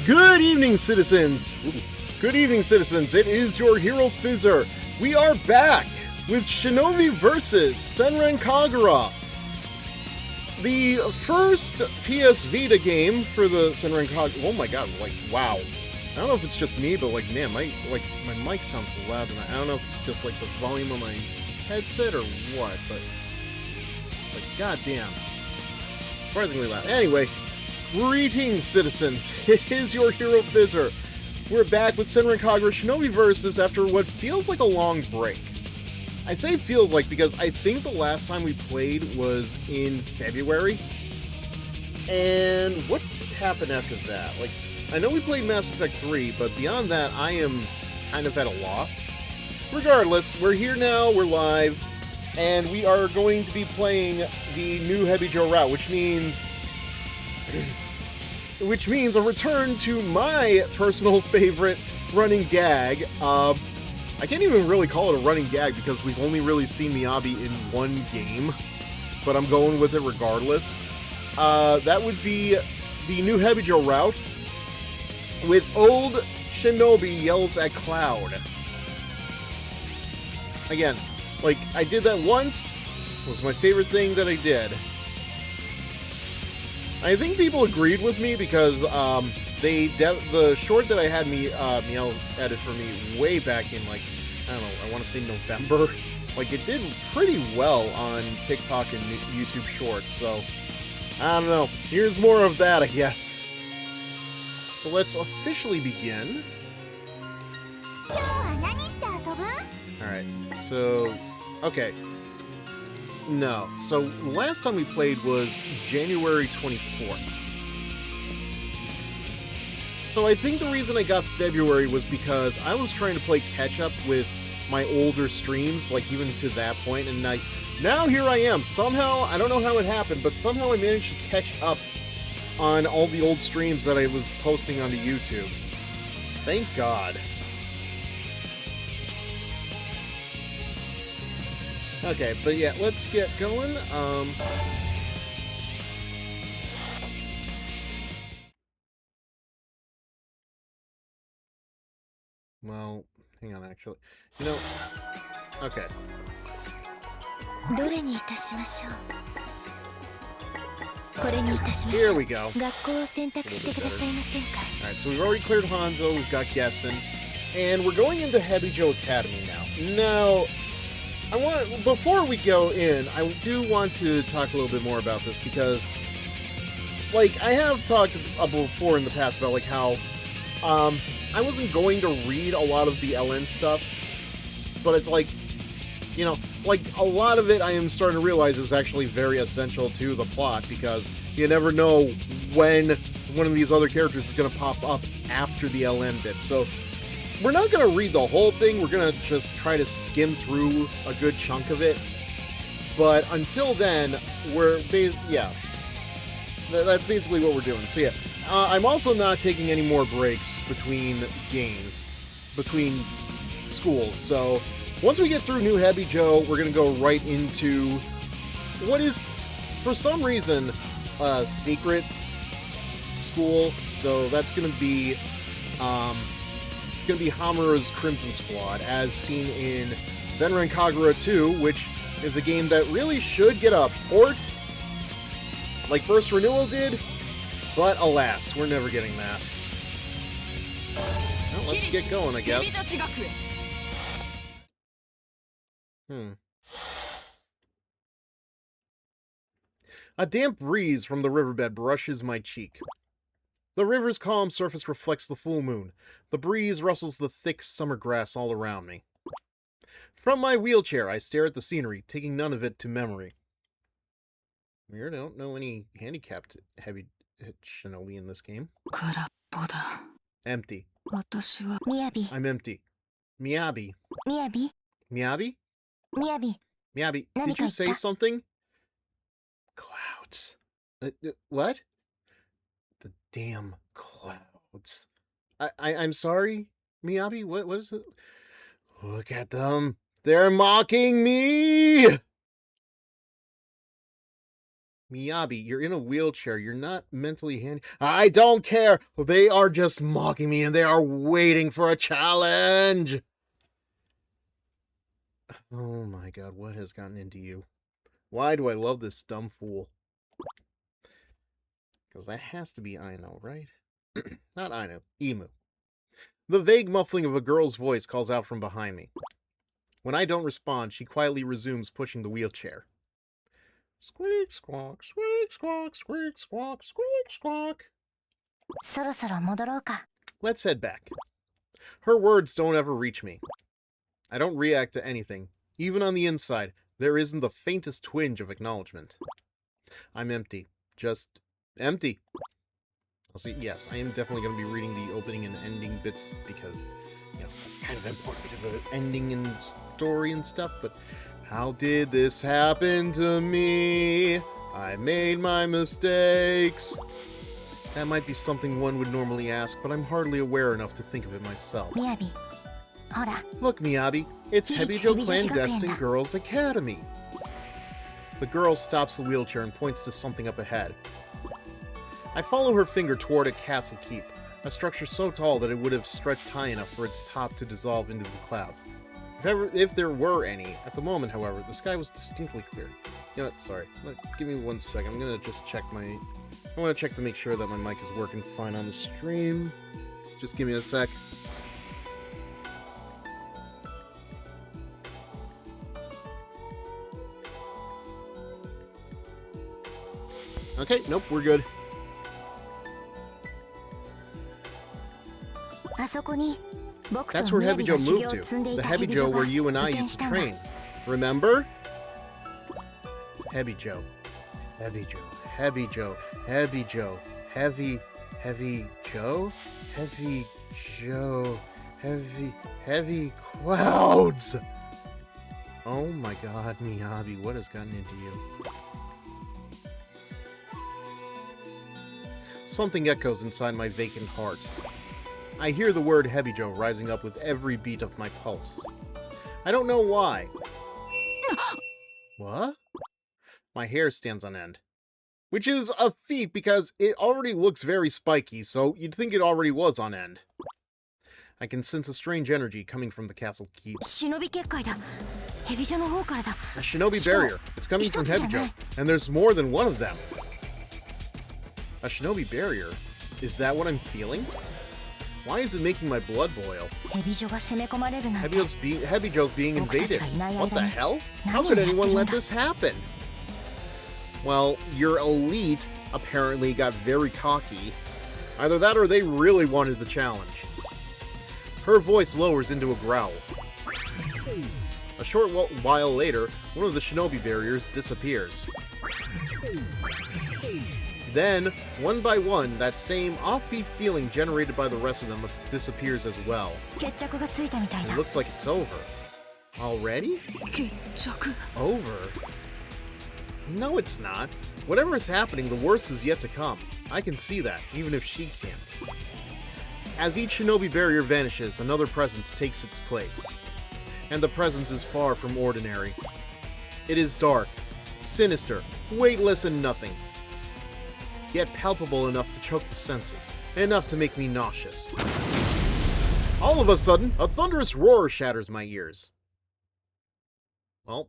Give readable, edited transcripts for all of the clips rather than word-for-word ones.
Good evening, citizens! Good evening, citizens. It is your HeroFizzer. We are back with Shinovi versus Senran Kagura. The first PS Vita game for the Senran Kagura. Oh my god, like, wow. I don't know if it's just me, but like, man, my mic sounds loud, and I don't know if it's just like the volume on my headset or what, but like, goddamn. Surprisingly loud. Anyway, greetings, citizens. It is your HeroFizzer. We're back with Senran Kagura Shinovi versus after what feels like a long break. I say feels like because I think the last time we played was in February. And what happened after that? Like, I know we played Mass Effect 3, but beyond that, I am kind of at a loss. Regardless, we're here now, we're live, and we are going to be playing the new Hebijo route, which means a return to my personal favorite running gag. I can't even really call it a running gag because we've only really seen Miyabi in one game, but I'm going with it regardless. That would be the new Hebijo route with old Shinobi yells at Cloud. Again, like, I did that once. It was my favorite thing that I did. I think people agreed with me because the short that I had Miel edit for me way back in, like, I don't know, I want to say November. Like, it did pretty well on TikTok and YouTube Shorts, so I don't know. Here's more of that, I guess. So let's officially begin. Alright, so, okay. No, so last time we played was January 24th. So I think the reason I got February was because I was trying to play catch-up with my older streams, like even to that point, and now here I am. Somehow, I don't know how it happened, but somehow I managed to catch up on all the old streams that I was posting onto YouTube. Thank God. Okay, but yeah, let's get going. Well, hang on, actually. You know, okay. Here we go. Alright, so we've already cleared Hanzo, we've got Gessen, and we're going into Hebijo Academy now. Now, before we go in, I do want to talk a little bit more about this because, like, I have talked before in the past about, like, how, I wasn't going to read a lot of the LN stuff, but it's like, you know, like, a lot of it I am starting to realize is actually very essential to the plot, because you never know when one of these other characters is going to pop up after the LN bit, so we're not going to read the whole thing, we're going to just try to skim through a good chunk of it, but until then, that's basically what we're doing. So yeah, I'm also not taking any more breaks between games, between schools, so once we get through New Hebijo, we're going to go right into what is, for some reason, a secret school, so that's going to be, it's going to be Hamura's Crimson Squad, as seen in Senran Kagura 2, which is a game that really should get a port, like First Renewal did, but alas, we're never getting that. Well, let's get going, I guess. A damp breeze from the riverbed brushes my cheek. The river's calm surface reflects the full moon. The breeze rustles the thick summer grass all around me. From my wheelchair, I stare at the scenery, taking none of it to memory. Weird, I don't know any handicapped heavy shinobi in this game. Empty. I'm empty. Miyabi. Miyabi? Miyabi, did you say something? Clouds. What? The damn clouds. I'm sorry, Miyabi? What is it? Look at them. They're mocking me! Miyabi, you're in a wheelchair. You're not mentally handy. I don't care. They are just mocking me and they are waiting for a challenge. Oh my god, what has gotten into you? Why do I love this dumb fool? Because that has to be Aino, right? Not Aino, Emu. The vague muffling of a girl's voice calls out from behind me. When I don't respond, she quietly resumes pushing the wheelchair. Squeak, squawk, squeak, squawk, squeak, squawk, squeak, squawk. Let's head back. Her words don't ever reach me. I don't react to anything. Even on the inside, there isn't the faintest twinge of acknowledgement. I'm empty. Just empty. I'll see, yes, I am definitely going to be reading the opening and ending bits because, you know, that's kind of important to the ending and story and stuff, but how did this happen to me? I made my mistakes. That might be something one would normally ask, but I'm hardly aware enough to think of it myself. Look, Miyabi, it's Hebijo Clandestine Girls Academy. The girl stops the wheelchair and points to something up ahead. I follow her finger toward a castle keep, a structure so tall that it would have stretched high enough for its top to dissolve into the clouds. If there were any. At the moment, however, the sky was distinctly clear. You know what, sorry. Give me 1 second. I'm gonna just check my... I want to check to make sure that my mic is working fine on the stream. Just give me a sec. Okay, nope, we're good. That's where Hebijo moved to. The Hebijo where you and I used to train. Remember? Hebijo. Hebijo. Hebijo. Hebijo. Heavy Joe. Heavy clouds! Oh my god, Miyabi, what has gotten into you? Something echoes inside my vacant heart. I hear the word Hebijo rising up with every beat of my pulse. I don't know why. What? My hair stands on end. Which is a feat because it already looks very spiky, so you'd think it already was on end. I can sense a strange energy coming from the castle keep. A shinobi barrier. It's coming from Hebijo, and there's more than one of them. A shinobi barrier? Is that what I'm feeling? Why is it making my blood boil? Hebijo's being invaded. What the hell? How could anyone let this happen? Well, your elite apparently got very cocky. Either that or they really wanted the challenge. Her voice lowers into a growl. A short while later, one of the shinobi barriers disappears. Then, one by one, that same offbeat feeling generated by the rest of them disappears as well. It looks like it's over. Already? Over? No, it's not. Whatever is happening, the worst is yet to come. I can see that, even if she can't. As each shinobi barrier vanishes, another presence takes its place. And the presence is far from ordinary. It is dark, sinister, weightless and nothing. Yet palpable enough to choke the senses, enough to make me nauseous. All of a sudden, a thunderous roar shatters my ears. Well,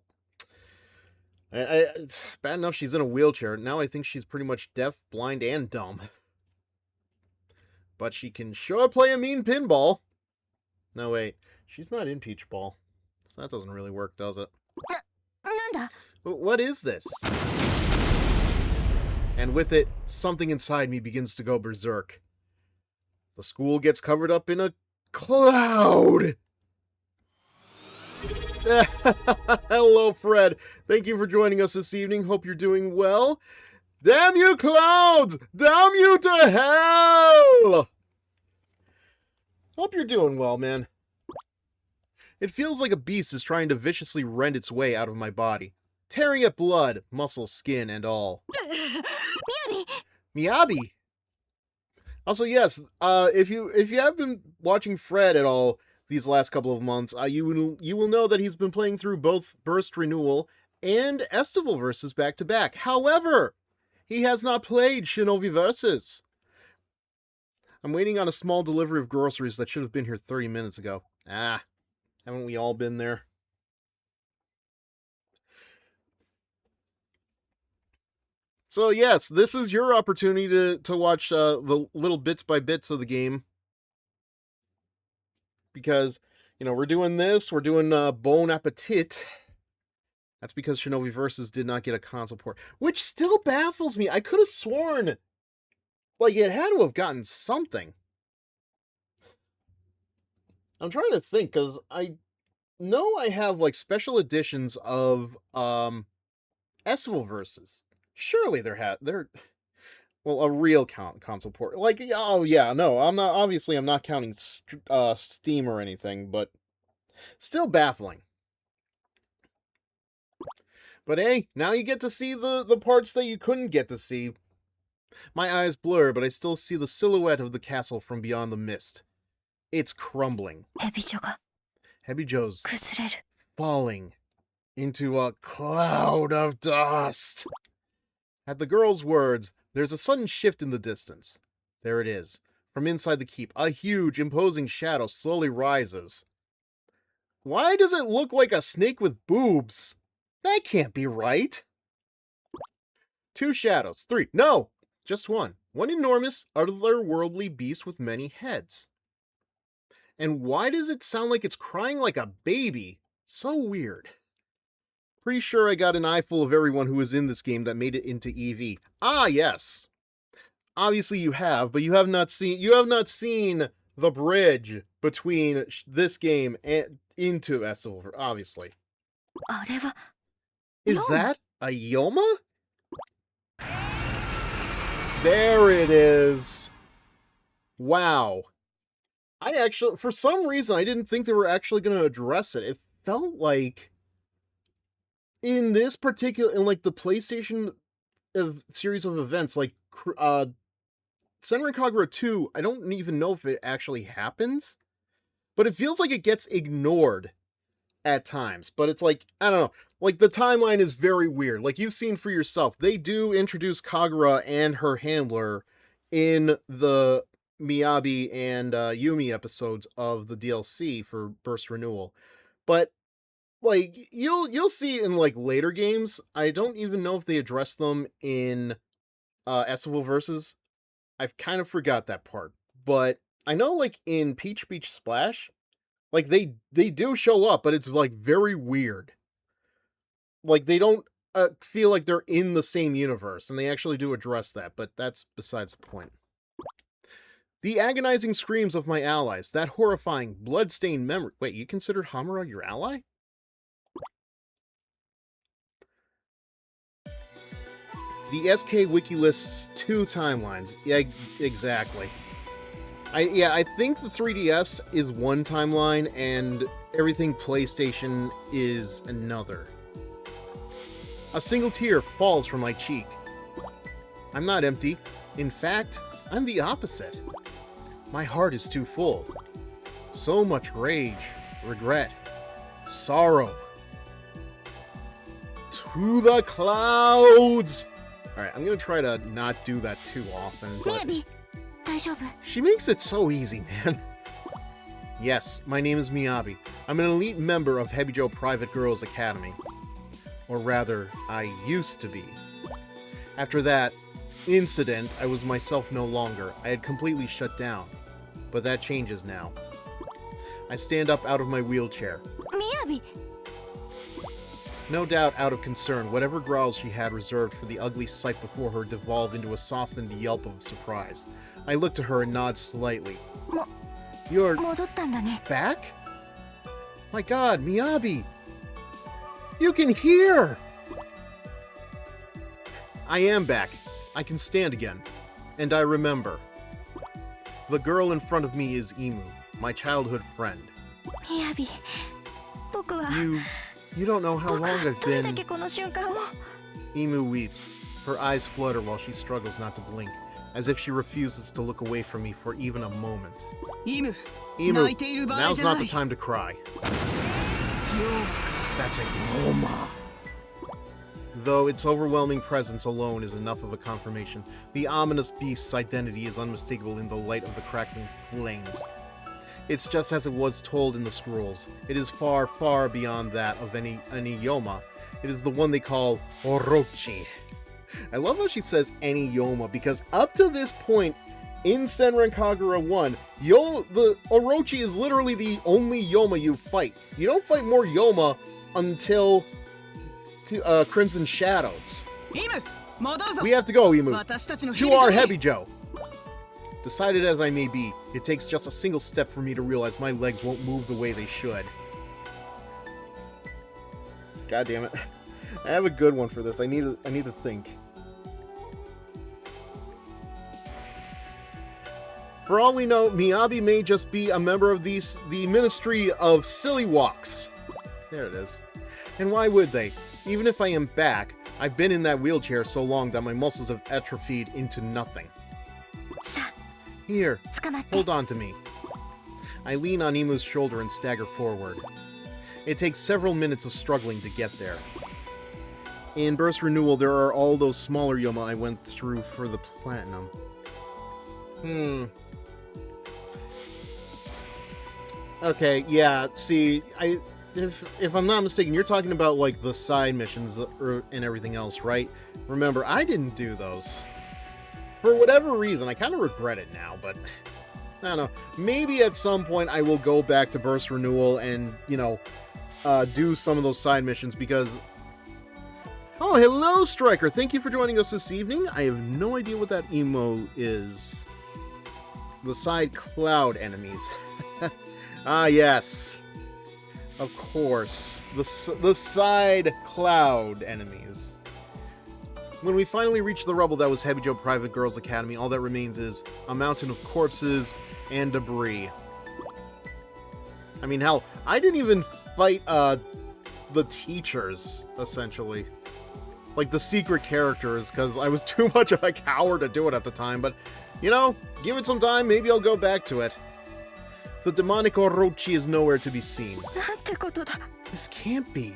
it's bad enough she's in a wheelchair. Now I think she's pretty much deaf, blind, and dumb. But she can sure play a mean pinball. No, wait. She's not in Peach Ball. So that doesn't really work, does it? What is this? And with it, something inside me begins to go berserk. The school gets covered up in a cloud! Hello, Fred. Thank you for joining us this evening. Hope you're doing well. Damn you, clouds! Damn you to hell! Hope you're doing well, man. It feels like a beast is trying to viciously rend its way out of my body, tearing at blood, muscle, skin, and all. Miyabi! Also, yes, if you have been watching Fred at all these last couple of months, you will know that he's been playing through both Burst Renewal and Estival Versus back to back. However, He has not played Shinovi Versus. I'm waiting on a small delivery of groceries that should have been here 30 minutes ago. Ah, haven't we all been there? So yes, this is your opportunity to watch the little bits by bits of the game. Because, you know, we're doing this, we're doing Bon Appetit. That's because Shinovi Versus did not get a console port, which still baffles me. I could have sworn, like, it had to have gotten something. I'm trying to think, because I know I have, like, special editions of Estival Versus. Surely they're well, a real console port. Like, oh yeah, no, I'm not counting Steam or anything, but still baffling. But hey, now you get to see the parts that you couldn't get to see. My eyes blur, but I still see the silhouette of the castle from beyond the mist. It's crumbling. Hebijo's falling into a cloud of dust. At the girl's words, there's a sudden shift in the distance. There it is. From inside the keep, a huge, imposing shadow slowly rises. Why does it look like a snake with boobs? That can't be right. 2 shadows. 3. No! Just one. One enormous, otherworldly beast with many heads. And why does it sound like it's crying like a baby? So weird. Pretty sure I got an eyeful of everyone who was in this game that made it into EV. Ah, yes. Obviously you have, but you have not seen the bridge between this game and into Estival, obviously. Is that a Yoma? There it is. Wow. I actually, for some reason, I didn't think they were actually going to address it. It felt like in this particular, in like the PlayStation series of events, like Senran Kagura 2, I don't even know if it actually happens, but it feels like it gets ignored at times. But it's like, I don't know, like the timeline is very weird. Like you've seen for yourself, they do introduce Kagura and her handler in the Miyabi and Yumi episodes of the DLC for Burst Renewal. But like you'll see in like later games, I don't even know if they address them in Estival Versus. I've kind of forgot that part. But I know like in Peach Beach Splash, like they do show up, but it's like very weird. Like they don't feel like they're in the same universe, and they actually do address that, but that's besides the point. The agonizing screams of my allies, that horrifying, blood-stained memory. Wait, you considered Hamura your ally? The SK Wiki lists 2 timelines. Yeah, exactly. I think the 3DS is one timeline, and everything PlayStation is another. A single tear falls from my cheek. I'm not empty. In fact, I'm the opposite. My heart is too full. So much rage, regret, sorrow. To the clouds! Alright, I'm gonna try to not do that too often, but she makes it so easy, man. Yes, my name is Miyabi. I'm an elite member of Hebijo Private Girls Academy. Or rather, I used to be. After that incident, I was myself no longer. I had completely shut down. But that changes now. I stand up out of my wheelchair. Miyabi! No doubt out of concern, whatever growls she had reserved for the ugly sight before her devolved into a softened yelp of surprise. I look to her and nod slightly. You're back? My god, Miyabi! You can hear! I am back. I can stand again. And I remember. The girl in front of me is Imu, my childhood friend. Miyabi, You don't know how long I've been... Imu weeps. Her eyes flutter while she struggles not to blink, as if she refuses to look away from me for even a moment. Imu, now's not the time to cry. That's a Yoma. though its overwhelming presence alone is enough of a confirmation. The ominous beast's identity is unmistakable in the light of the crackling flames. It's just as it was told in the scrolls. It is far, far beyond that of any Yoma. It is the one they call Orochi. I love how she says any Yoma, because up to this point in Senran Kagura 1, the Orochi is literally the only Yoma you fight. You don't fight more Yoma until Crimson Shadows. We have to go, Imu. To our Hebijo. Decided as I may be, it takes just a single step for me to realize my legs won't move the way they should. God damn it. I have a good one for this. I need to think. For all we know, Miyabi may just be a member of the Ministry of Silly Walks. There it is. And why would they? Even if I am back, I've been in that wheelchair so long that my muscles have atrophied into nothing. Here, hold on to me. I lean on Imu's shoulder and stagger forward. It takes several minutes of struggling to get there. In Burst Renewal, there are all those smaller Yoma I went through for the Platinum. Okay, yeah, see, if I'm not mistaken, you're talking about, like, the side missions and everything else, right? Remember, I didn't do those. For whatever reason, I kind of regret it now, but I don't know. Maybe at some point I will go back to Burst Renewal and, you know, do some of those side missions, because... Oh, hello, Striker! Thank you for joining us this evening. I have no idea what that emo is. The side cloud enemies. Ah, yes. Of course. The side cloud enemies. When we finally reach the rubble that was Hebijo Private Girls Academy, all that remains is a mountain of corpses and debris. I mean, hell, I didn't even fight the teachers, essentially. Like, the secret characters, because I was too much of a coward to do it at the time, but, you know, give it some time, maybe I'll go back to it. The demonic Orochi is nowhere to be seen. This can't be.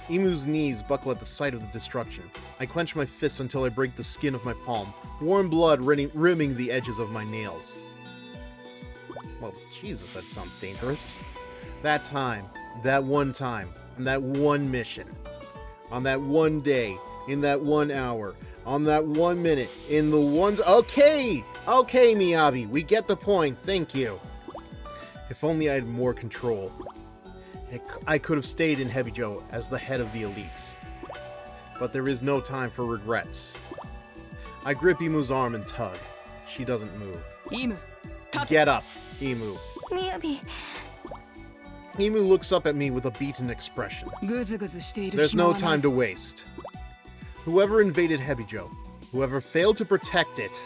Imu's knees buckle at the sight of the destruction. I clench my fists until I break the skin of my palm, warm blood rimming the edges of my nails. Well, Jesus, that sounds dangerous. That time, that one time, and that one mission. On that one day, in that 1 hour, on that 1 minute, in the one... Okay! Okay, Miyabi, we get the point, thank you. If only I had more control. I could have stayed in Hebijo as the head of the elites. But there is no time for regrets. I grip Imu's arm and tug. She doesn't move. Get up, Imu. Miyabi. Imu looks up at me with a beaten expression. There's no time to waste. Whoever invaded Hebijo, whoever failed to protect it,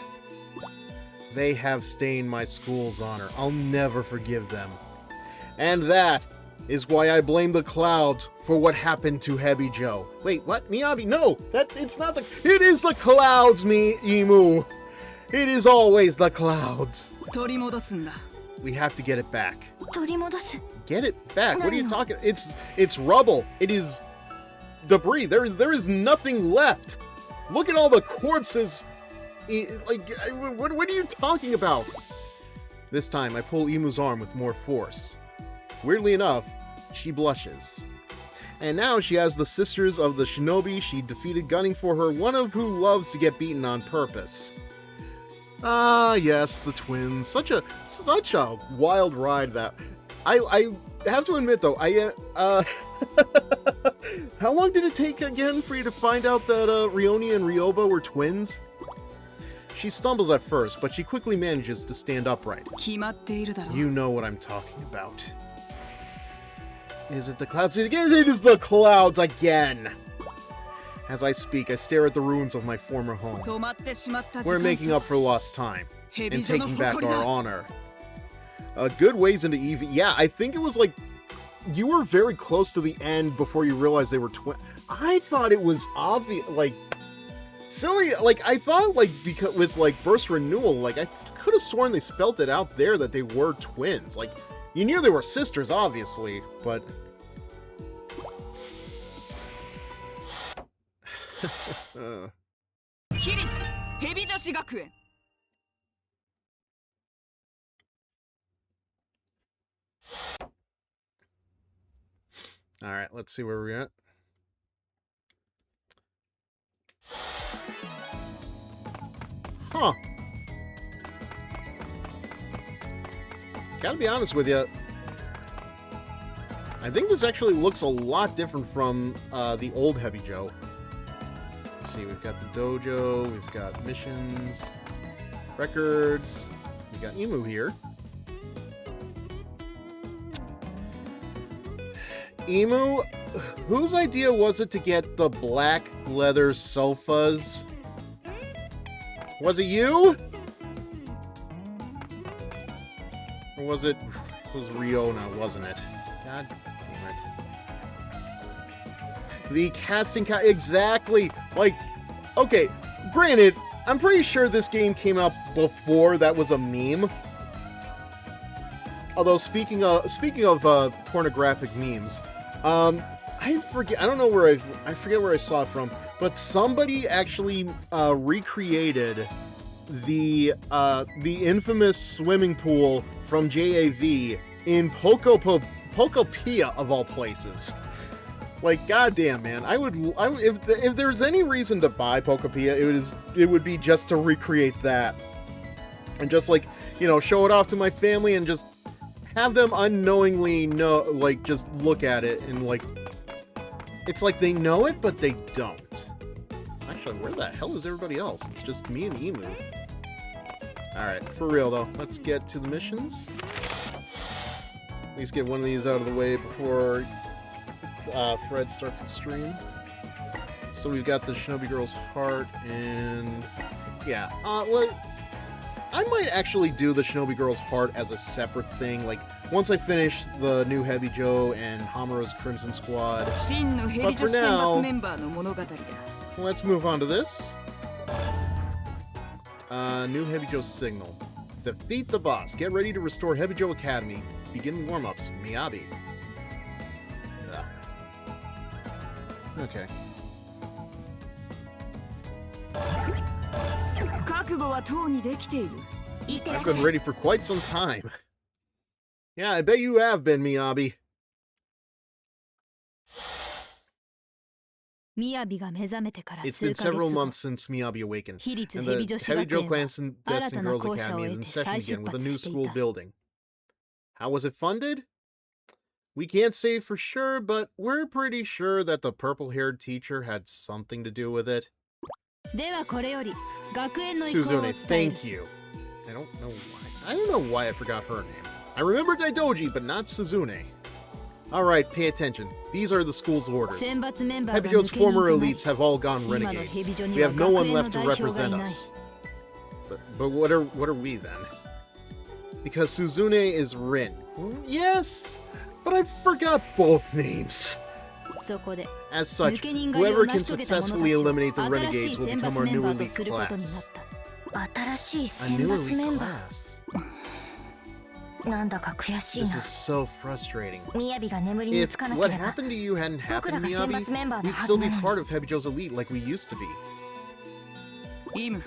they have stained my school's honor. I'll never forgive them. And that is why I blame the clouds for what happened to Hebijo. Wait, what? Miyabi? No! It's not the... It is the clouds, Imu! It is always the clouds. We have to get it back. Get it back? What are you talking... It's rubble. It is debris. There is nothing left. Look at all the corpses. Like, what are you talking about? This time, I pull Imu's arm with more force. Weirdly enough, she blushes. And now she has the sisters of the Shinobi she defeated gunning for her, one of who loves to get beaten on purpose. Ah, yes, the twins. Such a wild ride that... I have to admit, though, how long did it take again for you to find out that Rioni and Ryoba were twins? She stumbles at first, but she quickly manages to stand upright. You know what I'm talking about. Is it the clouds again? It is the clouds again! As I speak, I stare at the ruins of my former home. We're making up for lost time, and taking back our honor. A good ways into EV. Yeah, I think it was like, you were very close to the end before you realized they were twins. I thought it was obvious, like, silly, like, I thought, like, because with, like, Burst Renewal, like, I could have sworn they spelt it out there that they were twins. Like, you knew they were sisters, obviously, but... Alright, let's see where we're at. Huh. Gotta be honest with you. I think this actually looks a lot different from the old Hebijo. Let's see, we've got the dojo, we've got missions, records, we got Emu here. Emu, whose idea was it to get the black leather sofas? Was it you? Or was it Riona, wasn't it? God damn it. The casting exactly. Like, okay, granted, I'm pretty sure this game came out before that was a meme. Although speaking of pornographic memes, I forget. I don't know where I forget where I saw it from, but somebody actually recreated the infamous swimming pool from JAV in Pokopia of all places. Like, goddamn, man! If there's any reason to buy Pokopia, it would be just to recreate that, and just, like, you know, show it off to my family and just have them unknowingly know, like, just look at it and, like, it's like they know it, but they don't. Actually, where the hell is everybody else? It's just me and Emu. Alright, for real, though. Let's get to the missions. At least get one of these out of the way before Fred starts the stream. So we've got the Shinobi Girl's Heart, and yeah, I might actually do the Shinobi Girl's Heart as a separate thing, like, once I finish the new Hebijo and Hamura's Crimson Squad. But for now, let's move on to this. New Hebijo Signal. Defeat the boss. Get ready to restore Hebijo Academy. Begin warm-ups. Miyabi. Yeah. Okay. I've been ready for quite some time. Yeah, I bet you have been, Miyabi. It's been several months since Miyabi awakened, and the Hebijo Clandestine Girls Academy is in session again with a new school building. How was it funded? We can't say for sure, but we're pretty sure that the purple-haired teacher had something to do with it. Suzune, thank you. I don't know why. I don't know why I forgot her name. I remember Daidoji, but not Suzune. Alright, pay attention. These are the school's orders. Hebijo's former elites have all gone renegade. We have no one left to represent us. But what are we then? Because Suzune is Rin. Yes, but I forgot both names. As such, whoever can successfully eliminate the renegades will become our new elite class. A new elite class? This is so frustrating. If what happened to you hadn't happened, Miyabi, we'd still be part of Hebijo's elite like we used to be.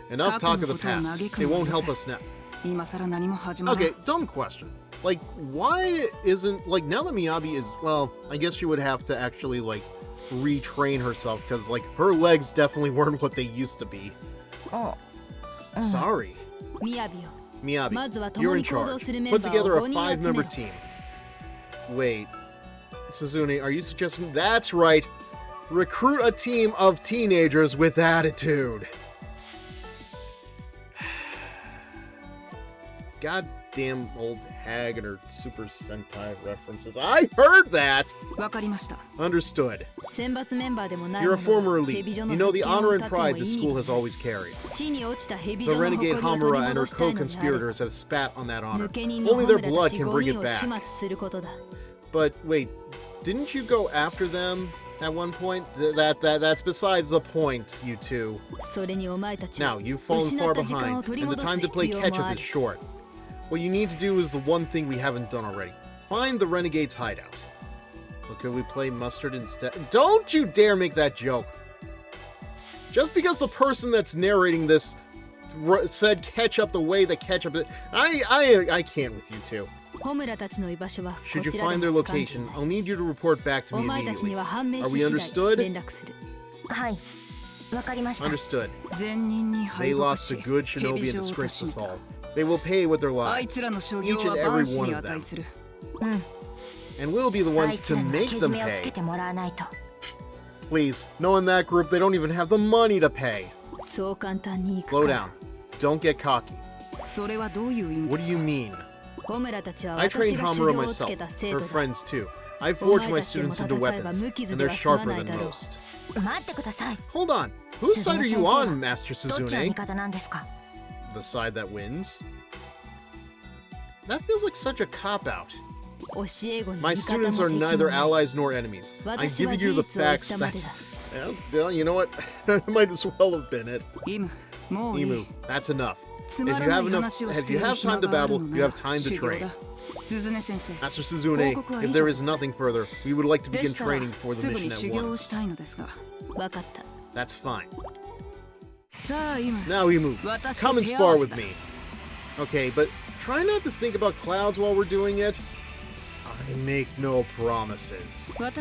Enough talk of the past. It won't help us now. Okay, dumb question. Like, why isn't, like, now that Miyabi is, well, I guess she would have to actually, like, retrain herself, because, like, her legs definitely weren't what they used to be. Sorry. Miyabi, you're in charge. Put together a 5-member team. Wait, Suzune, are you suggesting? That's right. Recruit a team of teenagers with attitude. Goddamn old hag and her Super Sentai references. I heard that! Understood. You're a former elite. You know the honor and pride the school has always carried. The renegade Hamura and her co-conspirators have spat on that honor. Only their blood can bring it back. But wait, didn't you go after them at one point? That's besides the point, you two. Now, you've fallen far behind, and the time to play catch-up is short. What you need to do is the one thing we haven't done already. Find the Renegade's hideout. Or could we play Mustard instead? Don't you dare make that joke! Just because the person that's narrating this said ketchup the way the ketchup is, I can't with you two. Should you find their location, I'll need you to report back to me immediately. Are we understood? Understood. They lost a good shinobi and disgraced us all. They will pay with their lives, each and every one of them. And we'll be the ones to make them pay. Please, knowing that group, they don't even have the money to pay. Slow down. Don't get cocky. What do you mean? I trained Hamura myself, her friends too. I forged my students into weapons, and they're sharper than most. Hold on. Whose side are you on, Master Suzune? The side that wins? That feels like such a cop-out. My students are neither allies nor enemies. I'm giving you the facts. That's... Well, you know what? That might as well have been it. Imu, that's enough. If you have time to battle, you have time to train. Master Suzune, if there is nothing further, we would like to begin training for the mission at once. That's fine. Now Imu, come and spar with me. Okay, but try not to think about clouds while we're doing it. I make no promises. I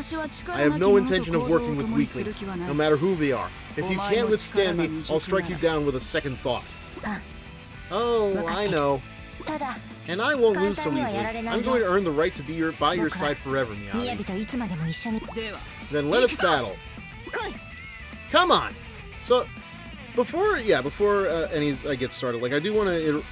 have no intention of working with weaklings, no matter who they are. If you can't withstand me, I'll strike you down with a second thought. Oh, I know. And I won't lose so easily. I'm going to earn the right to be by your side forever, Miyabi. Then let us battle. Come on! So, before I get started, like, I do want to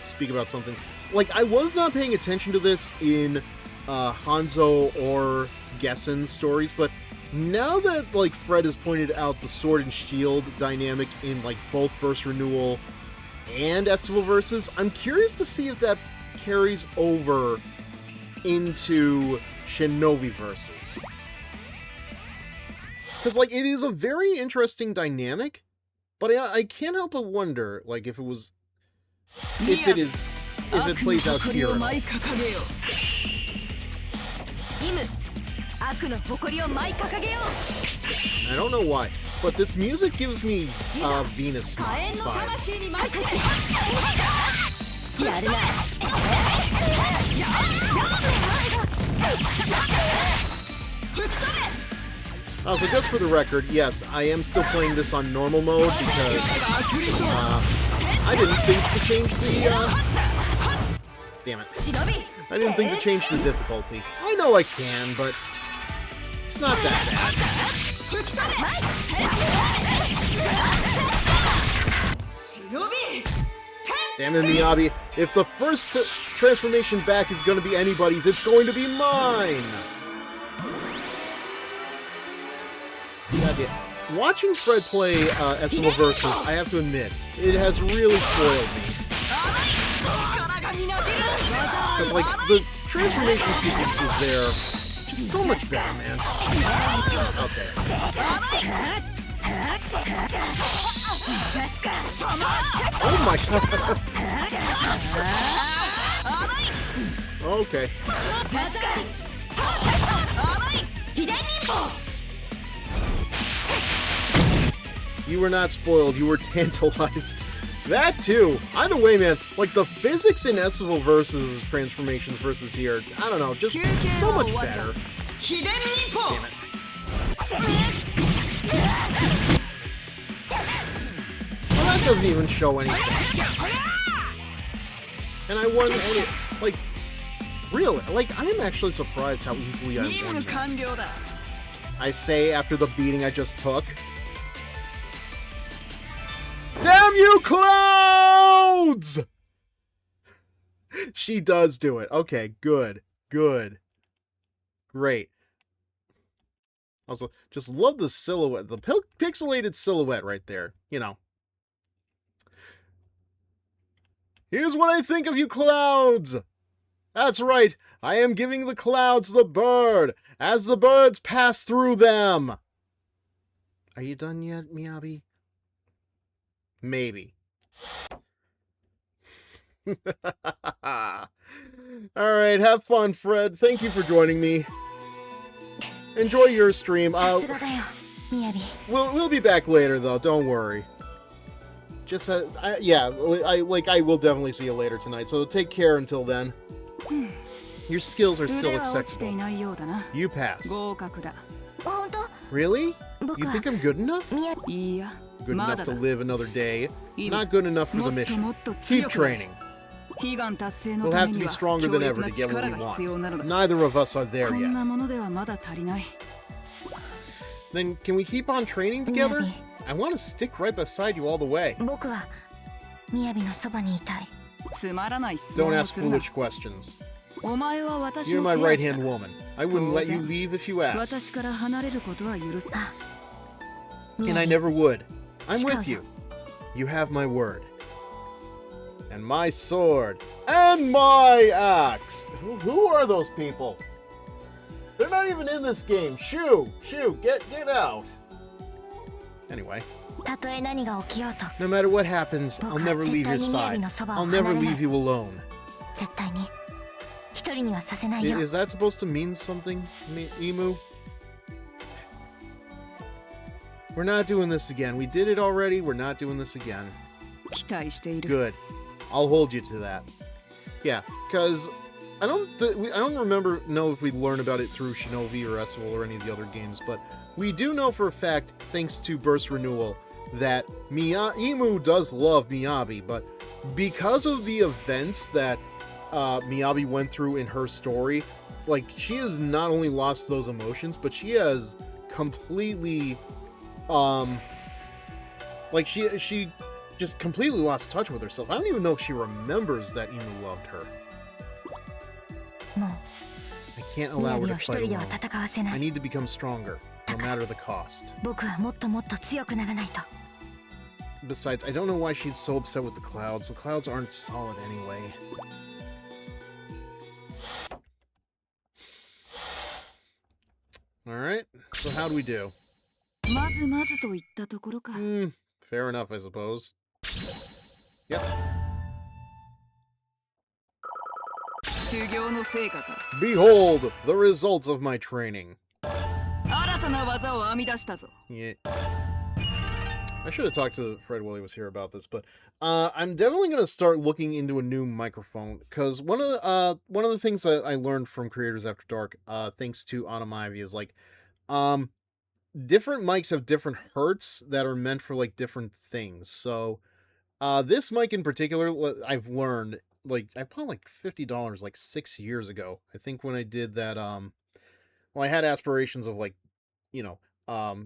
speak about something. Like, I was not paying attention to this in Hanzo or Gessen's stories, but now that, like, Fred has pointed out the Sword and Shield dynamic in, like, both Burst Renewal and Estival Versus, I'm curious to see if that carries over into Shinovi Versus. Because, like, it is a very interesting dynamic, but I can't help but wonder, like, if it plays out here at all. I don't know why, but this music gives me Venus vibes. So just for the record, yes, I am still playing this on normal mode because I didn't think to change the damn it. I didn't think to change the difficulty. I know I can, but it's not that bad. Damn it, Miyabi. If the first transformation back is going to be anybody's, it's going to be mine! Watching Fred play Estival Versus, I have to admit, it has really spoiled me. Because, like, the transformation sequences there, just so much better, man. Okay. Oh my god. Okay. You were not spoiled, you were tantalized. That too! Either way, man, like the physics in Estival Versus transformations versus here, I don't know, just so much better. Damn it. Well, that doesn't even show anything. And I won, like, really, like, I am actually surprised how easily I won that. I say after the beating I just took. Damn you, clouds! She does do it. Okay, good. Good. Great. Also, just love the silhouette. The pixelated silhouette right there. You know. Here's what I think of you, clouds! That's right. I am giving the clouds the bird, as the birds pass through them. Are you done yet, Miyabi? Maybe. Alright, have fun, Fred. Thank you for joining me. Enjoy your stream. We'll be back later though. Don't worry. Just yeah, I will definitely see you later tonight. So take care until then. Your skills are still acceptable. You pass. Really? You think I'm good enough? Good enough to live another day. Not good enough for the mission. Keep training. We'll have to be stronger than ever to get what we want. Neither of us are there yet. Then can we keep on training together? I want to stick right beside you all the way. Don't ask foolish questions. You're my right-hand woman. I wouldn't let you leave if you asked. And I never would. I'm with you. You have my word. And my sword. And my axe. Who are those people? They're not even in this game. Shoo! Shoo! Get out! Anyway. No matter what happens, I'll never leave your side. I'll never leave you alone. Is that supposed to mean something, Emu? We're not doing this again. We did it already. We're not doing this again. Good. I'll hold you to that. Yeah, because I don't know if we learn about it through Shinovi or Estival or any of the other games, but we do know for a fact, thanks to Burst Renewal, that Emu does love Miyabi, but because of the events that Miyabi went through in her story, like, she has not only lost those emotions, but she has completely, like, she just completely lost touch with herself. I don't even know if she remembers that Emu loved her. I can't allow her to fight alone. I need to become stronger, no matter the cost. Besides, I don't know why she's so upset with the clouds. The clouds aren't solid anyway. Alright, so how do we do? Fair enough, I suppose. Yep. Behold, the results of my training. Yeah. I should have talked to Fred while he was here about this, but I'm definitely going to start looking into a new microphone, because one of the things that I learned from Creators After Dark, thanks to Autumn-Ivy, is like, different mics have different hertz that are meant for like different things. So this mic in particular, I've learned, like, I bought like $50 like 6 years ago. I think when I did that, well, I had aspirations of, like, you know,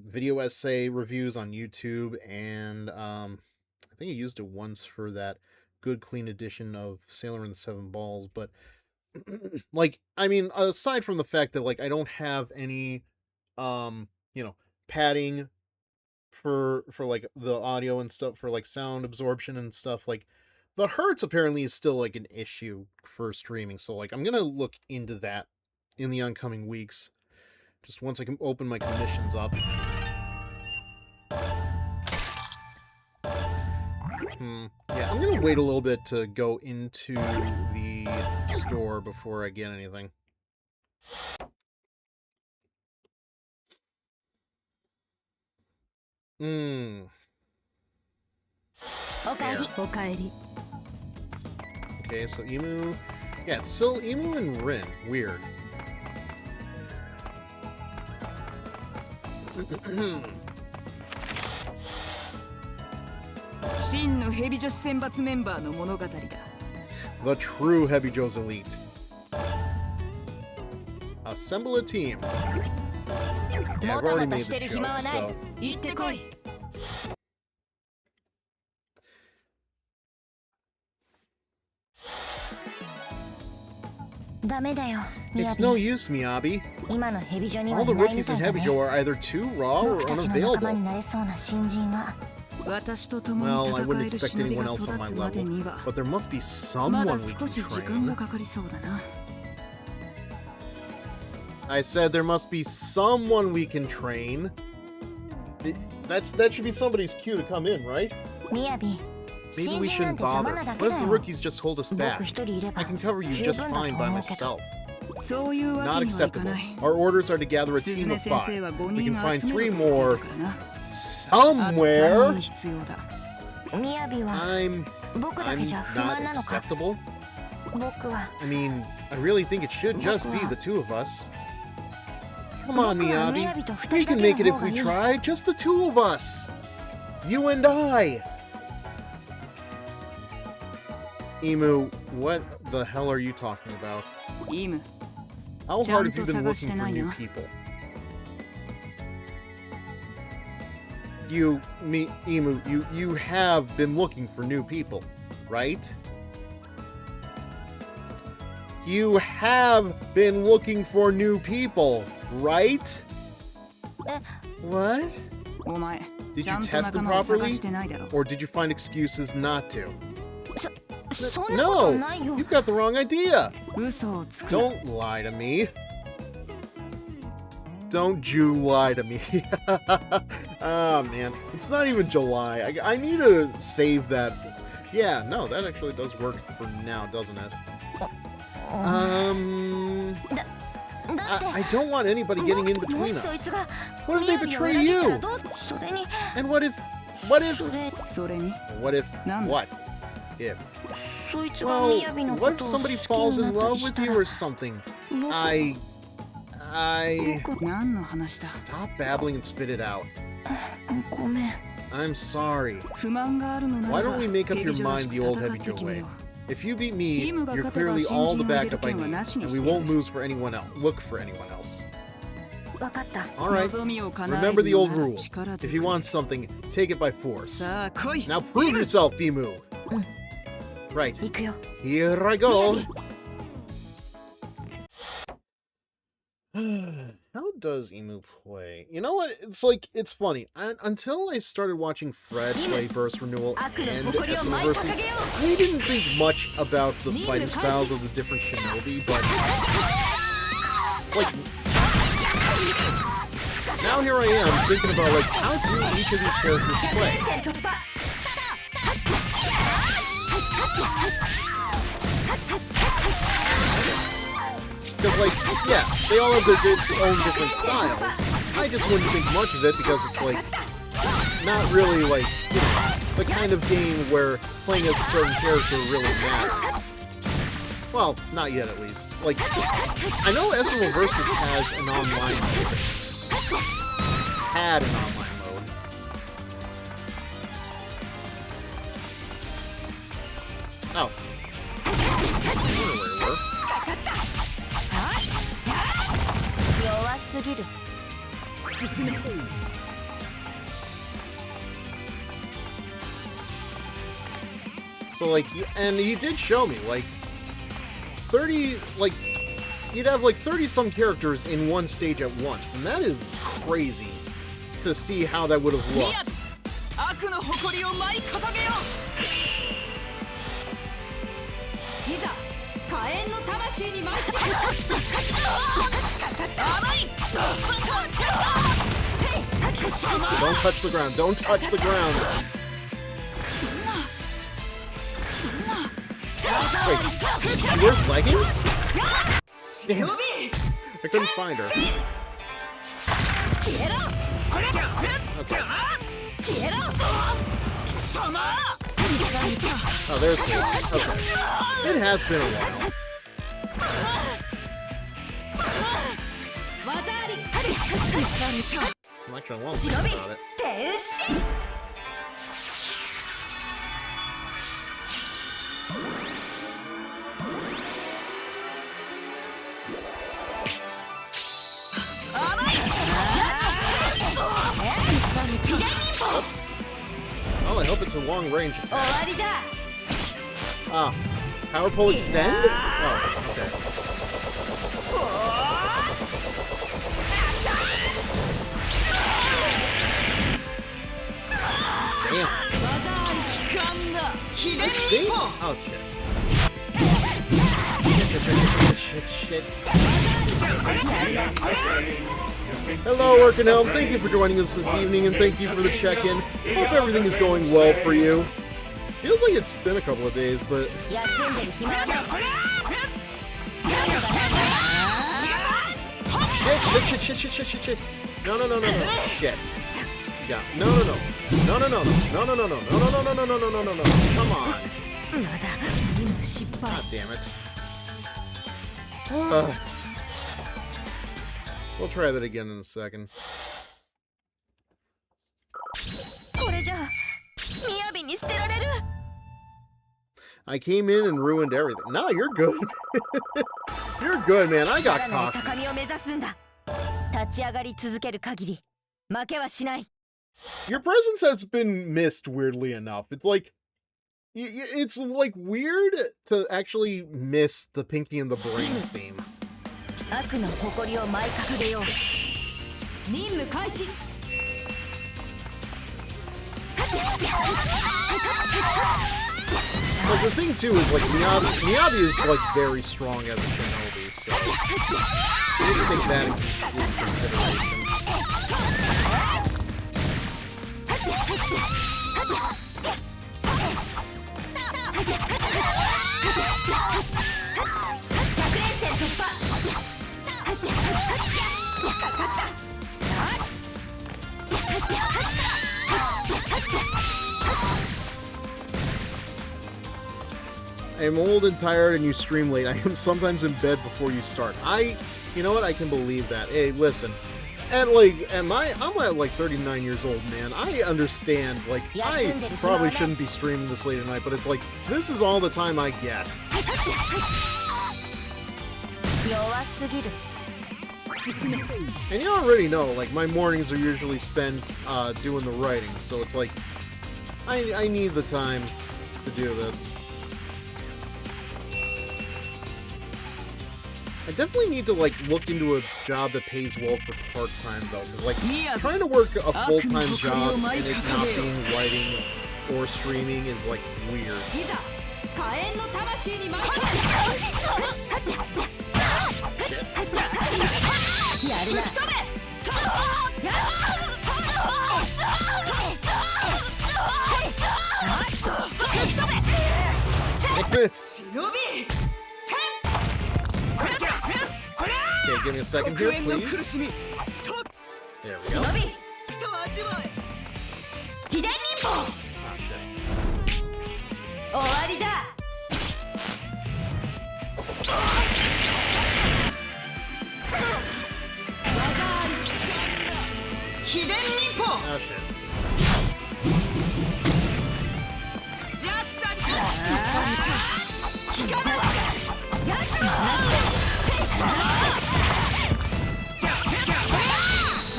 video essay reviews on YouTube, and I think I used it once for that good clean edition of Sailor and the Seven Balls, but like, I mean, aside from the fact that, like, I don't have any you know, padding for like the audio and stuff, for like sound absorption and stuff, like, the hertz apparently is still like an issue for streaming, so like I'm gonna look into that in the oncoming weeks, just once I can open my commissions up. Yeah, I'm gonna wait a little bit to go into the store before I get anything. Yeah. Okay, so Emu... Yeah, it's still Emu and Rin. Weird. The true Hebijo's elite. Assemble a team. Yeah, I've already made the joke, so... It's no use, Miyabi. All the rookies in Hebijo are either too raw or unavailable. Well, I wouldn't expect anyone else on my level, but there must be someone we can train. I said there must be someone we can train. That should be somebody's cue to come in, right? Maybe we shouldn't bother. What if the rookies just hold us back? I can cover you just fine by myself. Not acceptable. Our orders are to gather a team of 5. We can find 3 more somewhere. I'm not acceptable. I mean, I really think it should just be the 2 of us. Come on, Miyabi. We can make it if we try. Just the 2 of us. You and I. Imu, what the hell are you talking about? How hard have you been looking for new people? Imu, you have been looking for new people, right? You have been looking for new people, right? What? Did you test them properly? Or did you find excuses not to? No! You've got the wrong idea! Don't lie to me. Don't you lie to me. Ah, man. It's not even July. I need to save that. Yeah, no, that actually does work for now, doesn't it? I don't want anybody getting in between us. What if they betray you? And what if... What? If... Well, what if somebody falls in love with you or something? Stop babbling and spit it out. I'm sorry. Why don't we make up your mind the old Hebijo way? If you beat me, you're clearly all the backup I need, and we won't lose for anyone else. Look for anyone else. Alright, remember the old rule. If you want something, take it by force. Now prove yourself, Imu! Right, here I go! How does Imu play? You know what? It's funny. Until I started watching Fred play Burst Renewal and SMO Versus, I didn't think much about the fighting styles of the different Shinobi, but... now here I am, thinking about, how do each of these characters play? Because, yeah, they all have their own different styles. I just wouldn't think much of it because it's, not really, the kind of game where playing as a certain character really matters. Well, not yet, at least. I know SMO Versus has an online mode. Had an online mode. Oh. I wonder where we were. So, and he did show me, 30, you'd have, 30-some characters in one stage at once, and that is crazy to see how that would have looked. Don't touch the ground, don't touch the ground! Wait, she wears leggings? Damn it. I couldn't find her. Okay. Oh, there's the... Okay. It has been a while. I'm not gonna want to think about it. Oh, I hope it's a long-range attack. Ah, power pole extend? Oh, okay. Damn. See? Oh, shit. Shit. Hello, Arcanhelm. Thank you for joining us this evening, and thank you for the check-in. Hope everything is going well for you. Feels like it's been a couple of days, but... Shit. No. Shit. Yeah. No. Come on. God damn it. We'll try that again in a second. I came in and ruined everything. No, you're good. You're good, man. I got cocky. Your presence has been missed, weirdly enough. It's like weird to actually miss the Pinky and the Brain theme. But the thing too is like Miyabi is like very strong as a Shinobi, so you need to take that into consideration. I am old and tired and you stream late. I am sometimes in bed before you start. You know what? I can believe that. Hey, listen. I'm at like 39 years old, man. I understand. Like, I probably shouldn't be streaming this late at night, but it's like, this is all the time I get. And you already know, like, my mornings are usually spent doing the writing, so it's like, I need the time to do this. I definitely need to, like, look into a job that pays well for part-time, though. Because, like, trying to work a full-time job and it not being writing or streaming is, like, weird. Okay, give me a second here, please. There we go. Oh, shit.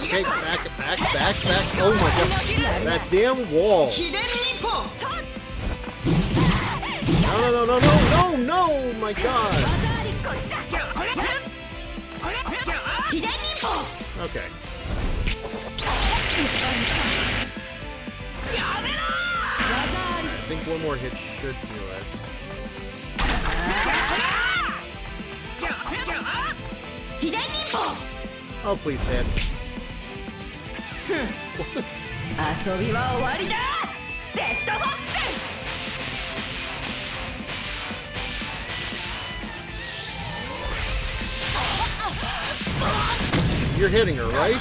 Okay, back. Oh my god. That damn wall. No, my god. Okay. I think one more hit should do it. Oh, please hit. You're hitting her, right?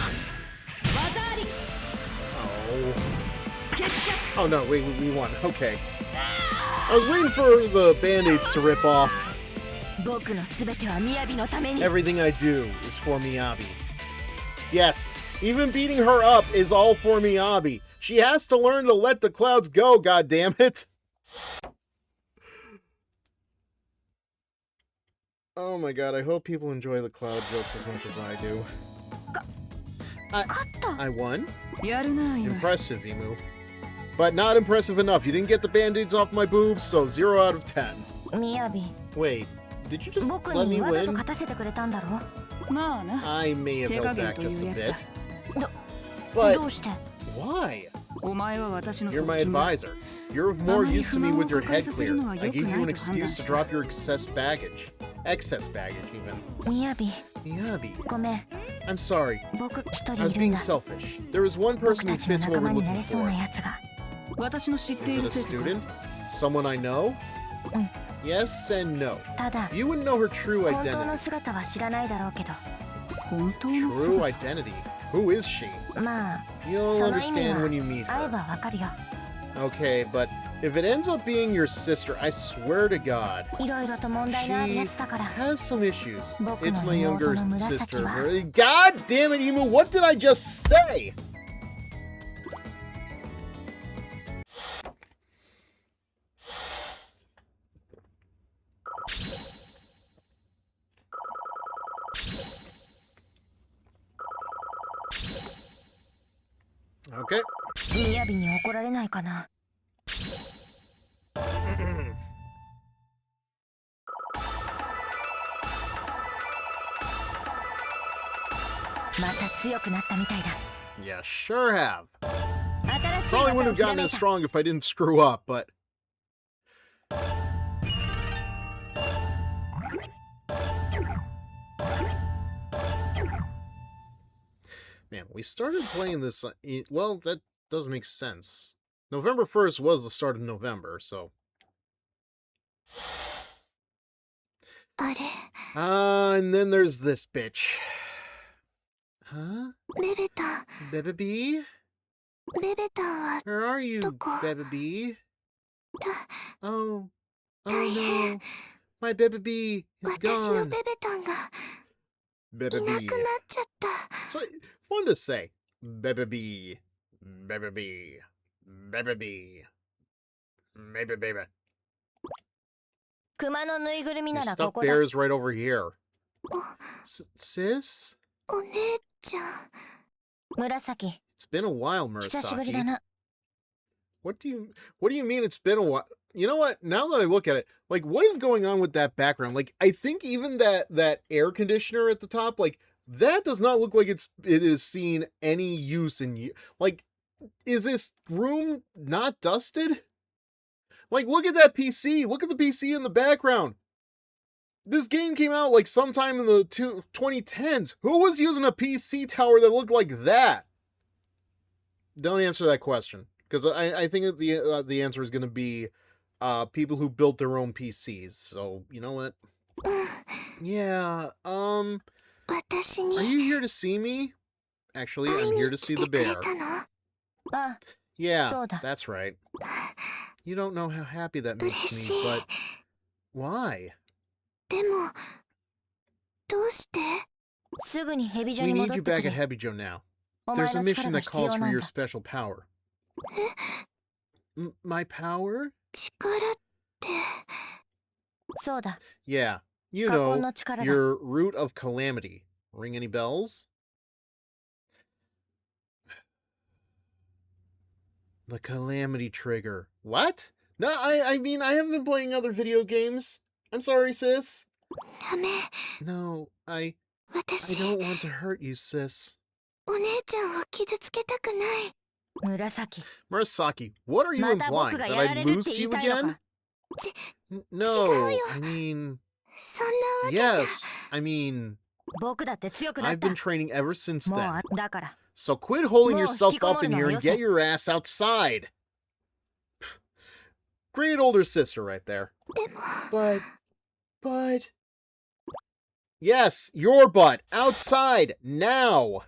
Oh no, we won. Okay. I was waiting for the band-aids to rip off. Everything I do is for Miyabi. Yes, even beating her up is all for Miyabi. She has to learn to let the clouds go, goddammit. Oh my god, I hope people enjoy the cloud jokes as much as I do. I won? Impressive, Imu. But not impressive enough. You didn't get the band-aids off my boobs, so 0 out of 10. Wait, did you just let me win? I may have held back just a bit. But why? You're my advisor. You're of more use to me with your head clear. I gave you an excuse to drop your excess baggage. Excess baggage, even. Miyabi. I'm sorry. I was being selfish. There is one person who fits what we're looking for. Is it a student? Someone I know? Yes and no. You wouldn't know her true identity. True identity. Who is she? You'll understand when you meet her. Okay, but if it ends up being your sister, I swear to God, she has some issues. It's my younger sister. God damn it, Emu, what did I just say? Okay. Yeah, sure have. Probably wouldn't have gotten as strong if I didn't screw up, but... Man, we started playing this... well, that does make sense. November 1st was the start of November, so... and then there's this bitch. Huh? Bebe? Where are you, Bebe? Oh no. My Bebe is gone. Bebe. It's like, fun to say. Bebe. Your stuffed bear is right over here. Sis? It's been a while, Murasaki. What do you mean it's been a while? You know what? Now that I look at it, like, what is going on with that background? Like, I think even that air conditioner at the top, like, that does not look like it is seen any use in, like, is this room not dusted? Like, look at that PC. Look at the PC in the background. This game came out, like, sometime in the 2010s. Who was using a PC tower that looked like that? Don't answer that question, because I think the answer is going to be people who built their own PCs. So, you know what? Yeah, are you here to see me? Actually, I'm here to see the bear. Yeah, that's right. You don't know how happy that makes me, but why? We need you back at Hebijo now. There's a mission that calls for your special power. My power? Yeah, you know, your root of calamity. Ring any bells? The calamity trigger. What? No, I mean, I haven't been playing other video games. I'm sorry, sis. No, I don't want to hurt you, sis. Murasaki, what are you implying? That I'd lose to you again? No, I mean... Yes, I mean... I've been training ever since then. So quit holding yourself up in here and get your ass outside. Great older sister right there. But... Yes, your butt. Outside. Now.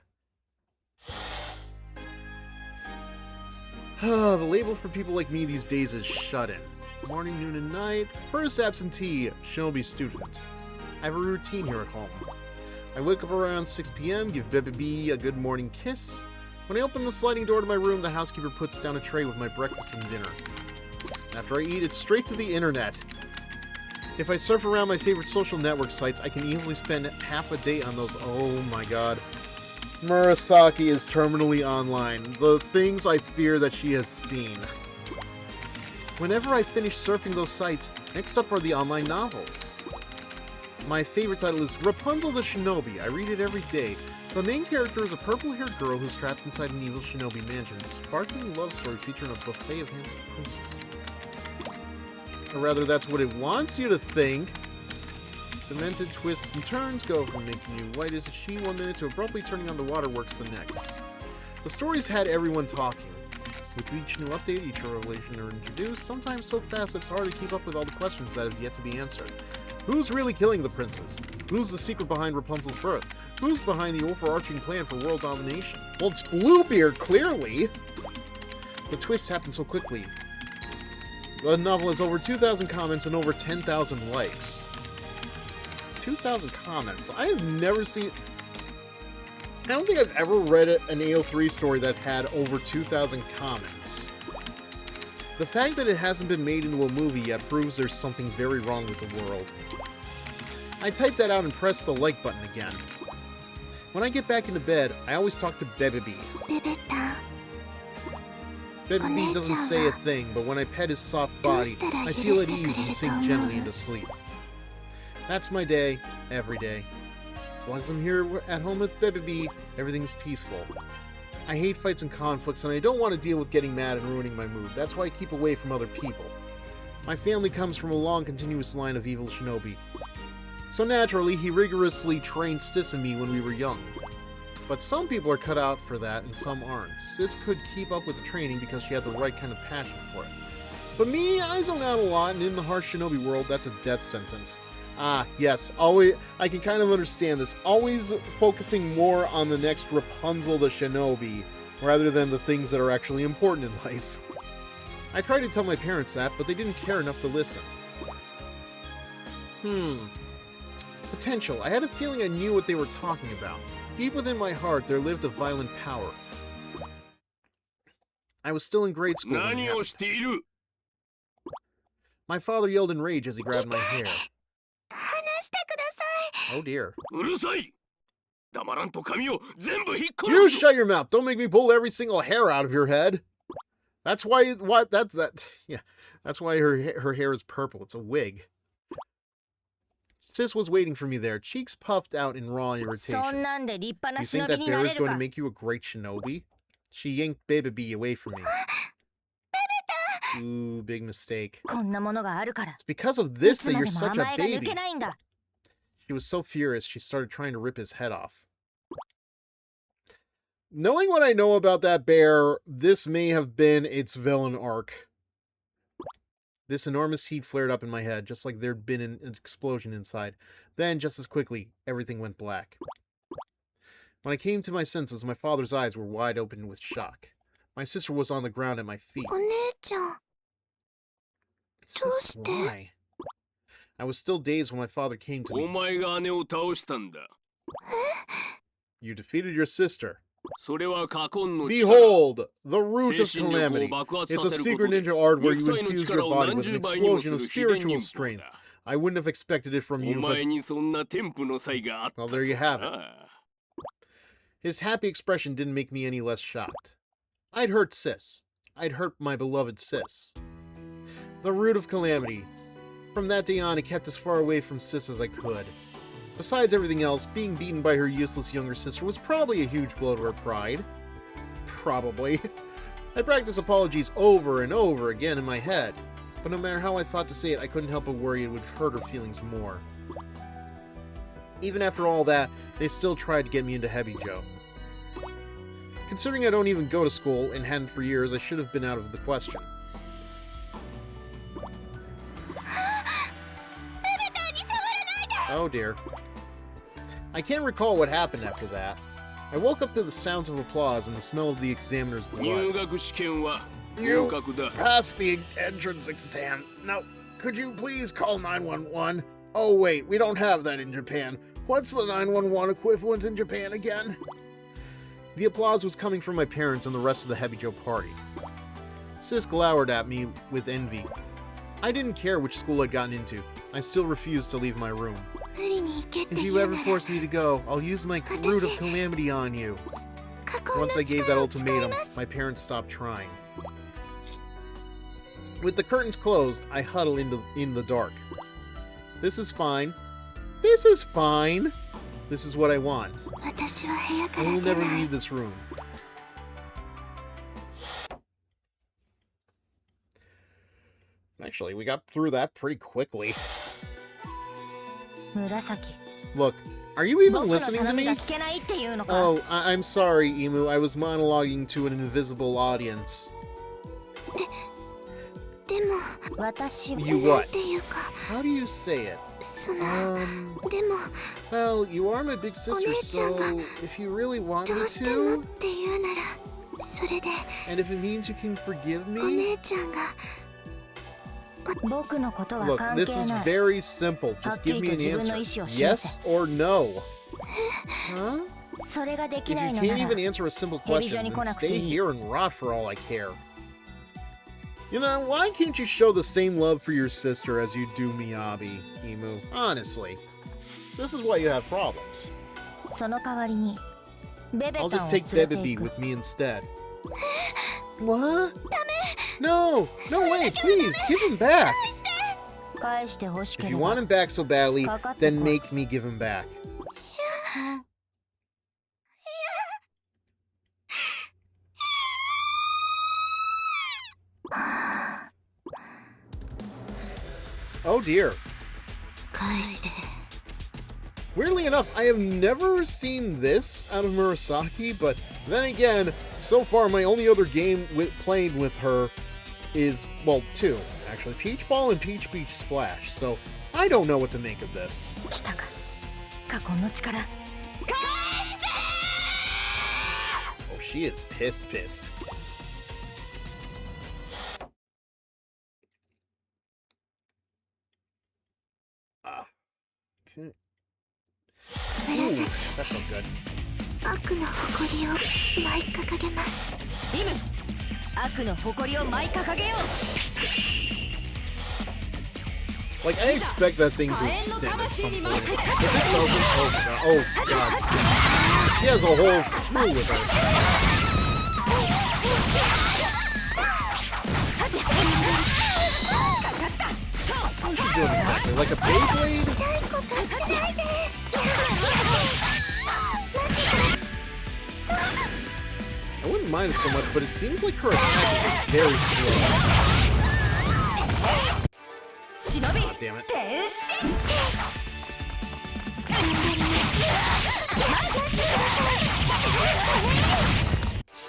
The label for people like me these days is shut-in. Morning, noon, and night. First absentee, Shinobi student. I have a routine here at home. I wake up around 6 p.m., give Bebe a good morning kiss. When I open the sliding door to my room, the housekeeper puts down a tray with my breakfast and dinner. After I eat, it's straight to the internet. If I surf around my favorite social network sites, I can easily spend half a day on those. Oh my god. Murasaki is terminally online. The things I fear that she has seen. Whenever I finish surfing those sites, next up are the online novels. My favorite title is Rapunzel the Shinobi. I read it every day. The main character is a purple-haired girl who's trapped inside an evil shinobi mansion. A sparkling love story featuring a buffet of handsome princes. Or rather, that's what it wants you to think. Demented twists and turns go from making you white as a sheet one minute to abruptly turning on the waterworks the next. The story's had everyone talking. With each new update, each revelation are introduced, sometimes so fast it's hard to keep up with all the questions that have yet to be answered. Who's really killing the princes? Who's the secret behind Rapunzel's birth? Who's behind the overarching plan for world domination? Well, it's Bluebeard, clearly! The twists happen so quickly. The novel has over 2,000 comments and over 10,000 likes. 2,000 comments. I have never seen... I don't think I've ever read an AO3 story that had over 2,000 comments. The fact that it hasn't been made into a movie yet proves there's something very wrong with the world. I typed that out and pressed the like button again. When I get back into bed, I always talk to Bebebi. Bebebi doesn't say a thing, but when I pet his soft body, I feel at ease and sink gently into sleep. That's my day, every day. As long as I'm here at home with Bebebi, everything's peaceful. I hate fights and conflicts, and I don't want to deal with getting mad and ruining my mood. That's why I keep away from other people. My family comes from a long, continuous line of evil shinobi. So naturally, he rigorously trained Sis and me when we were young. But some people are cut out for that, and some aren't. Sis could keep up with the training because she had the right kind of passion for it. But me, I zone out a lot, and in the harsh shinobi world, that's a death sentence. Ah, yes, always. I can kind of understand this. Always focusing more on the next Rapunzel the Shinobi, rather than the things that are actually important in life. I tried to tell my parents that, but they didn't care enough to listen. Potential. I had a feeling I knew what they were talking about. Deep within my heart, there lived a violent power. I was still in grade school when it happened. My father yelled in rage as he grabbed my hair. Oh dear. You shut your mouth! Don't make me pull every single hair out of your head! That's why, that's why her hair is purple. It's a wig. Sis was waiting for me there, cheeks puffed out in raw irritation. You think that bear is going to make you a great shinobi? She yanked Bebebi away from me. Ooh, big mistake. It's because of this that you're such a baby. She was so furious, she started trying to rip his head off. Knowing what I know about that bear, this may have been its villain arc. This enormous heat flared up in my head, just like there'd been an explosion inside. Then, just as quickly, everything went black. When I came to my senses, my father's eyes were wide open with shock. My sister was on the ground at my feet. Sis, why? I was still dazed when my father came to me. You defeated your sister. Behold, the root of calamity. It's a secret ninja art where you infuse your body with an explosion of spiritual strength. I wouldn't have expected it from you, but... Well, there you have it. His happy expression didn't make me any less shocked. I'd hurt Sis. I'd hurt my beloved Sis. The root of calamity. From that day on, I kept as far away from Sis as I could. Besides everything else, being beaten by her useless younger sister was probably a huge blow to her pride. Probably. I practiced apologies over and over again in my head, but no matter how I thought to say it, I couldn't help but worry it would hurt her feelings more. Even after all that, they still tried to get me into Hebijo. Considering I don't even go to school and hadn't for years, I should have been out of the question. Oh dear. I can't recall what happened after that. I woke up to the sounds of applause and the smell of the examiner's blood. You passed the entrance exam. Now, could you please call 911? Oh wait, we don't have that in Japan. What's the 911 equivalent in Japan again? The applause was coming from my parents and the rest of the Hebijo party. Sis glowered at me with envy. I didn't care which school I'd gotten into. I still refused to leave my room. If you ever force me to go, I'll use my root of calamity on you. Once I gave that ultimatum, my parents stopped trying. With the curtains closed, I huddle in the dark. This is fine. This is fine. This is what I want. I will never leave this room. Actually, we got through that pretty quickly. Look, are you even listening to me? Oh, I'm sorry, Emu. I was monologuing to an invisible audience. You what? How do you say it? Well, you are my big sister, so if you really want me to, and if it means you can forgive me... Look, this is very simple. Just give me an answer. Yes or no. Huh? If you can't even answer a simple question, then stay here and rot for all I care. You know, why can't you show the same love for your sister as you do Miyabi, Imu? Honestly. This is why you have problems. I'll just take Bebebi with me instead. What? No! No way! Please, give him back! If you want him back so badly, then make me give him back. Oh dear. Weirdly enough, I have never seen this out of Murasaki, but then again, so far my only other game playing with her is, well, two, actually. Peach Ball and Peach Beach Splash, so I don't know what to make of this. Oh, she is pissed. Okay. Ooh, that felt good. Like, I expect that thing to extend at some point. Oh god. She has a whole crew with her. What's she doing exactly? Like a Beyblade? I wouldn't mind it so much, but it seems like her attack is very slow. Oh, damn it.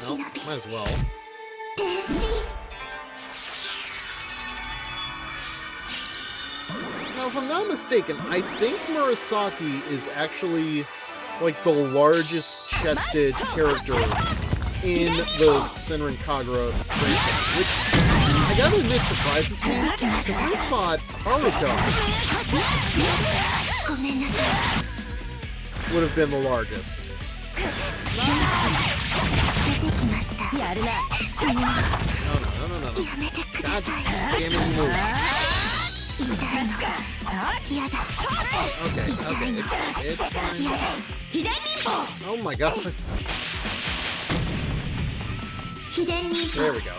Well, might as well. Now, if I'm not mistaken, I think Murasaki is actually like the largest chested character in the Senran Kagura franchise, which I gotta admit surprises me, because I thought Haruka would have been the largest. No. God damn it, move. Okay, it's fine. Oh my god. There we go.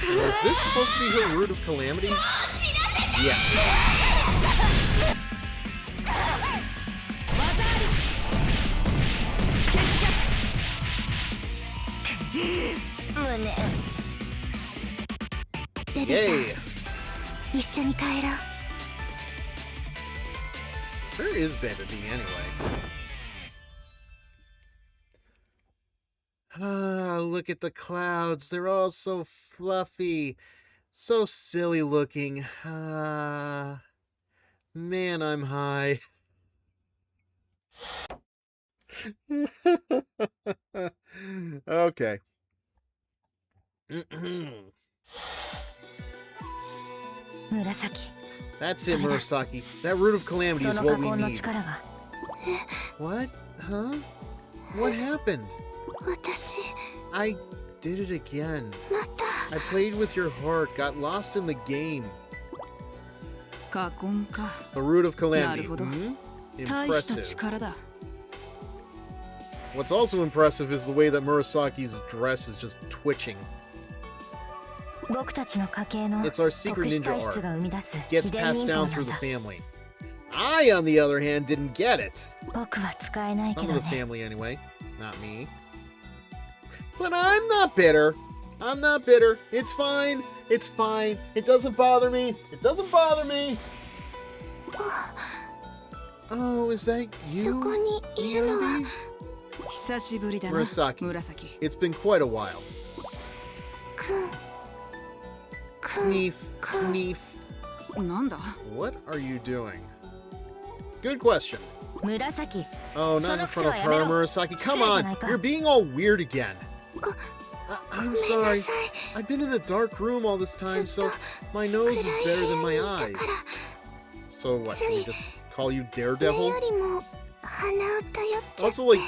Is this supposed to be her Root of Calamity? Yes. Yay! Where is Bebebi anyway? Ah, look at the clouds. They're all so fluffy. So silly looking. Ah, man, I'm high. Okay. That's it, Murasaki. That Root of Calamity is what we need. What? Huh? What happened? I did it again. I played with your heart, got lost in the game. The Root of Calamity. Impressive. What's also impressive is the way that Murasaki's dress is just twitching. It's our secret ninja art. Gets passed down through the family. I, on the other hand, didn't get it. Some of the family, anyway. Not me. But I'm not bitter. I'm not bitter. It's fine. It's fine. It doesn't bother me. It doesn't bother me. Oh, is that you? Murasaki. It's been quite a while. Sneef, sneef. なんだ What are you doing? Good question. 紫 Oh, not in front of her, Murasaki. Come on, you're being all weird again. I'm sorry. I've been in a dark room all this time, so my nose is better than my eyes. So what, should we just call you Daredevil? Also, like...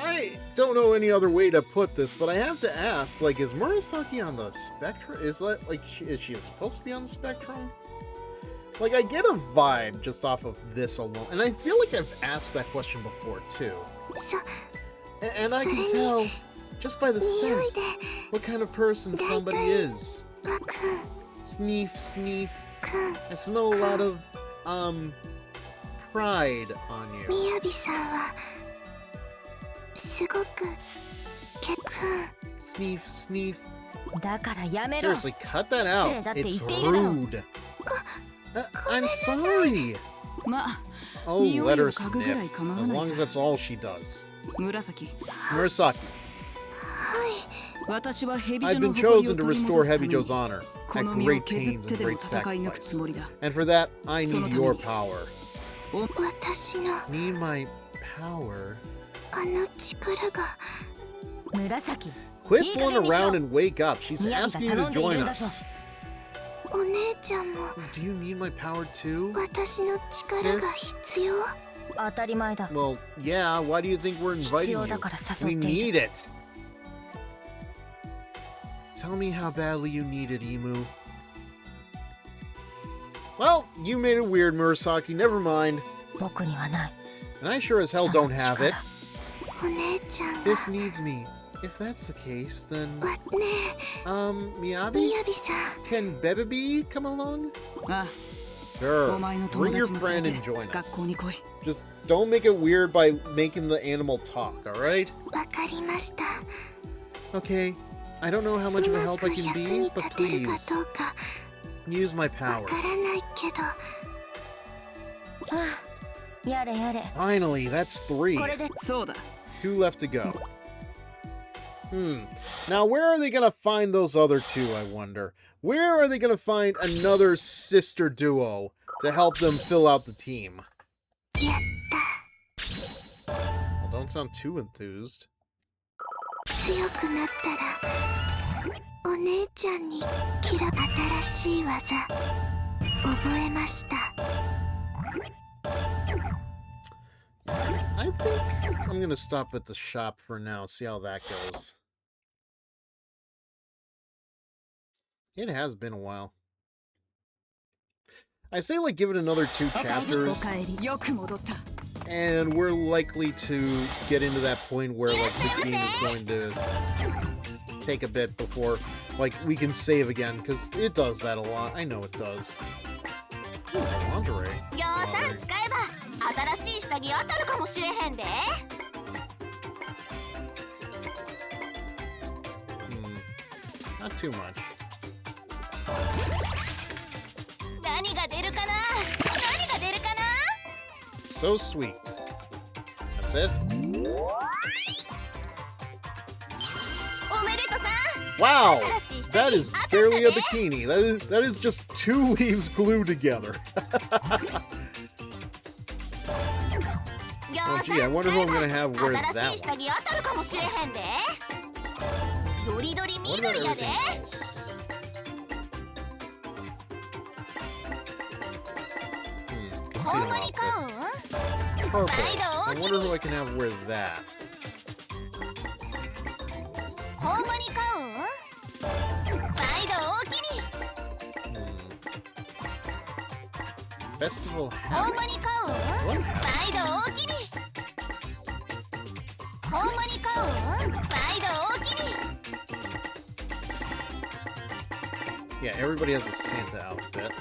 I don't know any other way to put this, but I have to ask, like, is Murasaki on the spectrum? Is that, like, is she supposed to be on the spectrum? Like, I get a vibe just off of this alone, and I feel like I've asked that question before, too. And I can tell, just by the scent, what kind of person somebody is. Sneef, sneef. I smell a lot of, pride on you. Sneef, sneef. Seriously, cut that out. It's rude. I'm sorry. Oh, let her sniff. As long as that's all she does. Murasaki. I've been chosen to restore Hebijo's honor at great pains and great sacrifice. And for that, I need your power. Need my power? Quit fooling around and wake up. She's asking you to join us. Do you need my power too? Sis? Well, yeah, why do you think we're inviting you? We need it. Tell me how badly you need it, Emu. Well, you made it weird, Murasaki. Never mind. And I sure as hell don't have it. This needs me. If that's the case, then... Miyabi? Can Bebebi come along? Sure. Bring your friend and join us. Just don't make it weird by making the animal talk, alright? Okay. I don't know how much of a help I can be, but please. Use my power. Finally, that's 3. 2 left to go. Now, where are they going to find those other 2, I wonder? Where are they going to find another sister duo to help them fill out the team? Well, don't sound too enthused. I think I'm going to stop at the shop for now, see how that goes. It has been a while. I say, like, give it another 2 chapters, and we're likely to get into that point where, like, the game is going to take a bit before, like, we can save again, because it does that a lot. I know it does. Ooh, lingerie. Not too much. So sweet. That's it? Wow! That is barely a bikini. That is just 2 leaves glued together. Oh gee, I wonder who I'm gonna have wear that one. What about everything else? Casino outfit. Purple. I wonder who I can have wear that. Festival hat. What hat? Yeah, everybody has a Santa outfit.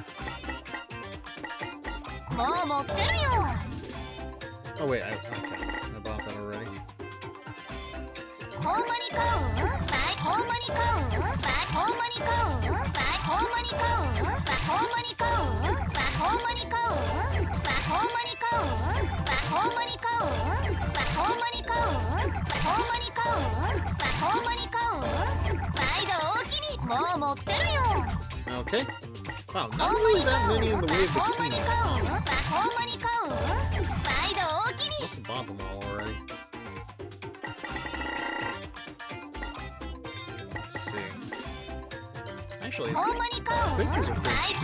Oh wait, okay. I bought that already. Okay. Wow, not really that many in the way of bikinis. Must have bought them all already. Let's see. Actually, pictures are pretty cheap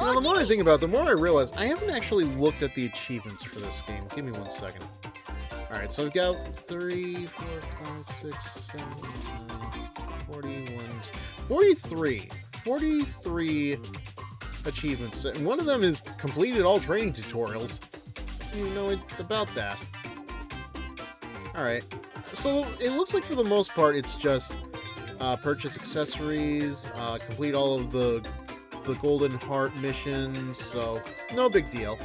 You know, the more I think about it, the more I realize I haven't actually looked at the achievements for this game. Give me 1 second. Alright, so we've got 3, 4, 5, 6, 7, 9, 41, 43 achievements. And one of them is completed all training tutorials. You know about that. Alright, so it looks like for the most part it's just purchase accessories, complete all of the Golden Heart missions, so no big deal.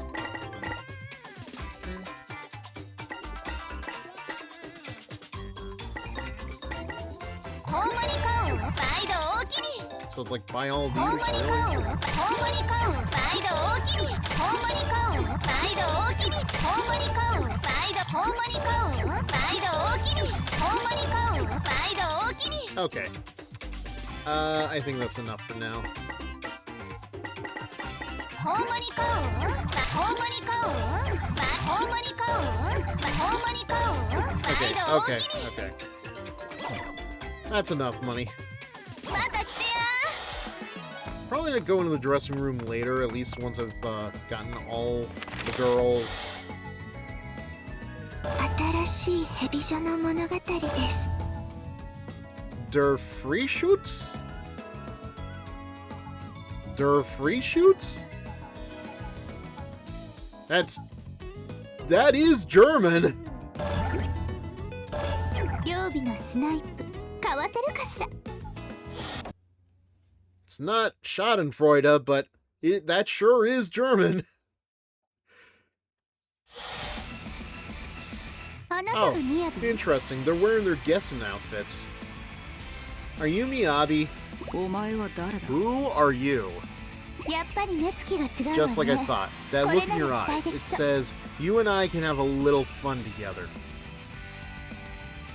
So it's like buy all of these, really? Okay. I think that's enough for now. Okay. That's enough money. Probably gonna go into the dressing room later, at least once I've gotten all the girls. Der Free-Shoots? Der Free-Shoots? That is German! It's not Schadenfreude, but that sure is German. Oh, interesting. They're wearing their Gessen outfits. Are you Miyabi? Who are you? Just like I thought. That look in your eyes. It says, you and I can have a little fun together.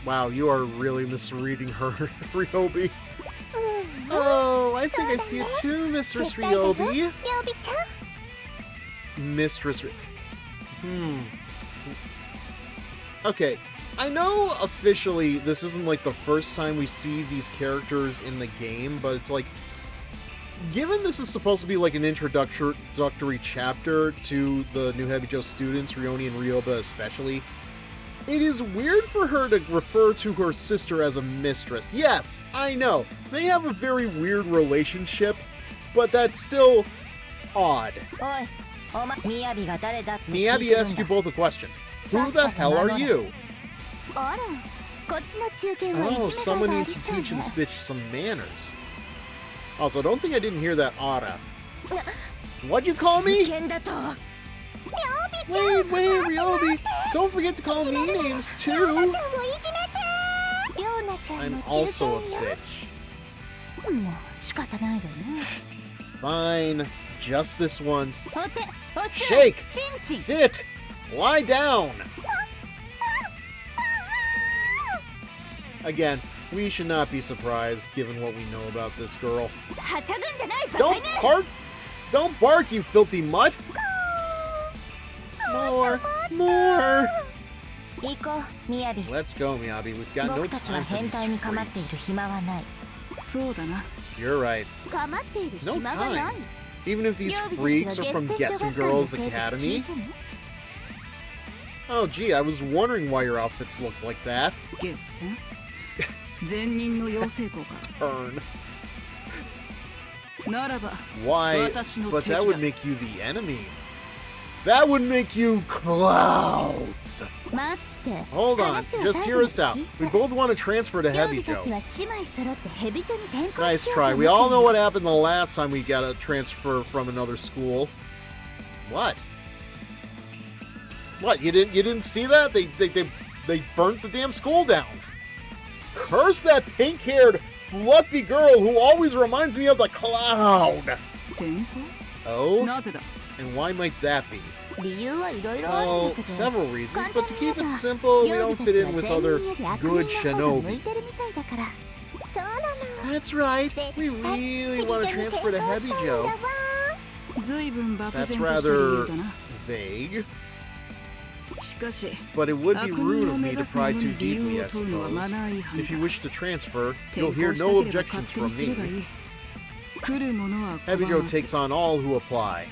Wow, you are really misreading her, Ryobi. Oh, I think I see it too, Mistress Ryobi. Mistress Okay, I know officially this isn't like the first time we see these characters in the game, but it's like, given this is supposed to be like an introductory chapter to the new Hebijo students, Rioni and Ryoba especially, it is weird for her to refer to her sister as a mistress. Yes, I know, they have a very weird relationship, but that's still odd. Miyabi asked you both a question. Who the hell are you? Oh, someone needs to teach this bitch some manners. Also, don't think I didn't hear that Ara. What'd you call me? Wait, Ryobi! Don't forget to call me names, too! I'm also a bitch. Fine. Just this once. Shake! Sit! Lie down! Again, we should not be surprised, given what we know about this girl. Don't bark, you filthy mutt! More! Let's go, Miyabi. We've got no time for these freaks. You're right. No time. Even if these freaks are from Gessen Girls Academy. Oh, gee, I was wondering why your outfits look like that. Turn. Why? But that would make you the enemy. That would make you clouds. Hold on, just hear us out. We both want to transfer to Hebijo. Nice try. We all know what happened the last time we got a transfer from another school. What? What? You didn't see that? They burnt the damn school down. Curse that pink-haired, fluffy girl who always reminds me of the cloud. Oh? And why might that be? Well, several reasons, but to keep it simple, we don't fit in with other good shinobi. That's right, we really want to transfer to Hebijo. That's rather vague. But it would be rude of me to pry too deeply, I suppose. If you wish to transfer, you'll hear no objections from me. Hebijo takes on all who apply.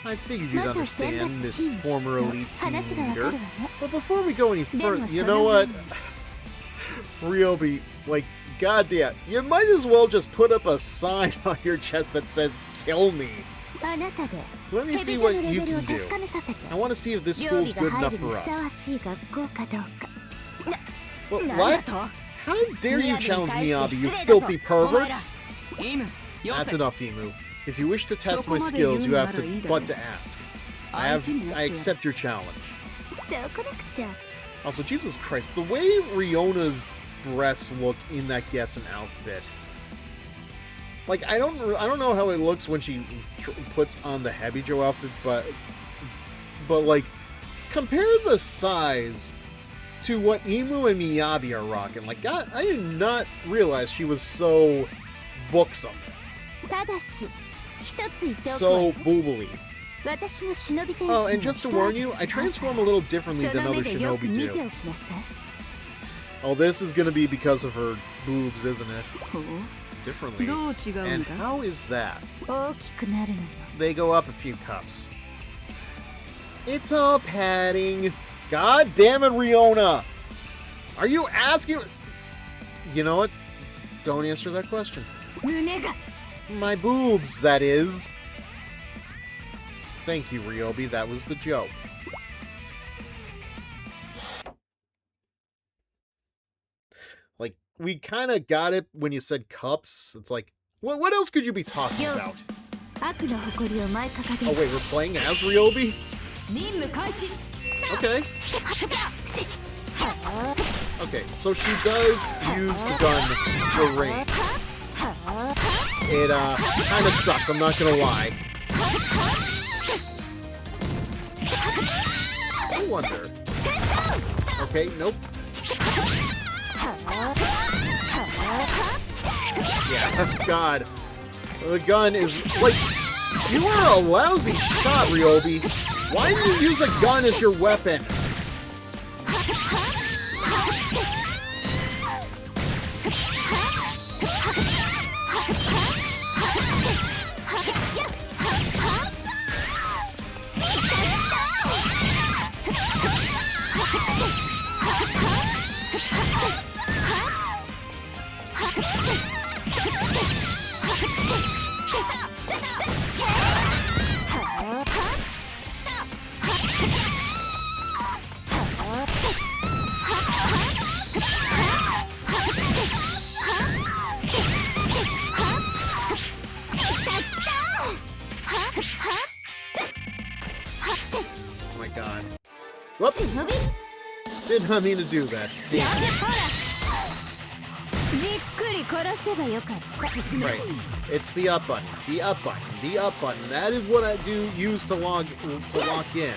I figured you'd understand, Miss former elite team leader. But before we go any further, you know what? Ryobi, like, goddamn, you might as well just put up a sign on your chest that says, "Kill me." Let me see what you can do. I want to see if this school's good enough for us. What? How dare you challenge Miyabi, you filthy pervert? That's enough, Imu. If you wish to test my skills, you have to ask. I accept your challenge. Also, Jesus Christ, the way Riona's breasts look in that Gessen outfit. Like, I don't know how it looks when she puts on the Hebijo outfit, but like, compare the size to what Imu and Miyabi are rocking. Like, I did not realize she was so buxom. So boobily. Oh, and just to warn you, I transform a little differently than other shinobi do. Oh, this is gonna be because of her boobs, isn't it? Differently. And how is that? They go up a few cups. It's all padding. God damn it, Riona! Are you asking? You know what? Don't answer that question. My boobs, that is. Thank you, Ryobi. That was the joke. Like, we kind of got it when you said cups. It's like, what else could you be talking about? Oh wait, we're playing as Ryobi? Okay. Okay, so she does use the gun for range. It kind of sucks, I'm not gonna lie. I wonder. Okay, nope. Yeah, God. The gun is, like, you are a lousy shot, Ryobi. Why do you use a gun as your weapon? Whoops! Did not mean to do that. Damn. Right. It's the up button. The up button. The up button. That is what I do use to lock in.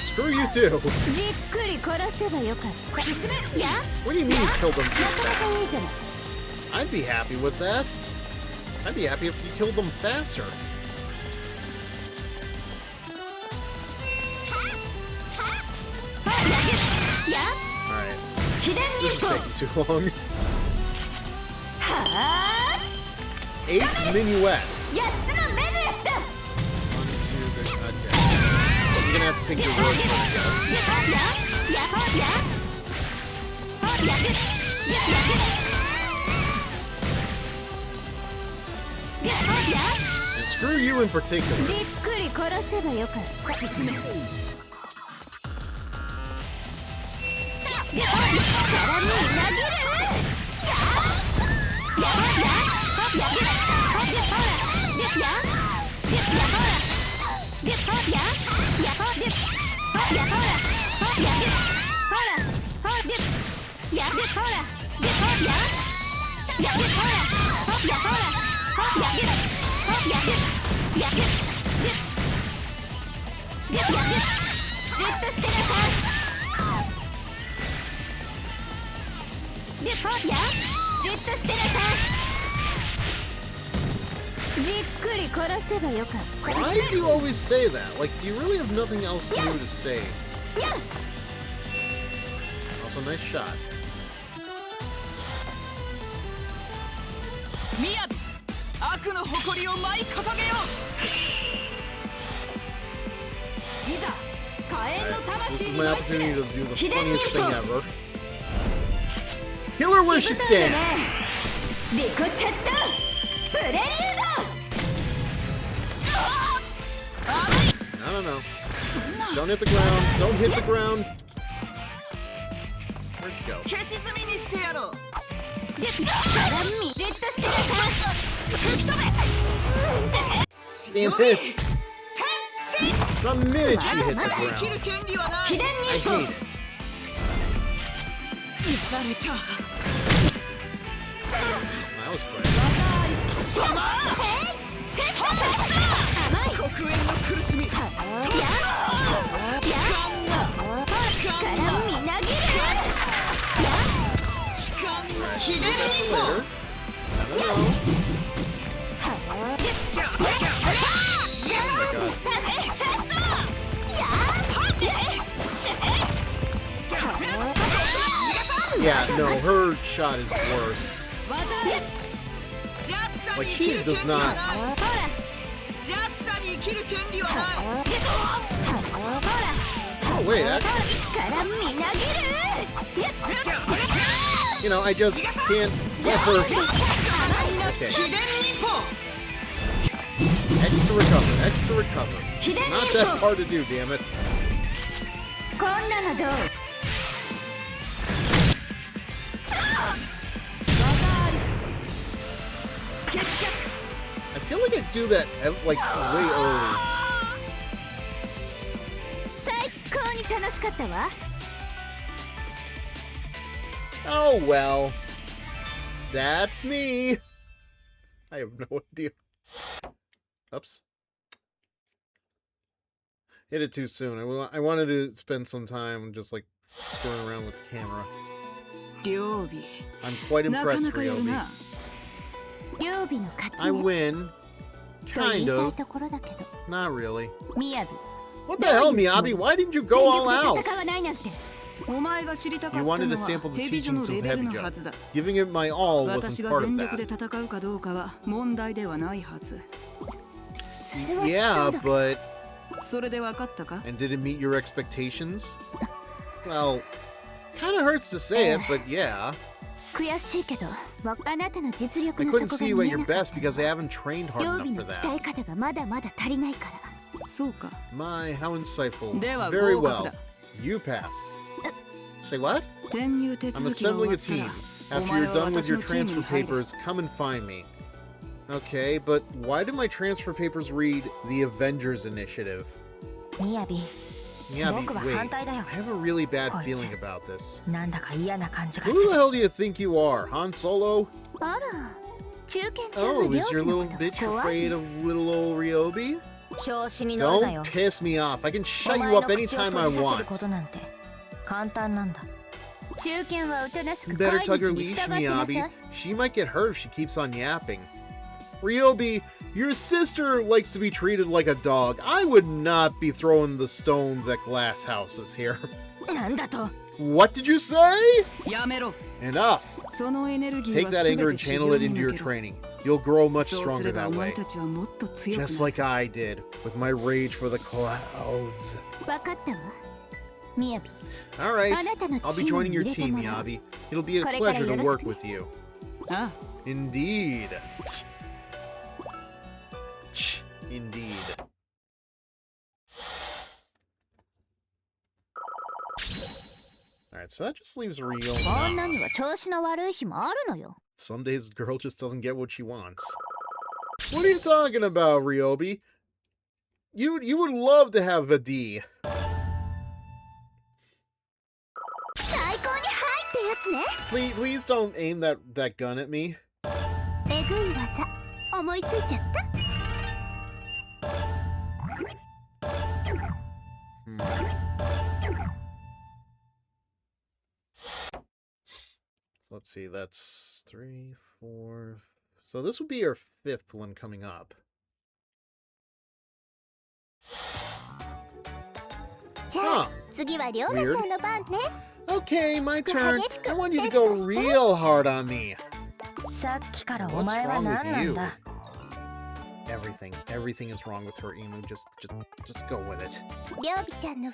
Screw you too. What do you mean you killed them too fast? I'd be happy with that. I'd be happy if you killed them faster. Alright. This is taking too long. 8 minuets. You're gonna have to take your word for it. And screw you in particular. Why do you always say that? Like, you really have nothing else new to say. Also, nice shot. This is my opportunity to do the funniest thing ever. Kill her where she stands! No. Don't hit the ground. Don't hit the ground. Where'd you go? Damn it! The minute she hit the ground. I hate it. That was quick. Yeah, no, her shot is worse. Like, she does not. Oh, wait, you know, I just can't get her. Okay. Extra recover. It's not that hard to do, damn it. I feel like I do that, like, way early. Oh, well. That's me. I have no idea. Oops. Hit it too soon. I wanted to spend some time just, like, screwing around with the camera. I'm quite impressed, Ryobi. I win. Kind of. Not really. What the hell, Miyabi? Why didn't you go all out? You wanted to sample the teachings of Hebijo. Giving it my all wasn't part of that. Yeah, but... And did it meet your expectations? Well, kinda hurts to say it, but yeah. I couldn't see you at your best because I haven't trained hard enough for that. My, how insightful. Very well. You pass. Say what? I'm assembling a team. After you're done with your transfer papers, come and find me. Okay, but why do my transfer papers read the Avengers Initiative? Miyabi, wait. I have a really bad feeling about this. Who the hell do you think you are, Han Solo? Oh, is your little bitch afraid of little old Ryobi? Don't piss me off. I can shut you up anytime I want. You better tug her leash, Miyabi. She might get hurt if she keeps on yapping. Ryobi, your sister likes to be treated like a dog. I would not be throwing the stones at glass houses here. What did you say? Enough. Take that anger and channel it into your training. You'll grow much stronger that way. Just like I did with my rage for the clouds. Alright, I'll be joining your team, Miyabi. It'll be a pleasure to work with you. Indeed. Indeed. Alright, so that just leaves Rio. Some days the girl just doesn't get what she wants. What are you talking about, Ryobi? You would love to have a D. Please don't aim that gun at me. Let's see, that's 3, 4... So this would be your 5th one coming up. Huh. Weird. Okay, my turn. I want you to go real hard on me. What's wrong with you? Everything is wrong with her, Emu. Just go with it.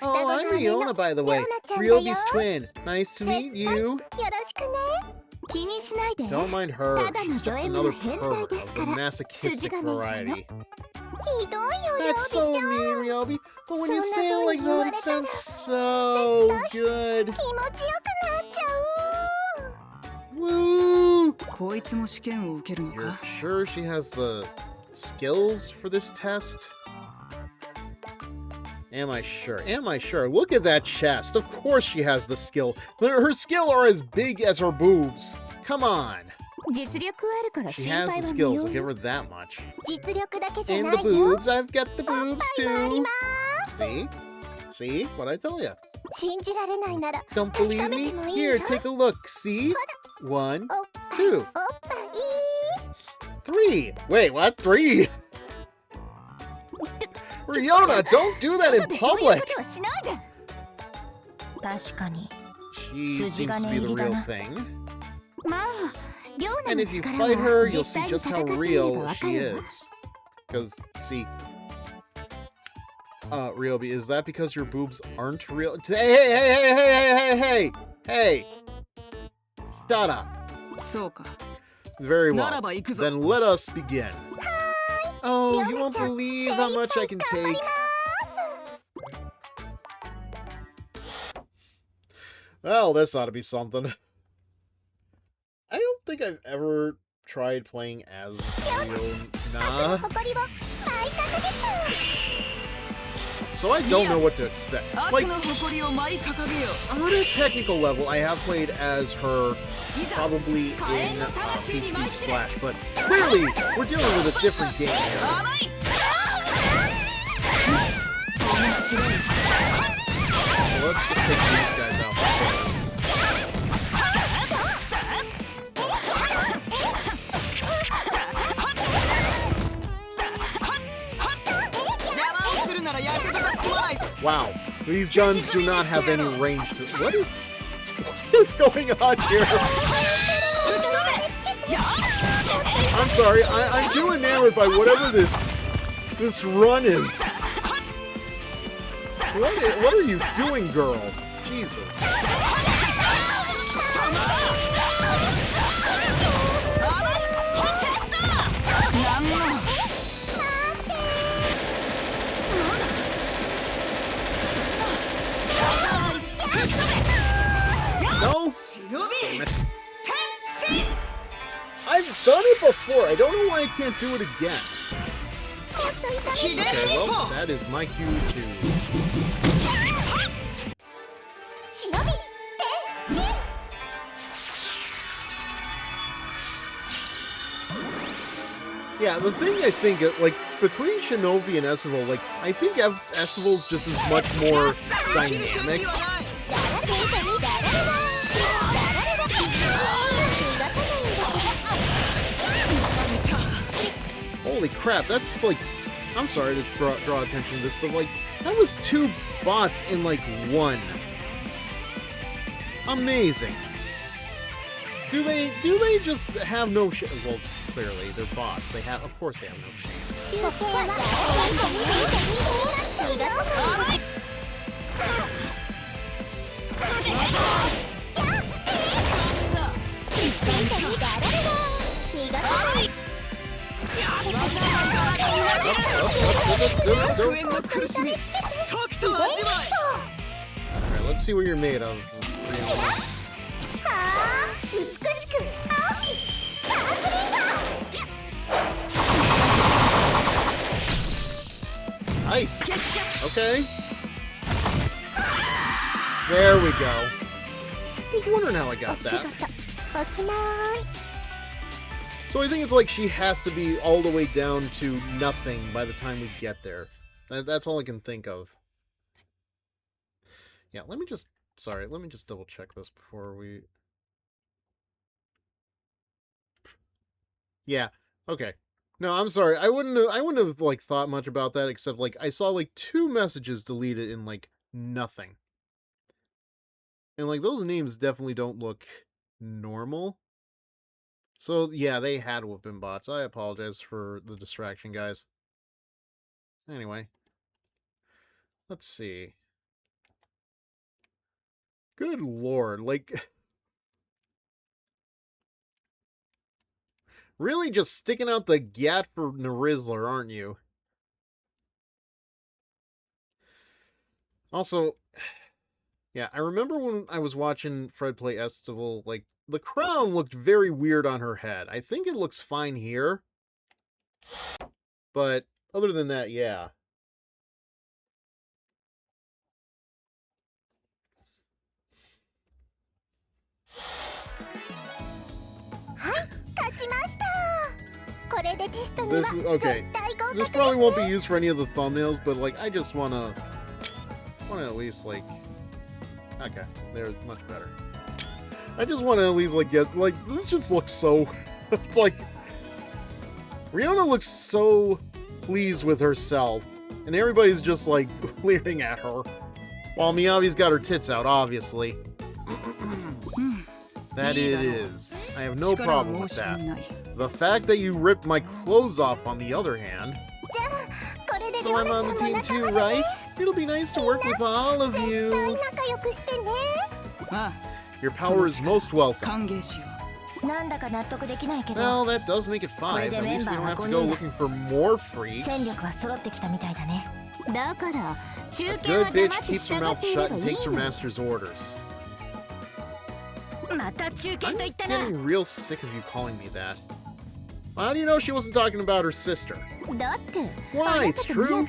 Oh, I'm Riona, by the way. Ryobi's twin. Nice to meet you. Don't mind her. She's just another pervert of the masochistic variety. That's so mean, Ryobi. But when you say it like that, it sounds so good. Woo! You're sure she has the skills for this test? Am I sure? Am I sure? Look at that chest. Of course she has the skill. Her skill are as big as her boobs. Come on. She has the skills, I'll give her that much. And the boobs, I've got the boobs too. See? See? What'd I tell you? Don't believe me? Here, take a look. See? 1, 2, 3. Wait, what? 3? Riona, don't do that in public! She seems to be the real thing. And if you fight her, you'll see just how real she is. Because, see... Ryobi, is that because your boobs aren't real? Hey! Shut up. Very well. Then let us begin. Oh, you won't believe how much I can take. Well, this ought to be something. I don't think I've ever tried playing as Riona. So I don't know what to expect. Like, on a technical level, I have played as her probably in Peach Splash, but clearly, we're dealing with a different game here. So let's just take these guys out first. Wow, these guns do not have any range to... What is going on here? I'm sorry, I'm too enamored by whatever this run is. What are you doing, girl? Jesus. No? Damn it. I've done it before. I don't know why I can't do it again. Okay, well, that is my cue to... Yeah, the thing I think, like, between Shinovi and Estival, like, I think Estival's just as much more dynamic. Holy crap, that's like... I'm sorry to draw attention to this, but like, that was 2 bots in like 1. Amazing. Do they just have no shame? Well, clearly they're bots. Of course they have no shame. Alright, let's see what you're made of. Nice. Okay. There we go. I was wondering how I got that. So I think it's like she has to be all the way down to nothing by the time we get there. That's all I can think of. Yeah, let me just double check this before we... Yeah, okay. No, I'm sorry. I wouldn't have like thought much about that, except like I saw like 2 messages deleted in like nothing. And like those names definitely don't look normal. So yeah, they had to have been bots. I apologize for the distraction, guys. Anyway. Let's see. Good lord, like... Really just sticking out the gat for Narizzler, aren't you? Also, yeah, I remember when I was watching Fred play Estival, like, the crown looked very weird on her head. I think it looks fine here. But, other than that, yeah. This probably won't be used for any of the thumbnails, but like I just wanna at least like, okay, they're much better. I just want to at least like get like, this just looks so it's like Rihanna looks so pleased with herself and everybody's just like leering at her while Miyabi's got her tits out, obviously. That it is. I have no problem with that. The fact that you ripped my clothes off, on the other hand. So I'm on the team too, right? It'll be nice to work with all of you. Your power is most welcome. Well, that does make it 5. At least we don't have to go looking for more freaks. A good bitch keeps her mouth shut and takes her master's orders. I'm getting real sick of you calling me that. How do you know she wasn't talking about her sister? Why, it's true.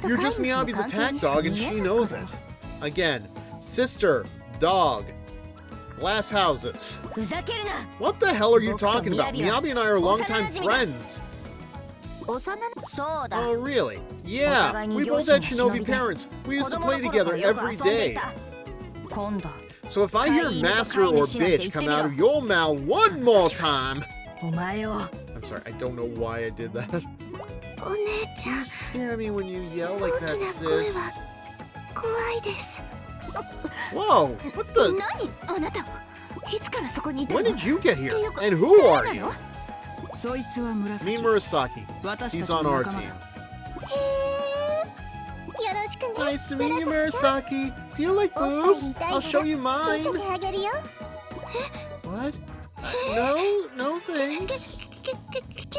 You're just Miyabi's attack dog and she knows it. Again, sister, dog, glass houses. What the hell are you talking about? Miyabi and I are longtime friends. Oh, really? Yeah, we both had Shinobi parents. We used to play together every day. So if I hear master or bitch come out of your mouth one more time... I'm sorry, I don't know why I did that. You scare me when you yell like that, sis. Whoa, what the... When did you get here? And who are you? Me Murasaki. He's on our team. Nice to meet you, Murasaki. Do you like boobs? I'll show you mine. What? No thanks.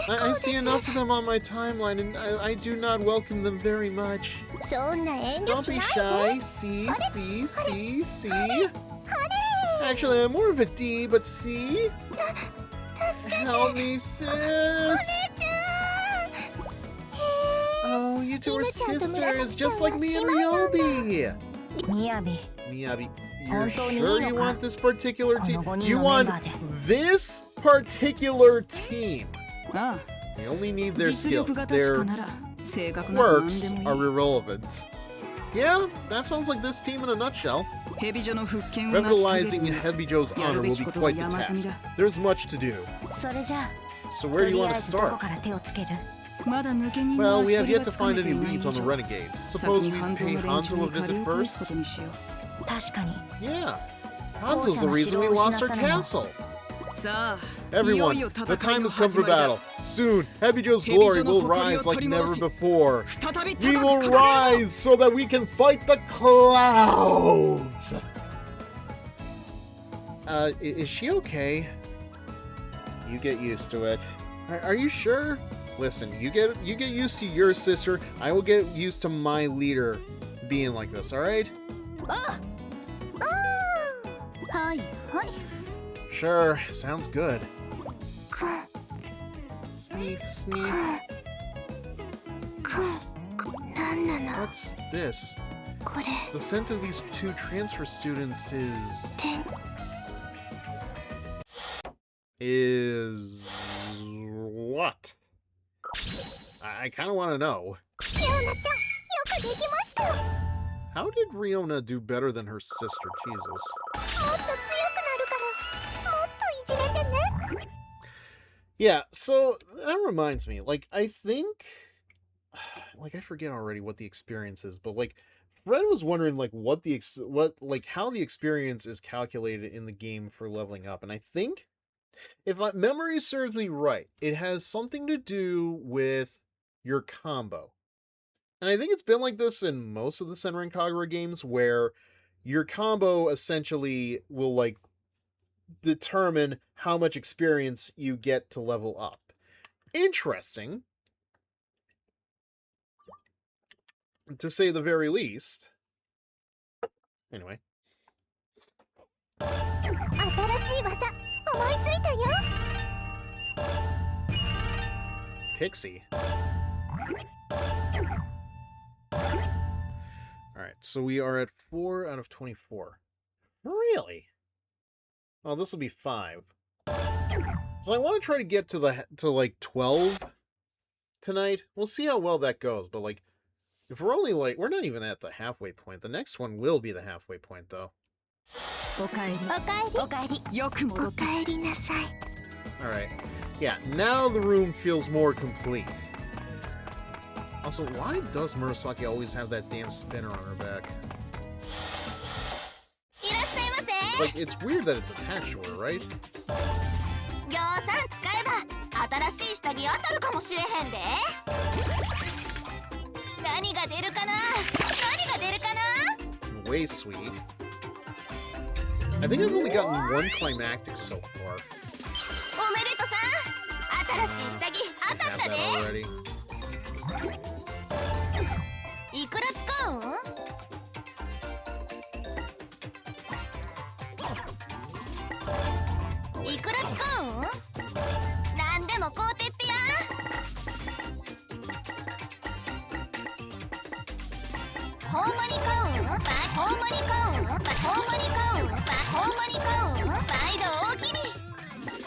I see enough of them on my timeline, and I do not welcome them very much. Don't be shy. C. Actually, I'm more of a D, but C. Help me, sis. Oh, you two are sisters, just like me and Ryobi. Miyabi, you're sure you want this particular team? You want this particular team? They only need their skills. Their quirks are irrelevant. Yeah, that sounds like this team in a nutshell. Revitalizing Hebijo's honor will be quite the task. There's much to do. So where do you want to start? Well, we have yet to find any leads on the renegades. Suppose we pay Hanzo a visit first? Yeah. Hanzo's the reason we lost our castle. Everyone, the time has come for battle. Soon, Hebijo's glory will rise like never before. We will rise so that we can fight the clouds. Is she okay? You get used to it. Are you sure? Listen, you get used to your sister. I will get used to my leader being like this. All right? Sure, sounds good. Sneak, sneak. What's this? The scent of these two transfer students is what? I kind of want to know. How did Riona do better than her sister? Jesus. Yeah, so that reminds me, like, I think, like, I forget already what the experience is, but, like, Fred was wondering, like, how the experience is calculated in the game for leveling up, and I think, if my memory serves me right, it has something to do with your combo. And I think it's been like this in most of the Senran Kagura games, where your combo essentially will, like, determine how much experience you get to level up. Interesting, to say the very least. Anyway. Pixie. Alright, so we are at 4 out of 24. Really? Oh, this will be 5. So I want to try to get to like 12 tonight. We'll see how well that goes, but like, if we're only like, we're not even at the halfway point. The next one will be the halfway point, though. Alright. Yeah, now the room feels more complete. Also, why does Murasaki always have that damn spinner on her back? Like, it's weird that it's attached to her, right? Way sweet. I think I've only gotten one climactic so far. I have that already.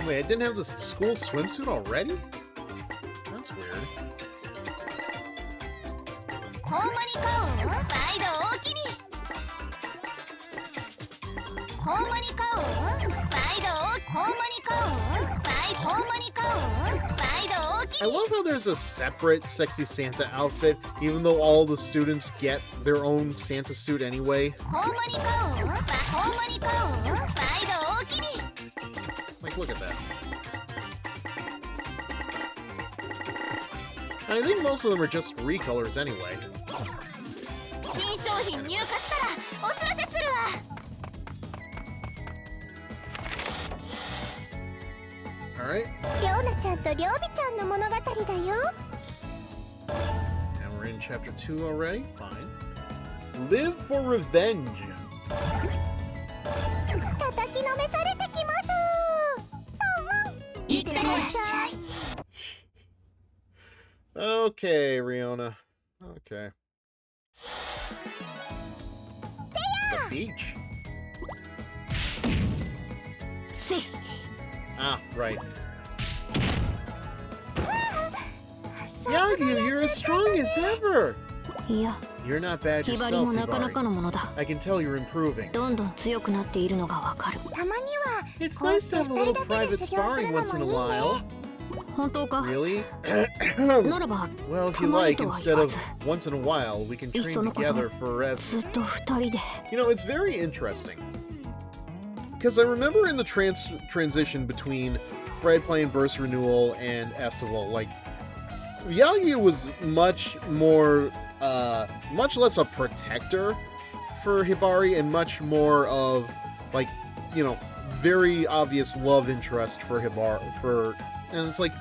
Wait, I didn't have the school swimsuit already? That's weird. I love how there's a separate Sexy Santa outfit, even though all the students get their own Santa suit anyway. Like, look at that. I think most of them are just recolors anyway. Alright. And we're in chapter 2 already. Fine. Live for revenge. Okay, Riona. Okay. The beach. Ah, right. Yagyu, you're as strong as ever! You're not bad yourself, Hibari. I can tell you're improving. It's nice to have a little private sparring once in a while. Really? Well, if you like, instead of once in a while, we can train together forever. You know, it's very interesting. because I remember in the transition between Fred playing Burst Renewal and Estival, like, Yagyu was much more, much less a protector for Hibari and much more of, like, you know, very obvious love interest for Hibari, and it's like,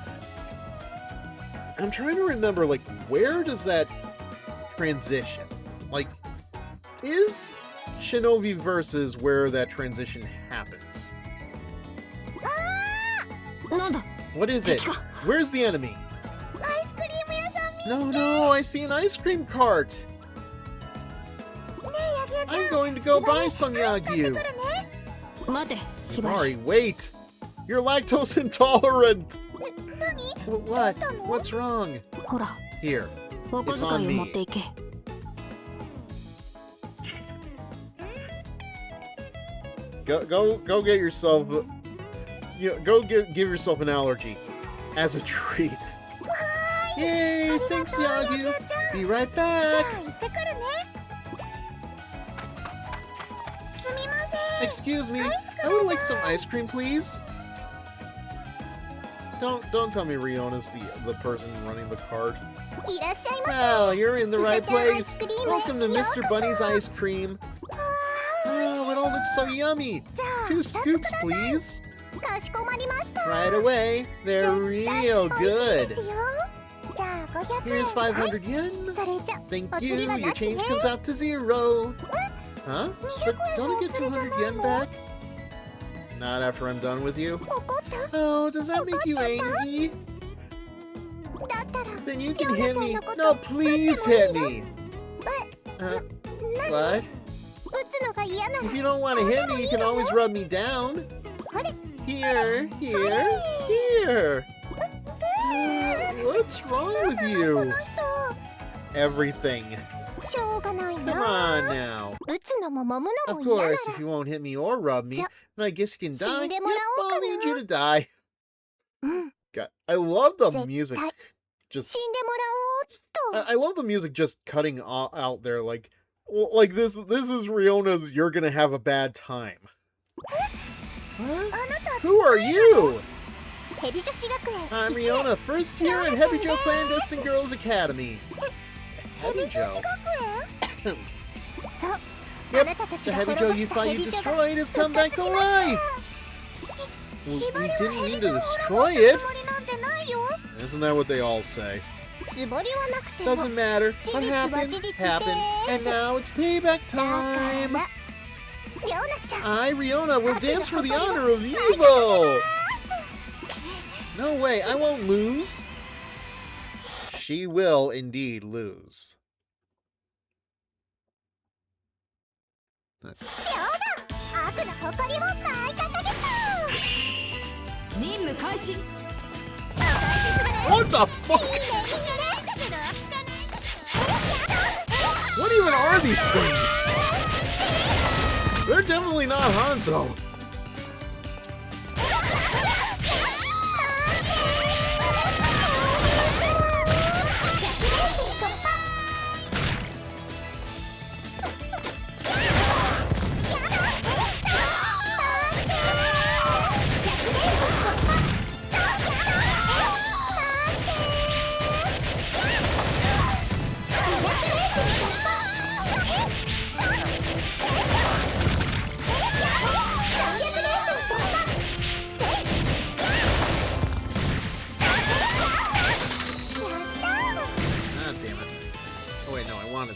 I'm trying to remember, like, where does that transition? Like, is Shinovi Versus where that transition happens? What is it? Where's the enemy? No, I see an ice cream cart! I'm going to go buy some Yagyu! Hibari, wait! You're lactose intolerant! What? What's wrong? Here, it's on me. Go get yourself, give yourself an allergy as a treat. Yay! Thanks, Yagyu. Be right back. Excuse me, I would like some ice cream, please. Don't tell me Riona's the person running the cart. Well, you're in the right place. Welcome to Mr. Bunny's Ice Cream. Oh, it all looks so yummy. 2 scoops, please. Right away. They're real good. Here's 500 yen. Thank you. Your change comes out to 0. Huh? But don't I get 200 yen back? Not after I'm done with you. Oh, does that make you angry? Then you can hit me. No, please hit me. What? If you don't want to hit me, you can always rub me down. Here. What's wrong with you? Everything. Come on now. Of course, if you won't hit me or rub me, then I guess you can die. Yep, I'll need you to die. God, I love the music. I love the music just cutting out there, like this is Riona's "You're Gonna Have a Bad Time." Huh? Who are you? I'm Riona, first year at Hebijo Clandestine Girls Academy. Hebijo? Yep, the Hebijo you thought you destroyed has come back to life! Well, we didn't mean to destroy it! Isn't that what they all say? Doesn't matter. What happened, happened. And now it's payback time! I, Riona, will dance for the honor of evil! No way, I won't lose! She will indeed lose. Okay. What the fuck? What even are these things? They're definitely not Hanzo.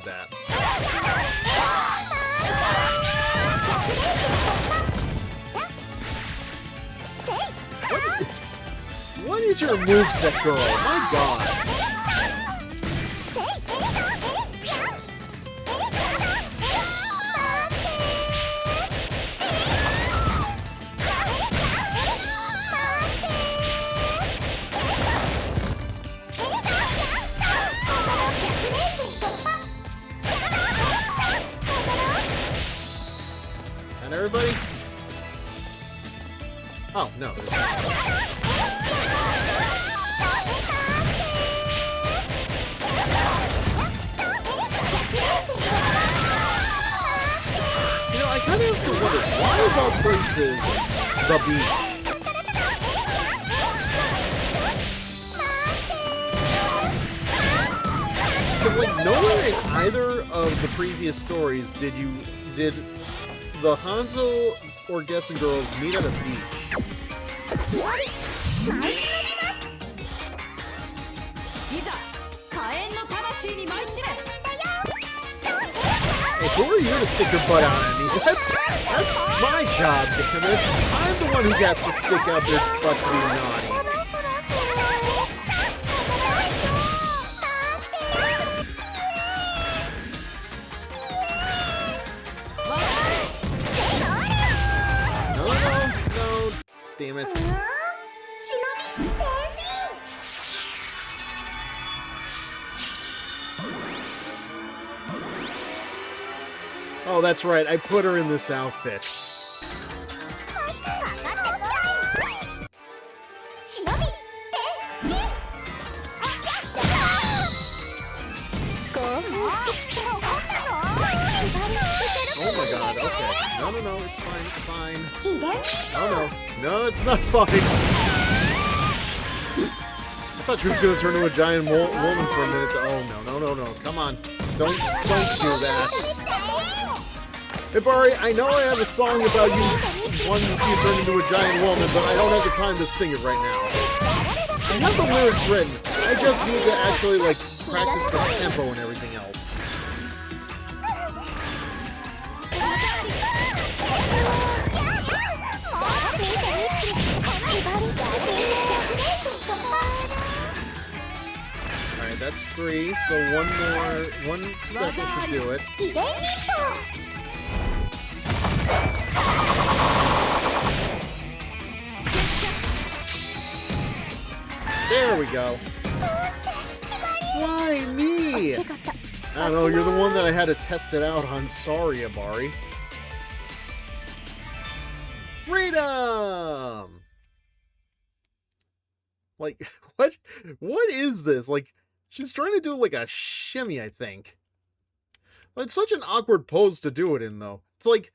That. What is your moveset, girl? My god. Everybody? Oh, no. You know, I kind of have to wonder, why of all places, the beach. Because, like, nowhere in either of the previous stories did the Hanzo or Gessen girls meet at a beach. If who are you to stick your butt out at me? That's my job, damn it. I'm the one who gets to stick out their butt to be naughty. No, damn it. Oh, that's right. I put her in this outfit. Oh my god, okay. No, it's fine. Oh no, it's not fine. I thought she was gonna turn into a giant woman for a minute. Oh no, come on. Don't do that. Hibari, I know I have a song about you wanting to see you turn into a giant woman, but I don't have the time to sing it right now. I have the lyrics written. I just need to actually, like, practice the tempo and everything else. Alright, that's 3, so one special should do it. There we go. Why me? I don't know, you're the one that I had to test it out on. Sorry, Hibari. Freedom! Like, what is this? Like, she's trying to do like a shimmy, I think. It's such an awkward pose to do it in, though. It's like,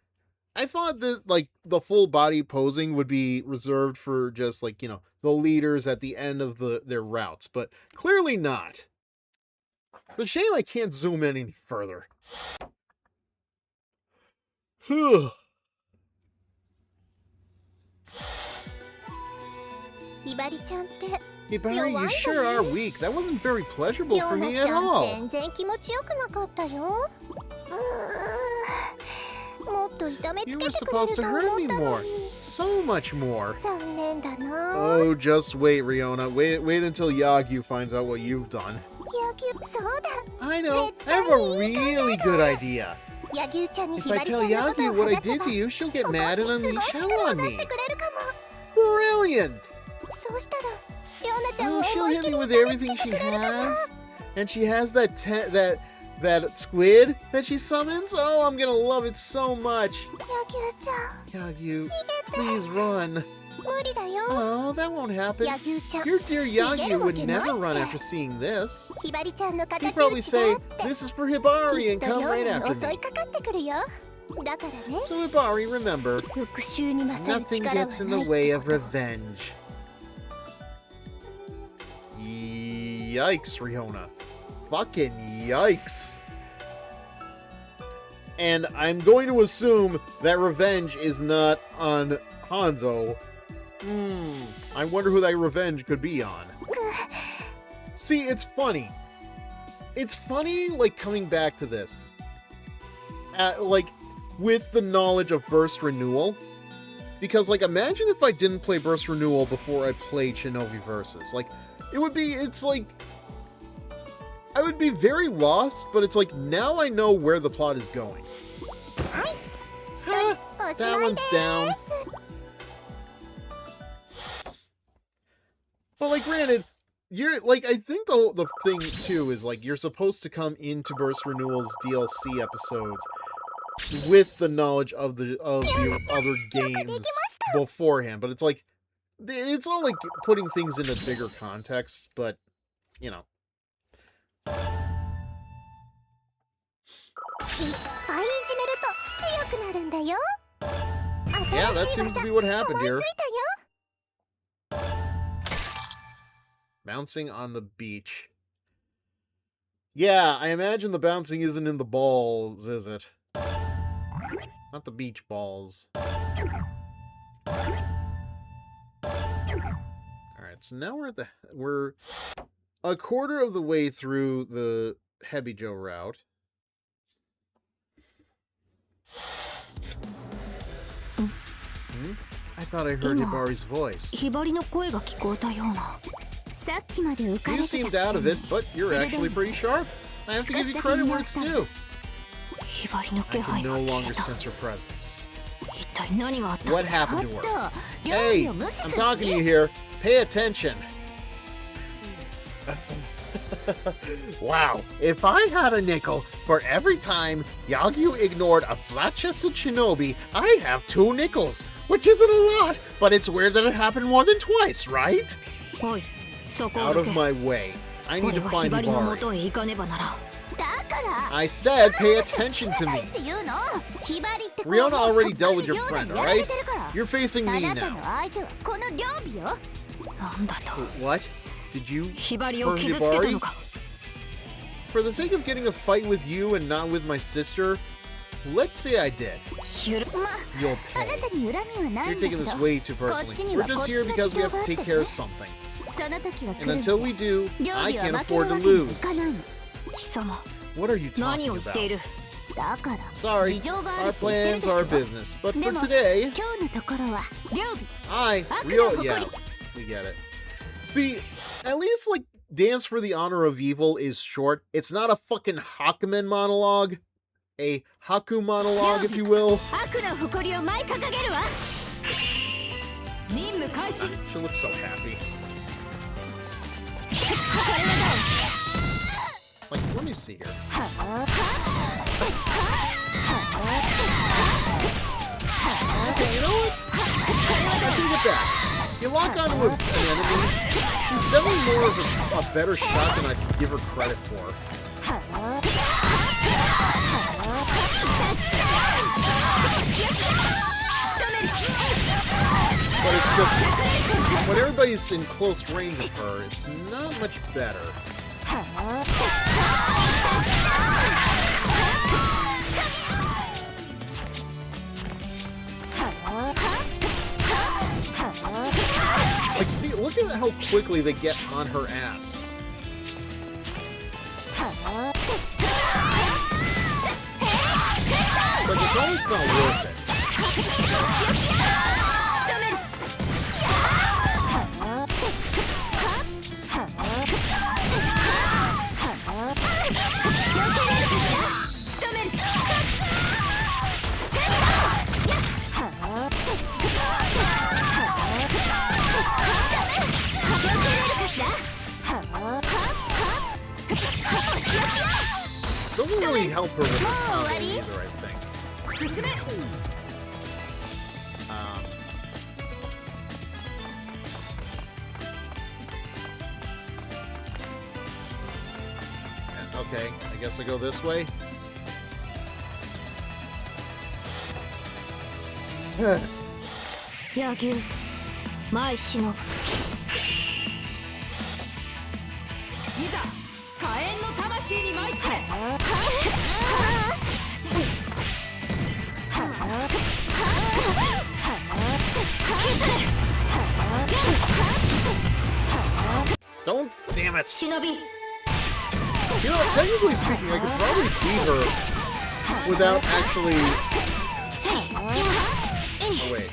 I thought that, like, the full body posing would be reserved for just, like, you know, the leaders at the end of their routes, but clearly not. It's a shame I can't zoom in any further. Hibari, you sure are weak. That wasn't very pleasurable for me at all. You were supposed to hurt me more. So much more. Oh, just wait, Riona. Wait until Yagyu finds out what you've done. I know. I have a really good idea. If I tell Yagyu what I did to you, she'll get mad and unleash hell on me. Brilliant! Oh, she'll hit me with everything she has. And she has that squid that she summons? Oh, I'm gonna love it so much. Yagyu, please run. Oh, that won't happen. Your dear Yagyu would never run after seeing this. He'd probably say, this is for Hibari, and come right after me. So Hibari, remember, nothing gets in the way of revenge. Yikes, Riona. Fucking yikes. And I'm going to assume that revenge is not on Hanzo. I wonder who that revenge could be on. See, it's funny. It's funny, like, coming back to this. Like, with the knowledge of Burst Renewal. Because, like, imagine if I didn't play Burst Renewal before I played Shinovi Versus. Like, it's like... I would be very lost, but it's like, now I know where the plot is going. That one's down. But, like, granted, you're, like, I think the thing, too, is, like, you're supposed to come into Burst Renewal's DLC episodes with the knowledge of the other games beforehand. But it's like, it's all, like, putting things into bigger context, but, you know. Yeah, that seems to be what happened here. Bouncing on the beach. Yeah, I imagine the bouncing isn't in the balls, is it? Not the beach balls. Alright, so now we're a quarter of the way through the Hebijo route. I thought I heard Hibari's voice. You seemed out of it, but you're actually pretty sharp. I have to give you credit where it's due. I can no longer sense her presence. What happened to her? Hey, I'm talking to you here. Pay attention. Wow, if I had a nickel for every time Yagyu ignored a flat-chested shinobi, I'd have 2 nickels, which isn't a lot, but it's weird that it happened more than twice, right? Out of my way. I need to find Hibari. I said pay attention to me. Riona already dealt with your friend, alright? You're facing me now. What? Did you hurt Hibari? For the sake of getting a fight with you and not with my sister, let's say I did. You'll pay. You're taking this way too personally. We're just here because we have to take care of something. And until we do, I can't afford to lose. What are you talking about? Sorry, our plans are business, but for today, yeah, we get it. See, at least, like, Dance for the Honor of Evil is short. It's not a fucking Hakumen monologue. A Haku monologue, if you will. She looks so happy. Like, let me see here. Okay, you know what? I'll take it back. You lock onto an enemy, she's definitely more of a better shot than I give her credit for. But it's just, when everybody's in close range of her, it's not much better. Like, see, look at how quickly they get on her ass. Like, it's almost not worth it. Doesn't really help her with the combo either, I think. Okay, I guess I go this way. Yagyu, my Shinobi. Don't, damn it! Shinobi. You know, technically speaking, I could probably beat her without actually... Oh, wait.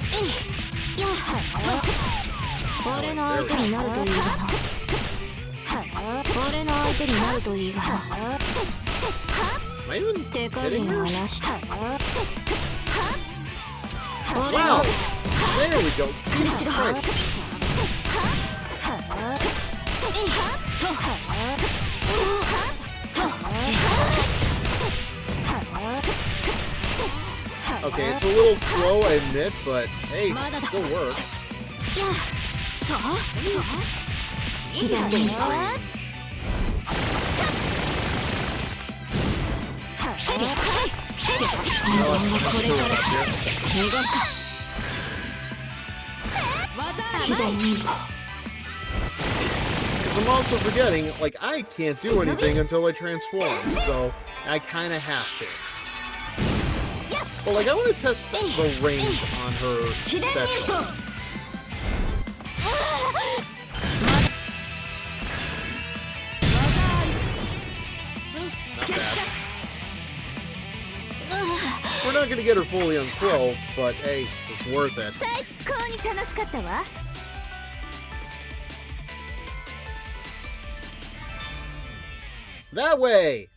Am I even hitting her? Wow! There we go! Jesus Christ. Okay, it's a little slow, I admit, but hey, it still works. Because I'm also forgetting, like, I can't do anything until I transform, so I kind of have to. But, like, I want to test the range on her special. Not bad. We're not going to get her fully on 12, but hey, it's worth it. That way!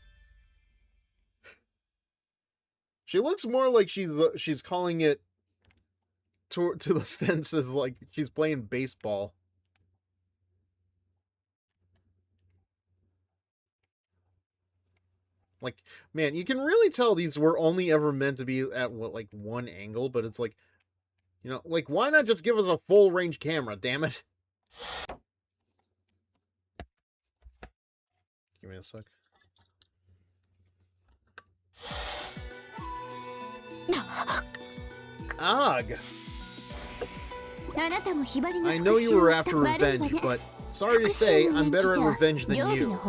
She looks more like she's calling it to the fences like she's playing baseball. Like, man, you can really tell these were only ever meant to be at, what, like, one angle, but it's like, you know, like, why not just give us a full range camera, damn it? Give me a sec. Ugh. I know you were after revenge, but sorry to say, I'm better at revenge than you.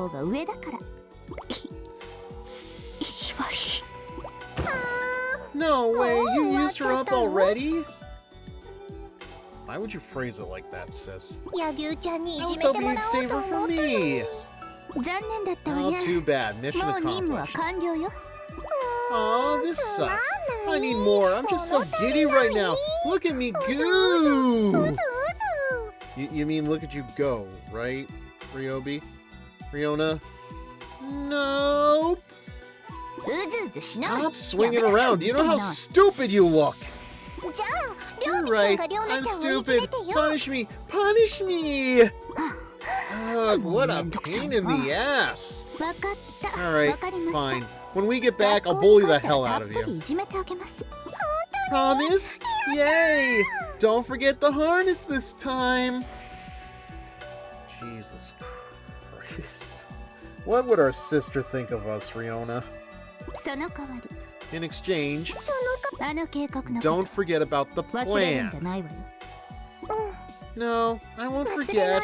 No way, you used her up already? Why would you phrase it like that, sis? I was hoping you'd save her for me. Oh, too bad. Mission accomplished. Oh, this sucks. I need more. I'm just so giddy right now. Look at me go. You mean look at you go, right, Ryobi? Riona? Nope. Stop swinging around. Do you know how stupid you look? You're right. I'm stupid. Punish me. Punish me. Ugh, what a pain in the ass. Alright, fine. When we get back, I'll bully the hell out of you. Promise? Yay! Don't forget the harness this time. Jesus Christ. What would our sister think of us, Riona? In exchange, don't forget about the plan. No, I won't forget.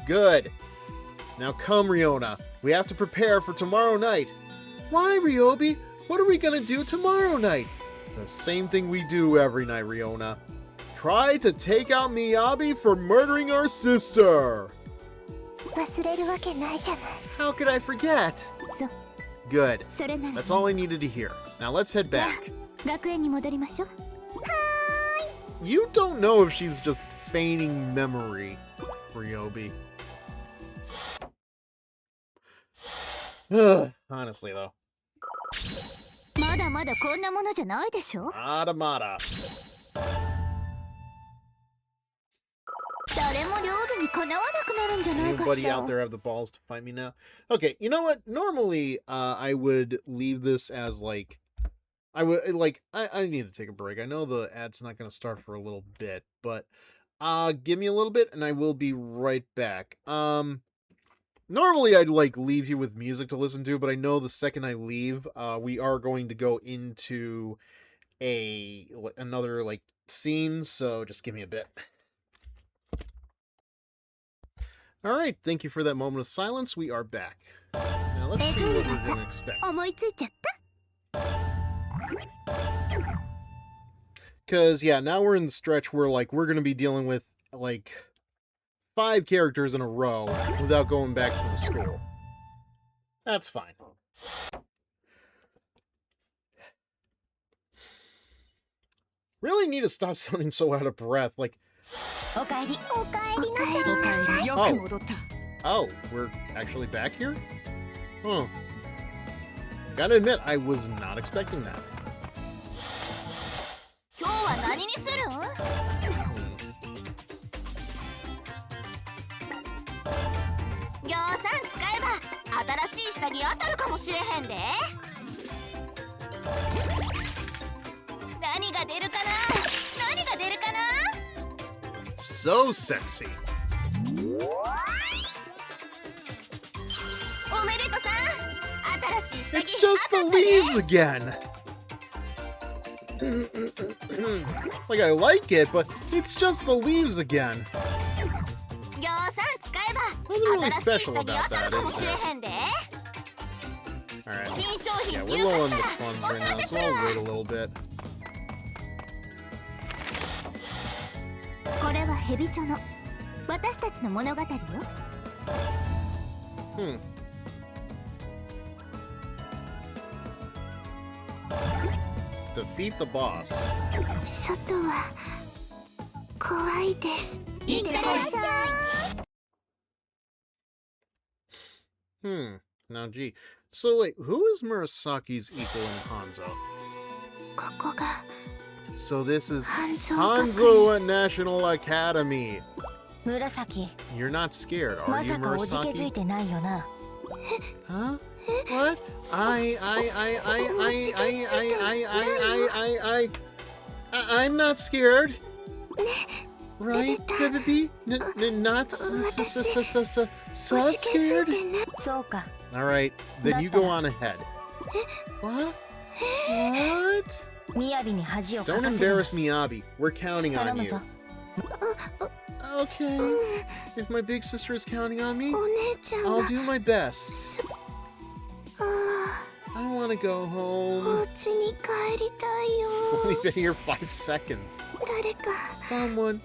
Good. Now come, Riona. We have to prepare for tomorrow night. Why, Ryobi? What are we gonna do tomorrow night? The same thing we do every night, Riona. Try to take out Miyabi for murdering our sister. How could I forget? Good. That's all I needed to hear. Now let's head back. You don't know if she's just feigning memory, Ryobi. Honestly, though. Mada. Anybody out there have the balls to fight me now? Okay, you know what? Normally, I would leave this as, like... I need to take a break. I know the ad's not going to start for a little bit, but... give me a little bit, and I will be right back. Normally, I'd, like, leave you with music to listen to, but I know the second I leave, we are going to go into another, like, scene, so just give me a bit. Alright, thank you for that moment of silence. We are back. Now, let's see what we're going to expect. Because, yeah, now we're in the stretch where, like, we're going to be dealing with, like... 5 characters in a row without going back to the school. That's fine. Really need to stop sounding so out of breath. Like, oh, we're actually back here? Huh. Gotta admit, I was not expecting that. So sexy. It's just the leaves again. Like, I like it, but it's just the leaves again. Nothing really special about that, is there? Alright. Yeah, we're low on the funds right now, so I'll wait a little bit. これはヘビジョの私たちの物語よ。Defeat the boss. 外は怖いです。いってらっしゃい。 Now gee. So wait, who is Murasaki's equal in Hanzo? ここが So this is 半蔵 Hanzo National Academy. 紫 You're not scared, ま are you, さかおじけづい Murasaki? てないよな。 Huh? What? I'm not scared. Right, Baby? Not so scared? そうか。 Alright, then you go on ahead. What? What? みやびに恥をか Don't かせる。 embarrass me, Abby. We're counting 頼 on む you. ぞ。 Okay. If my big sister is counting on me, お姉ちゃん I'll が do my best. あ I want to go ー home. お家に帰りたいよ。 We've been here 5 seconds. 誰か Someone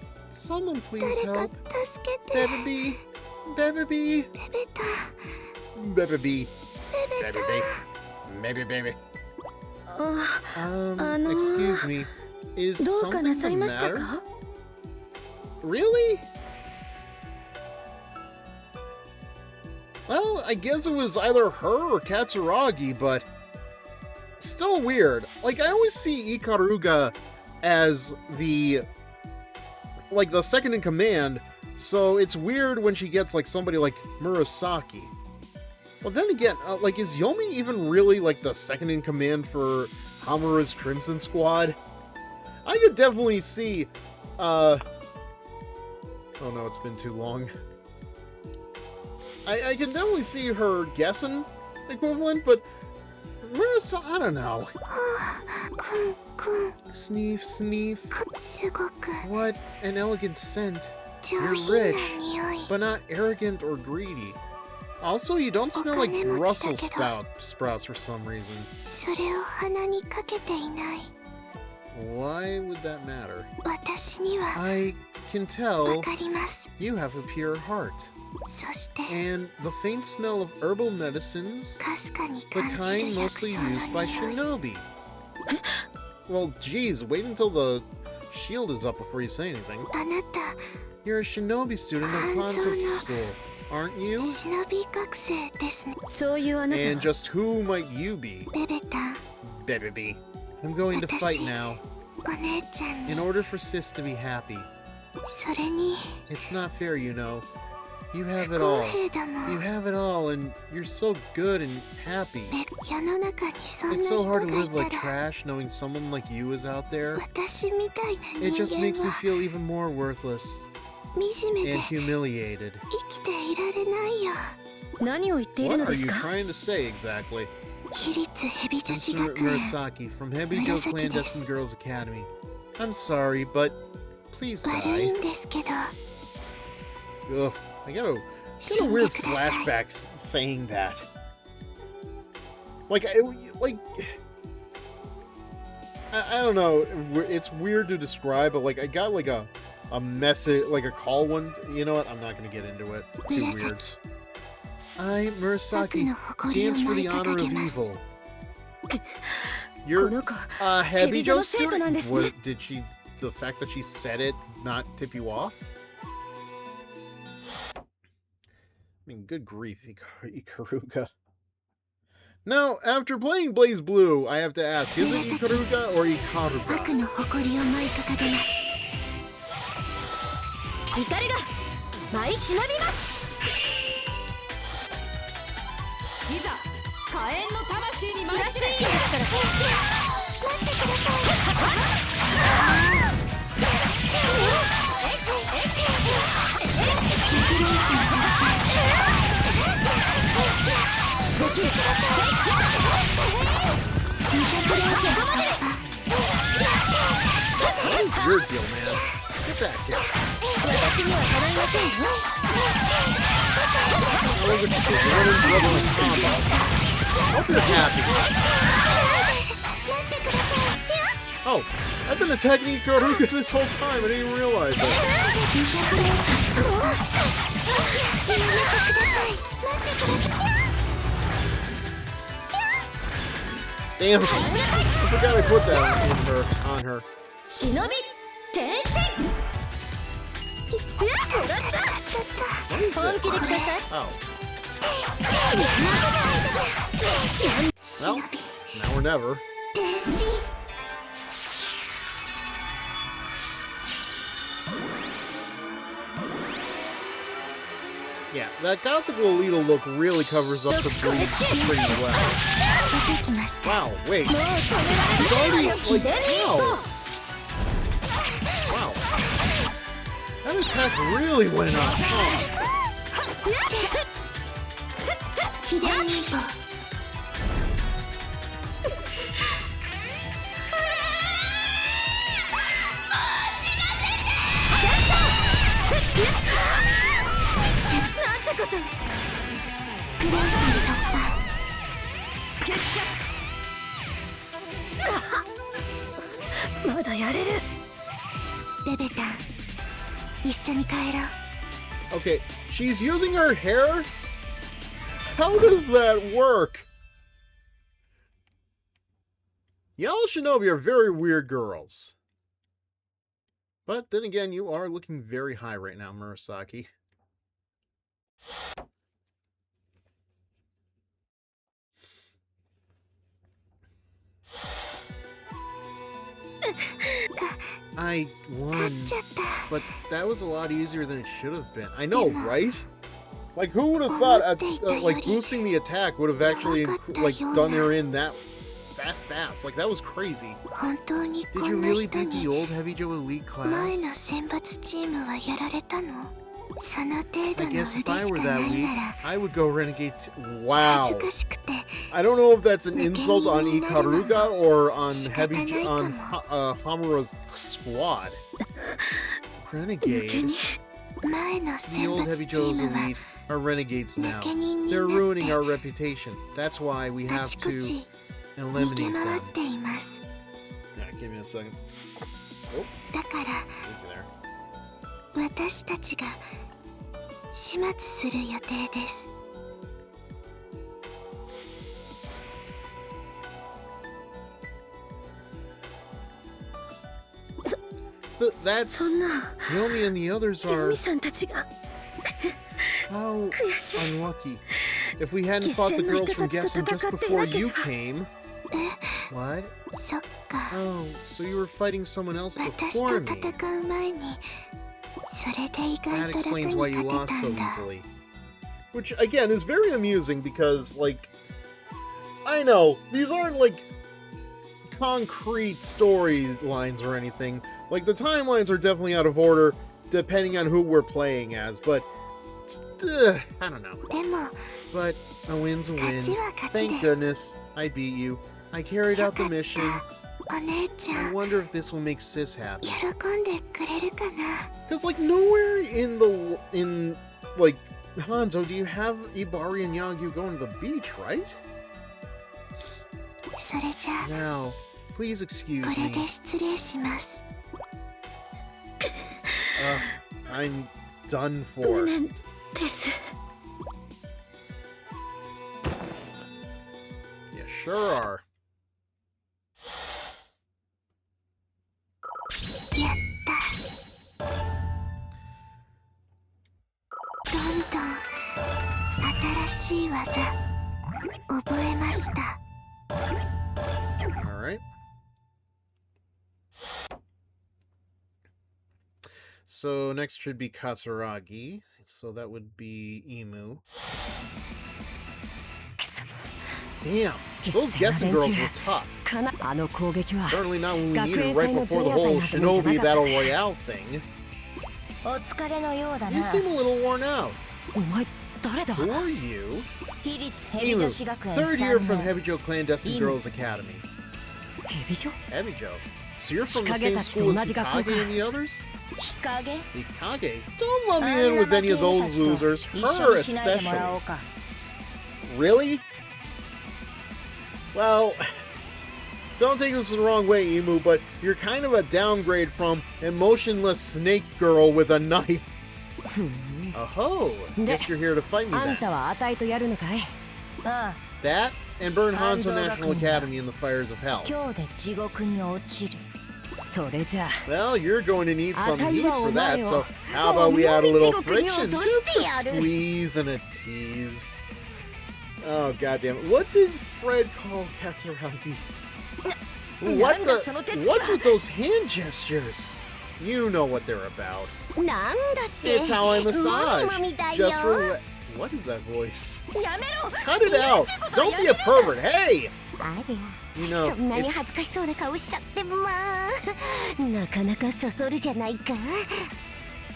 please 誰か help. 助けて。 Baby. ベベタ Baby. ベベタ。 Baby. あ Excuse me. Is どうか something な the さいました matter? か？ Really? Well, I guess it was either her or Katsuragi, but still weird. Like, I always see Ikaruga as the second in command, so it's weird when she gets like somebody like Murasaki. Well, then again, like, is Yomi even really like the second in command for Hamura's Crimson Squad? I could definitely see, oh no, it's been too long. I can definitely see her Gessen equivalent, but Murasaki, I don't know. くん Sneef. すごく What an elegant scent. 上 You're 品 rich, な匂い。 but not arrogant or greedy. Also, you don't smell like Brussels sprouts for some reason. それを鼻にかけていない。 Why would that matter? 私には I can わ tell かります。 you have a pure heart. そして And the faint smell of herbal medicines, かすかに the 感じ kind る薬 mostly 草 used by の匂い。 Shinobi. Well, geez, wait until the shield is up before you say anything. あなた You're a Shinobi student of Hanzo School, aren't you? 忍び学生ですね。そういうあなた And は just who might you be? ベベタ Baby. I'm going to fight now, お姉ちゃん in に order for Sis to be happy. それに It's not fair, you know. You have 不 it 公 all. 平だも You ん。 have it all, and you're so good and happy. 世の中にそんな It's 人 so が hard to い live た like ら trash knowing someone like you is out there. 私みたいな It 人 just makes 間 me は feel even more worthless 惨めで and humiliated. 生きていられないよ。何を言っている What の are です you か？ trying to say exactly? 私立ヘビ女子 Mr. 学園 Murasaki from Hebijo Murasaki Clandestine です。 Girls Academy. I'm sorry, but please 悪い die. んですけど Ugh, I got a 死ん weird でください。 flashbacks saying that. I don't know. It's weird to describe, but like I got like a message, like a call one. You know what? I'm not gonna get into it. Too weird. 紫 I, 悪 Murasaki, の誇りを dance for 舞い the 掲 honor げ of ます evil. こ You're の子 a Hebijo Hebijo の生徒なんで student. すね。 What did she? The fact that she said it not tip you off? I mean, good grief, Ikaruga. Now, after playing Blaze Blue, I have to ask, is it Ikaruga or 悪 Ikaruga? の誇りを舞い掲げます。怒りが舞い忍びます。いざ火炎の魂に舞い散れ。待ってください。ごき your deal, man. Get back here. Watashi ni wa karaemasen yo. Now look at you, you're running level in combo. Hope you're happy. Oh, I've been attacking Kagura this whole time. I didn't even realize it. Damn it. I forgot I put that on her. Shinobi Tenshin. Oh. Well, now or never. Yeah, that gothical Alito look really covers up the bleed pretty well. Wow, wait. He's already, like, wow. Wow. That attack really went up, huh? Okay, she's using her hair? How does that work? Y'all Shinobi are very weird girls. But then again, you are looking very high right now, Murasaki. I won, but that was a lot easier than it should have been. I know, right? Like, who would have thought, like, boosting the attack would have actually, like, done her in that fast? Like, that was crazy. Did you really beat the old Hebijo Elite class? I guess if I were that weak, I would go Renegade Wow. I don't know if that's an insult on Ikaruga or on Hebijo, on Hamura's squad. Renegade? The old Hebijo's Elite are renegades now. They're ruining our reputation. That's why we have to eliminate them. Yeah, give me a second. Oh, he's there. That's Yomi and the others are. How unlucky. If we hadn't fought the girls from Gessen just before you came. What? Oh, so you were fighting someone else before me. That explains why you lost so easily. Which, again, is very amusing because, like, I know, these aren't, like, concrete storylines or anything. Like, the timelines are definitely out of order, depending on who we're playing as, but, I don't know. But a win's a win. Thank goodness I beat you. I carried out the mission. I wonder if this will make Sis happy. Because, like, nowhere in like, Hanzo do you have Ibari and Yagyu going to the beach, right? Now, please excuse me. I'm done for. You sure are. Alright. So next should be Katsuragi. So that would be Imu. Damn, those Gessen girls were tough. Certainly not when we needed right before the whole Shinobi Battle Royale thing. You seem a little worn out. Who are you? Imu, third year from Hebijo Clandestine Girls Academy. Hebijo? So you're from the same school as Hikage and the others? Hikage? Hikage? Don't lump me in with any of those losers. Her especially. Really? Well, don't take this the wrong way, Imu, but you're kind of a downgrade from emotionless snake girl with a knife. Oh, guess you're here to fight me then. That and burn Hanzo National Academy in the fires of hell. Well, you're going to need some heat for that, so how about we add a little friction? Just a squeeze and a tease. Oh, goddamn it. What did Fred call Katsuragi? What's with those hand gestures? You know what they're about. It's how I massage. Just for... What is that voice? Cut it out! Don't be a pervert, hey! You know,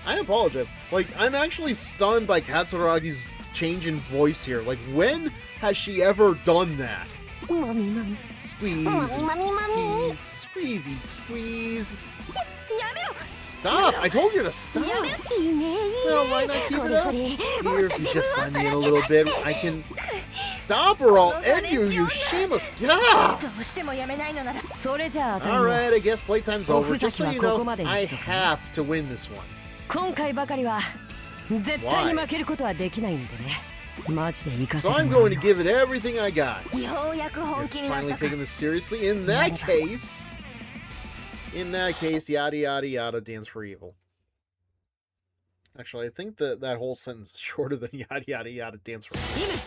I apologize. Like, I'm actually stunned by Katsuragi's change in voice here. Like, when has she ever done that? Squeeze, squeezy, squeeze. Stop! I told you to stop! Well, why not keep it up? Here, if you just let me in a little bit, I can... Stop or I'll end you, you shameless... Ah! Alright, I guess playtime's over. Just so you know, I have to win this one. Why? So I'm going to give it everything I got. You're finally taking this seriously. In that case, yada yada yada, dance for evil. Actually, I think that whole sentence is shorter than yada yada yada, dance for evil.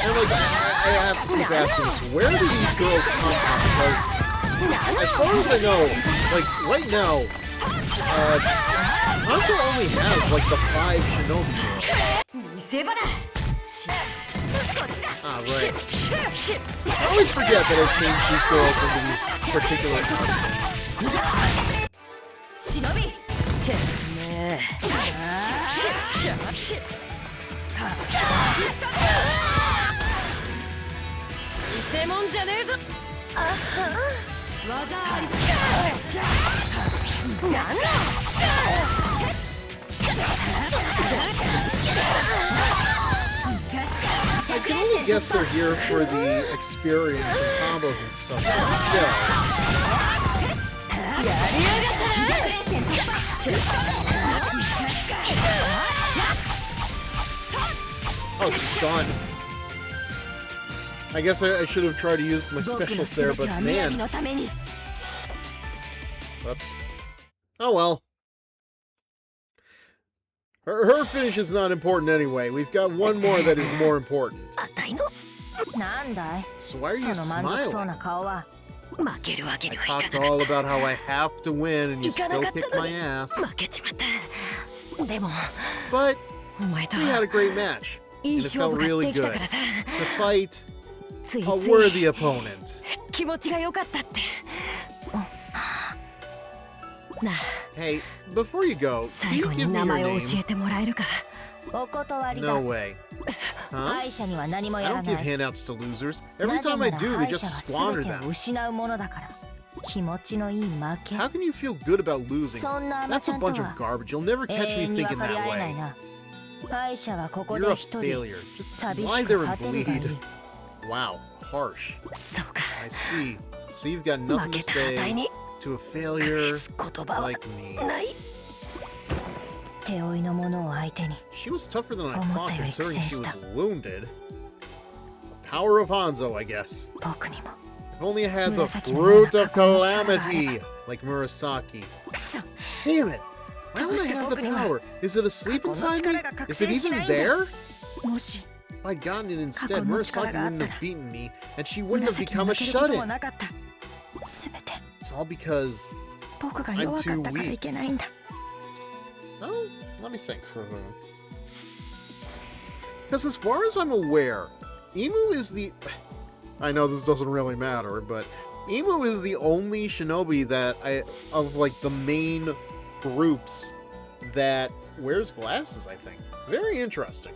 And like, I have to keep asking this, where do these girls come from? Because, as far as I know, like, right now, Hanzo only has, like, the 5 Shinobi girls. Ah, right. I always forget that I changed these girls into these particular costumes. I can only guess they're here for the experience and combos and stuff, but still. Oh, she's gone. I guess I should have tried to use my specials there, but man. Whoops. Oh well. Her finish is not important anyway. We've got one more that is more important. So why are you smiling? I talked all about how I have to win and you still kick my ass. But we had a great match. And it felt really good to fight a worthy opponent. Hey, before you go, can you give me your name? No way. Huh? I don't give handouts to losers. Every time I do, they just squander them. How can you feel good about losing? That's a bunch of garbage. You'll never catch me thinking that way. You're a failure. Just lie there and bleed. Wow, harsh. I see. So you've got nothing to say to a failure like me. She was tougher than I thought, considering she was wounded. The power of Hanzo, I guess. If only I had the fruit of calamity, like Murasaki. Damn it! Why don't I have the power? Is it asleep inside me? Is it even there? If I'd gotten it instead, Murasaki wouldn't have beaten me, and she wouldn't have become a shut-in. It's all because I'm too weak. Oh, let me think for a moment. Because as far as I'm aware, Imu is the... I know this doesn't really matter, but Imu is the only shinobi that of like the main groups that wears glasses, I think. Very interesting.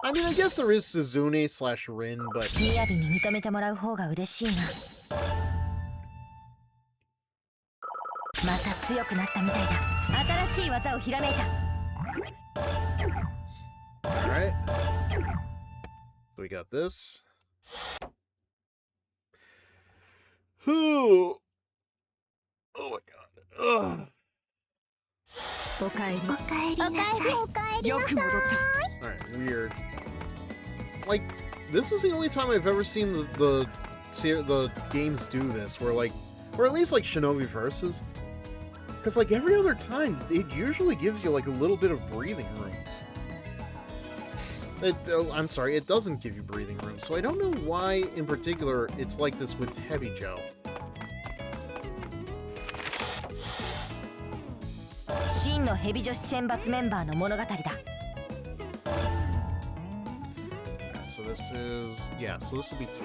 I mean, I guess there is Suzune / Rin, but... 雅に認めてもらう方が嬉しいな。また強くなったみたいだ。新しい技をひらめいた。Alright. So we got this. Oh my god. Ugh. おかえり。おかえりなさい。おかえりなさい。 Alright, weird. Like, this is the only time I've ever seen the games do this, where like, or at least like Shinovi Versus. Because like every other time, it usually gives you like a little bit of breathing room. I'm sorry, it doesn't give you breathing room, so I don't know why in particular it's like this with Hebijo. 真のヘビ女子選抜メンバーの物語だ。 So this is... yeah, so this will be 10.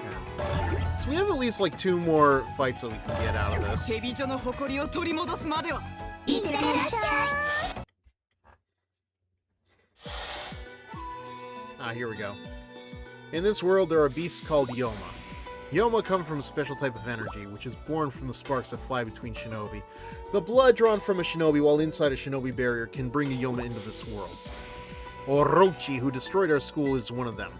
So we have at least like 2 more fights that we can get out of this. ヘビ女の誇りを取り戻すまでは。いってらっしゃい。 Ah, here we go. In this world, there are beasts called Yoma. Yoma come from a special type of energy, which is born from the sparks that fly between shinobi. The blood drawn from a shinobi while inside a shinobi barrier can bring a Yoma into this world. Orochi, who destroyed our school, is one of them.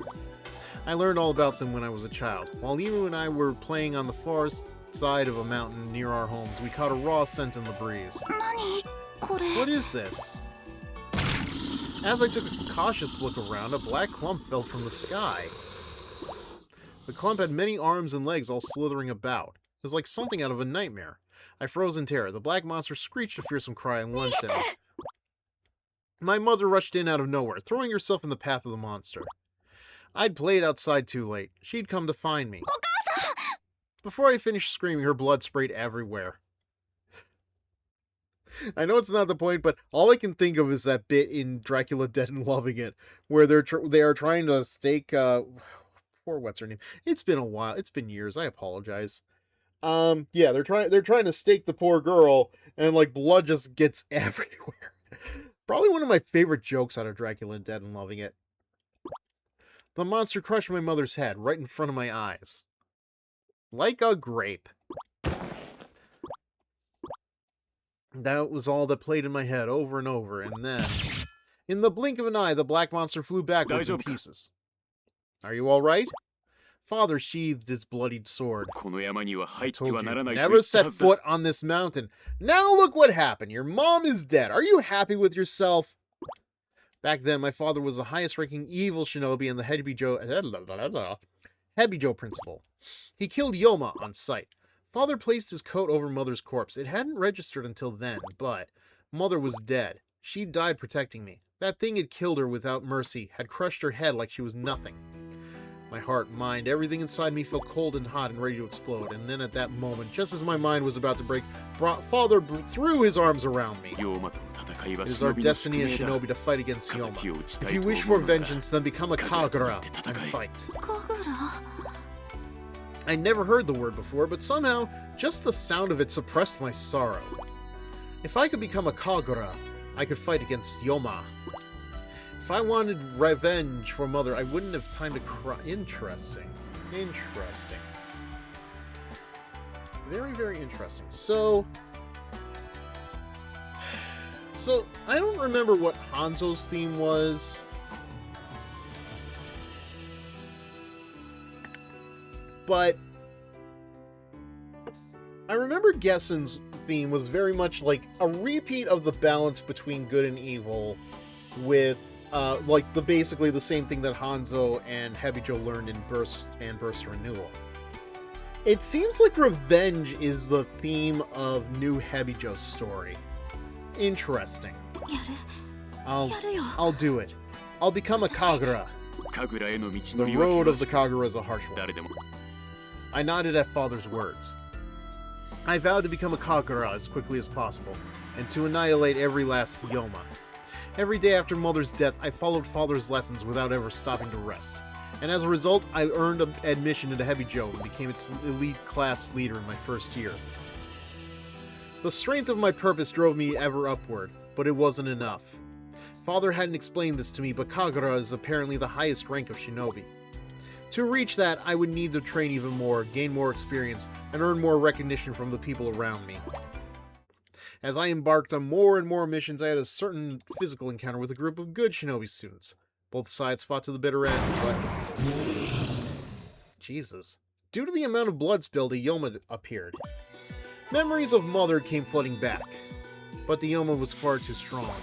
I learned all about them when I was a child. While Imu and I were playing on the far side of a mountain near our homes, we caught a raw scent in the breeze. 何これ。 What is this? As I took a cautious look around, a black clump fell from the sky. The clump had many arms and legs all slithering about. It was like something out of a nightmare. I froze in terror. The black monster screeched a fearsome cry and lunged at me. My mother rushed in out of nowhere, throwing herself in the path of the monster. I'd played outside too late. She'd come to find me. Before I finished screaming, her blood sprayed everywhere. I know it's not the point, but all I can think of is that bit in Dracula Dead and Loving It, where they are trying to stake, poor what's her name? It's been a while. It's been years. I apologize. Yeah, they're trying to stake the poor girl, and like blood just gets everywhere. Probably one of my favorite jokes out of Dracula Dead and Loving It. The monster crushed my mother's head right in front of my eyes. Like a grape. That was all that played in my head over and over, and then... in the blink of an eye, the black monster flew backwards in pieces. Are you alright? Father sheathed his bloodied sword. I told you, never set foot on this mountain. Now look what happened. Your mom is dead. Are you happy with yourself? Back then, my father was the highest-ranking evil shinobi in the Hebijo principle. He killed Yoma on sight. Father placed his coat over Mother's corpse. It hadn't registered until then, but Mother was dead. She died protecting me. That thing had killed her without mercy, had crushed her head like she was nothing. My heart, mind, everything inside me felt cold and hot and ready to explode, and then at that moment, just as my mind was about to break, Father threw his arms around me. It is our destiny as shinobi to fight against Yoma. If you wish for vengeance, then become a Kagura and fight. Kagura? I never heard the word before, but somehow, just the sound of it suppressed my sorrow. If I could become a Kagura, I could fight against Yoma. If I wanted revenge for Mother, I wouldn't have time to cry. Interesting. Interesting. Very, very interesting. So, I don't remember what Hanzo's theme was. But I remember Gessen's theme was very much like a repeat of the balance between good and evil with like basically the same thing that Hanzo and Hebijo learned in Burst and Burst Renewal. It seems like revenge is the theme of new Hebijo's story. Interesting. I'll do it. I'll become a Kagura. The road of the Kagura is a harsh one. I nodded at Father's words. I vowed to become a Kagura as quickly as possible, and to annihilate every last Yoma. Every day after Mother's death, I followed Father's lessons without ever stopping to rest. And as a result, I earned admission into Hebijo and became its elite class leader in my first year. The strength of my purpose drove me ever upward, but it wasn't enough. Father hadn't explained this to me, but Kagura is apparently the highest rank of Shinobi. To reach that, I would need to train even more, gain more experience, and earn more recognition from the people around me. As I embarked on more and more missions, I had a certain physical encounter with a group of good Shinobi students. Both sides fought to the bitter end, but... Jesus. Due to the amount of blood spilled, a Yoma appeared. Memories of Mother came flooding back, but the Yoma was far too strong.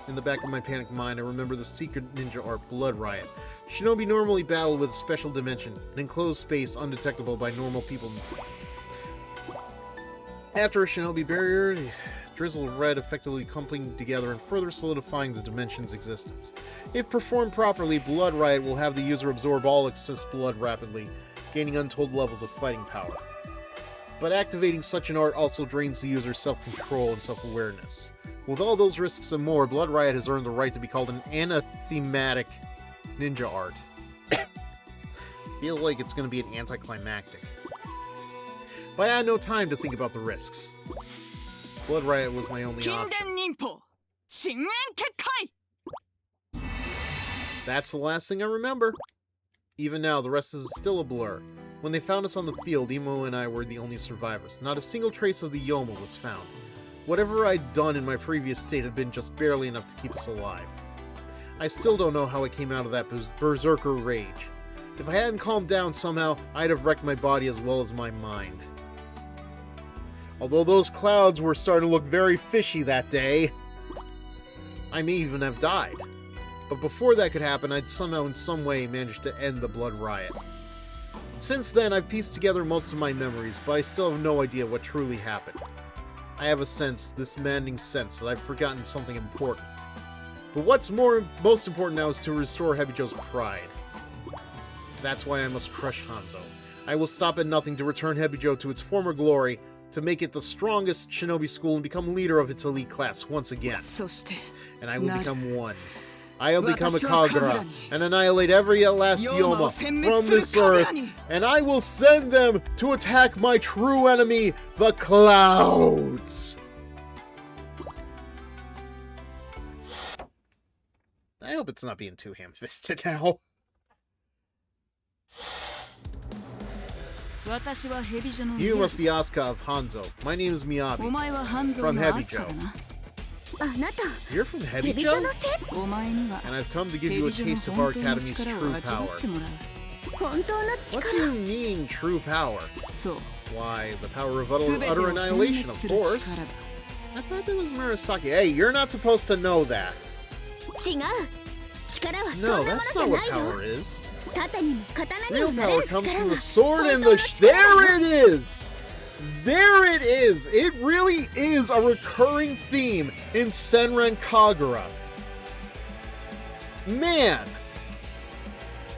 In the back of my panicked mind, I remember the secret ninja art Blood Riot. Shinobi normally battle with a special dimension, an enclosed space undetectable by normal people. After a Shinobi barrier, the drizzle of red effectively clumping together and further solidifying the dimension's existence. If performed properly, Blood Riot will have the user absorb all excess blood rapidly, gaining untold levels of fighting power. But activating such an art also drains the user's self-control and self-awareness. With all those risks and more, Blood Riot has earned the right to be called an anathematic ninja art. Feels like it's going to be an anticlimactic. But I had no time to think about the risks. Blood Riot was my only option. That's the last thing I remember. Even now, the rest is still a blur. When they found us on the field, Imo and I were the only survivors. Not a single trace of the Yoma was found. Whatever I'd done in my previous state had been just barely enough to keep us alive. I still don't know how I came out of that berserker rage. If I hadn't calmed down somehow, I'd have wrecked my body as well as my mind. Although those clouds were starting to look very fishy that day, I may even have died. But before that could happen, I'd somehow in some way managed to end the Blood Riot. Since then, I've pieced together most of my memories, but I still have no idea what truly happened. I have a sense, this maddening sense, that I've forgotten something important. But what's most important now is to restore Hebijo's pride. That's why I must crush Hanzo. I will stop at nothing to return Hebijo to its former glory, to make it the strongest shinobi school and become leader of its elite class once again. And I will become one. I'll become a Kagura and annihilate every last Yoma from this earth, and I will send them to attack my true enemy, the clouds! I hope it's not being too ham-fisted now. You must be Asuka of Hanzo. My name is Miyabi, from Hebijo. You're from Hebijo? And I've come to give you a taste of our academy's true power. What do you mean, true power? Why, the power of utter annihilation, of course. I thought that was Murasaki. Hey, you're not supposed to know that. No, that's not what power is. Real power comes from the sword and the there it is! There it is! It really is a recurring theme in Senran Kagura. Man!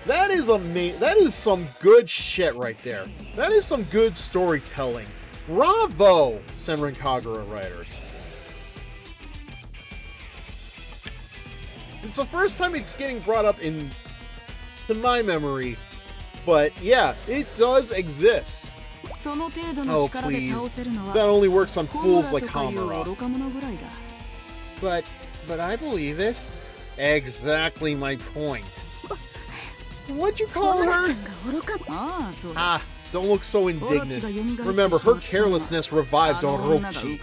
That is that is some good shit right there. That is some good storytelling. Bravo, Senran Kagura writers. It's the first time it's getting brought up to my memory, but yeah, it does exist. Oh please, that only works on fools like Hamura. But I believe it. Exactly my point. What'd you call her? Ah, don't look so indignant. Remember, her carelessness revived Orochi.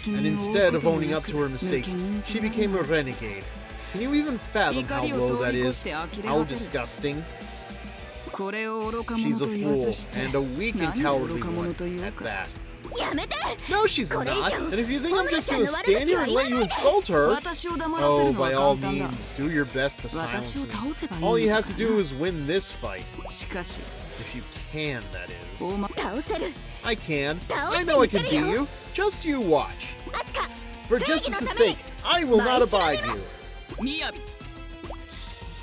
And instead of owning up to her mistakes, she became a renegade. Can you even fathom how low that is? How disgusting? She's a fool, and a weak and cowardly one at that. No, she's not! And if you think I'm just gonna stand here and let you insult her, oh, by all means, do your best to silence me. All you have to do is win this fight. If you can, that is. I can. I know I can beat you. Just you watch. For justice's sake, I will not abide you.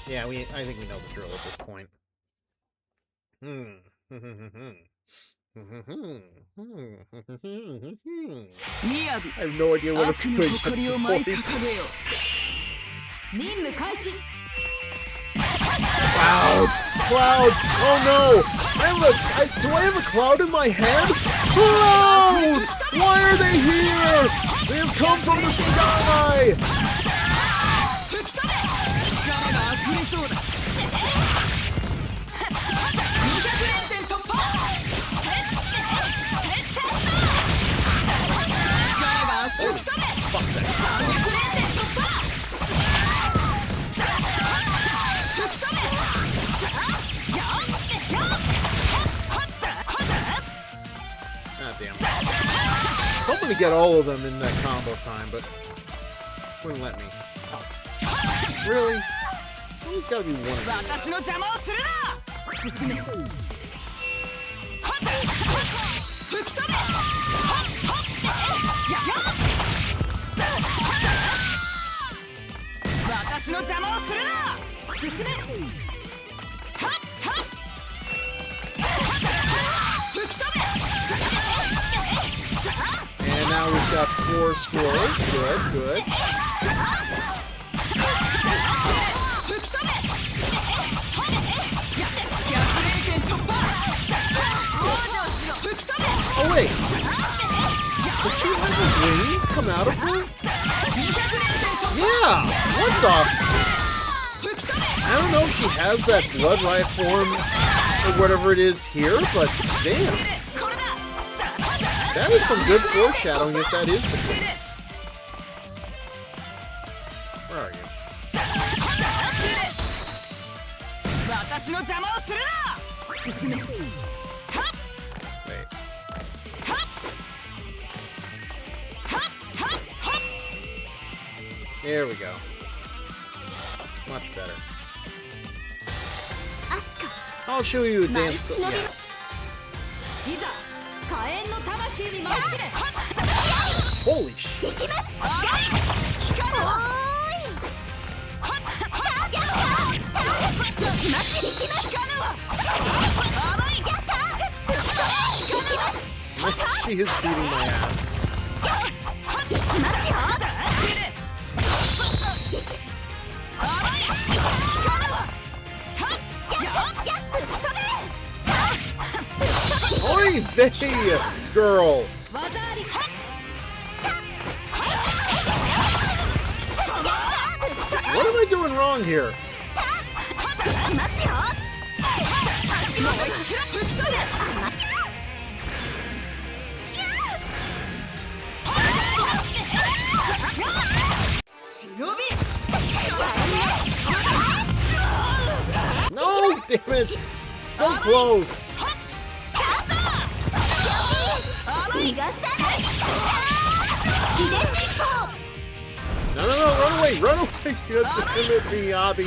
Yeah, I think we know the drill at this point. I have no idea what it's doing. That's the point. Clouds! Clouds! Oh no! Do I have a cloud in my head? Clouds! Why are they here? They have come from the sky! Fuck that. Ah, damn. Hoping to get all of them in that combo time, but wouldn't let me. Oh. Really? Someone's gotta be one of these. And now we've got 4 scrolls. Good, good. Oh wait! Did she have a wing come out of her? Yeah! What the? I don't know if she has that blood riot form or whatever it is here, but damn. That is some good foreshadowing if that is the case. Where are you? Wait. There we go. Much better. I'll show you a dance. Yeah. Holy shit. She is beating my ass. Oi, there, girl! What am I doing wrong here? No, damn it! So close! No, no, no, run away, run away! You have to submit the Abi.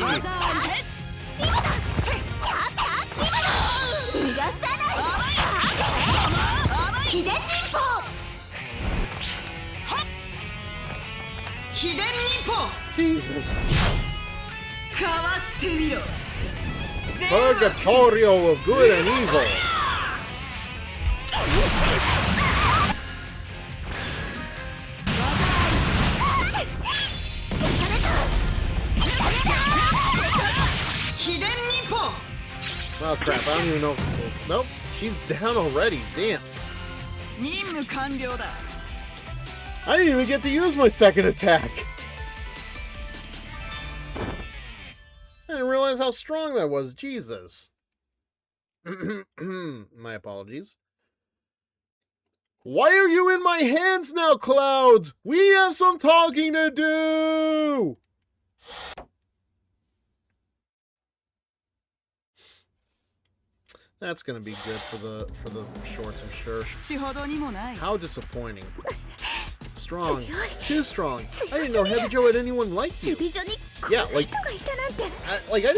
Jesus. Purgatorio of good and evil. Oh crap, I don't even know if this will... Nope, she's down already, damn. I didn't even get to use my second attack. I didn't realize how strong that was, Jesus. My apologies. Why are you in my hands now, Clouds? We have some talking to do! That's gonna be good for the shorts, I'm sure. How disappointing. Strong. Too strong. I didn't know Hebijo had anyone like you. Yeah, like I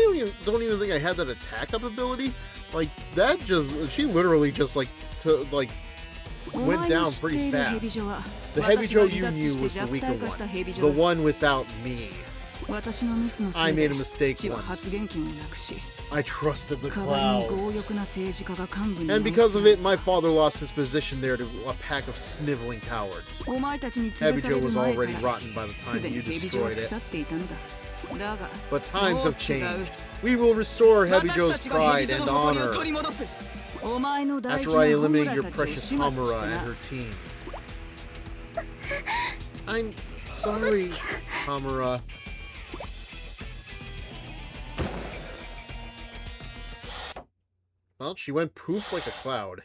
don't even think I had that attack up ability. Like that just she literally just went down pretty fast. The Hebijo you knew was the weaker one. The one without me. I made a mistake once. I trusted the 代わりに cloud. 強欲な政治家が幹部に And 追い because 詰 of め it, my father lost his position there to a pack of sniveling cowards. お前たちに潰され Hebijo る was 前か already ら rotten by the す time でに you ヘビジョは destroyed 腐 it. っていたのだ。だが But times もう have 違う。 changed. We will restore 私た Hebijo's ちがヘビ pride ジョ and の誇り honor を取り戻す。お前の大 after 事 I なホム eliminate ラ your たちを precious 始末して Hamura な and her team. I'm sorry, Hamura. Well, she went poof like a cloud.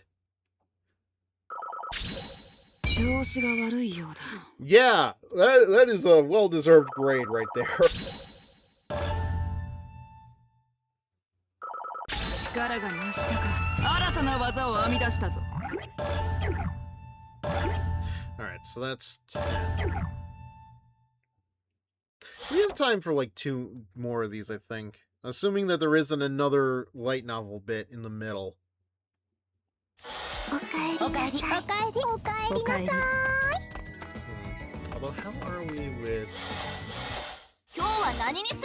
調子が悪いようだ。 Yeah, that is a well-deserved grade right there. 力が増したか。新たな技を編み出したぞ。 Alright, so that's 10. We have time for like 2 more of these, I think. Assuming that there isn't another light novel bit in the middle. おかえりなさい。おかえり。おかえりなさい。 Although, how are we with... 今日は何にする？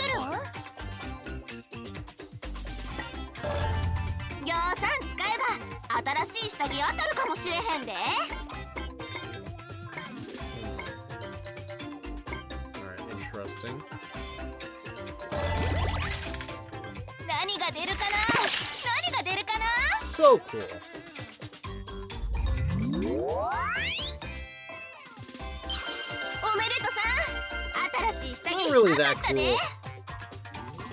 ぎょうさん使えば新しい下着当たるかもしれへんで。 Alright, interesting. 何が出るかな？何が出るかな？ So cool. おめでとさん。新しい下着 Not really 当た that ったで。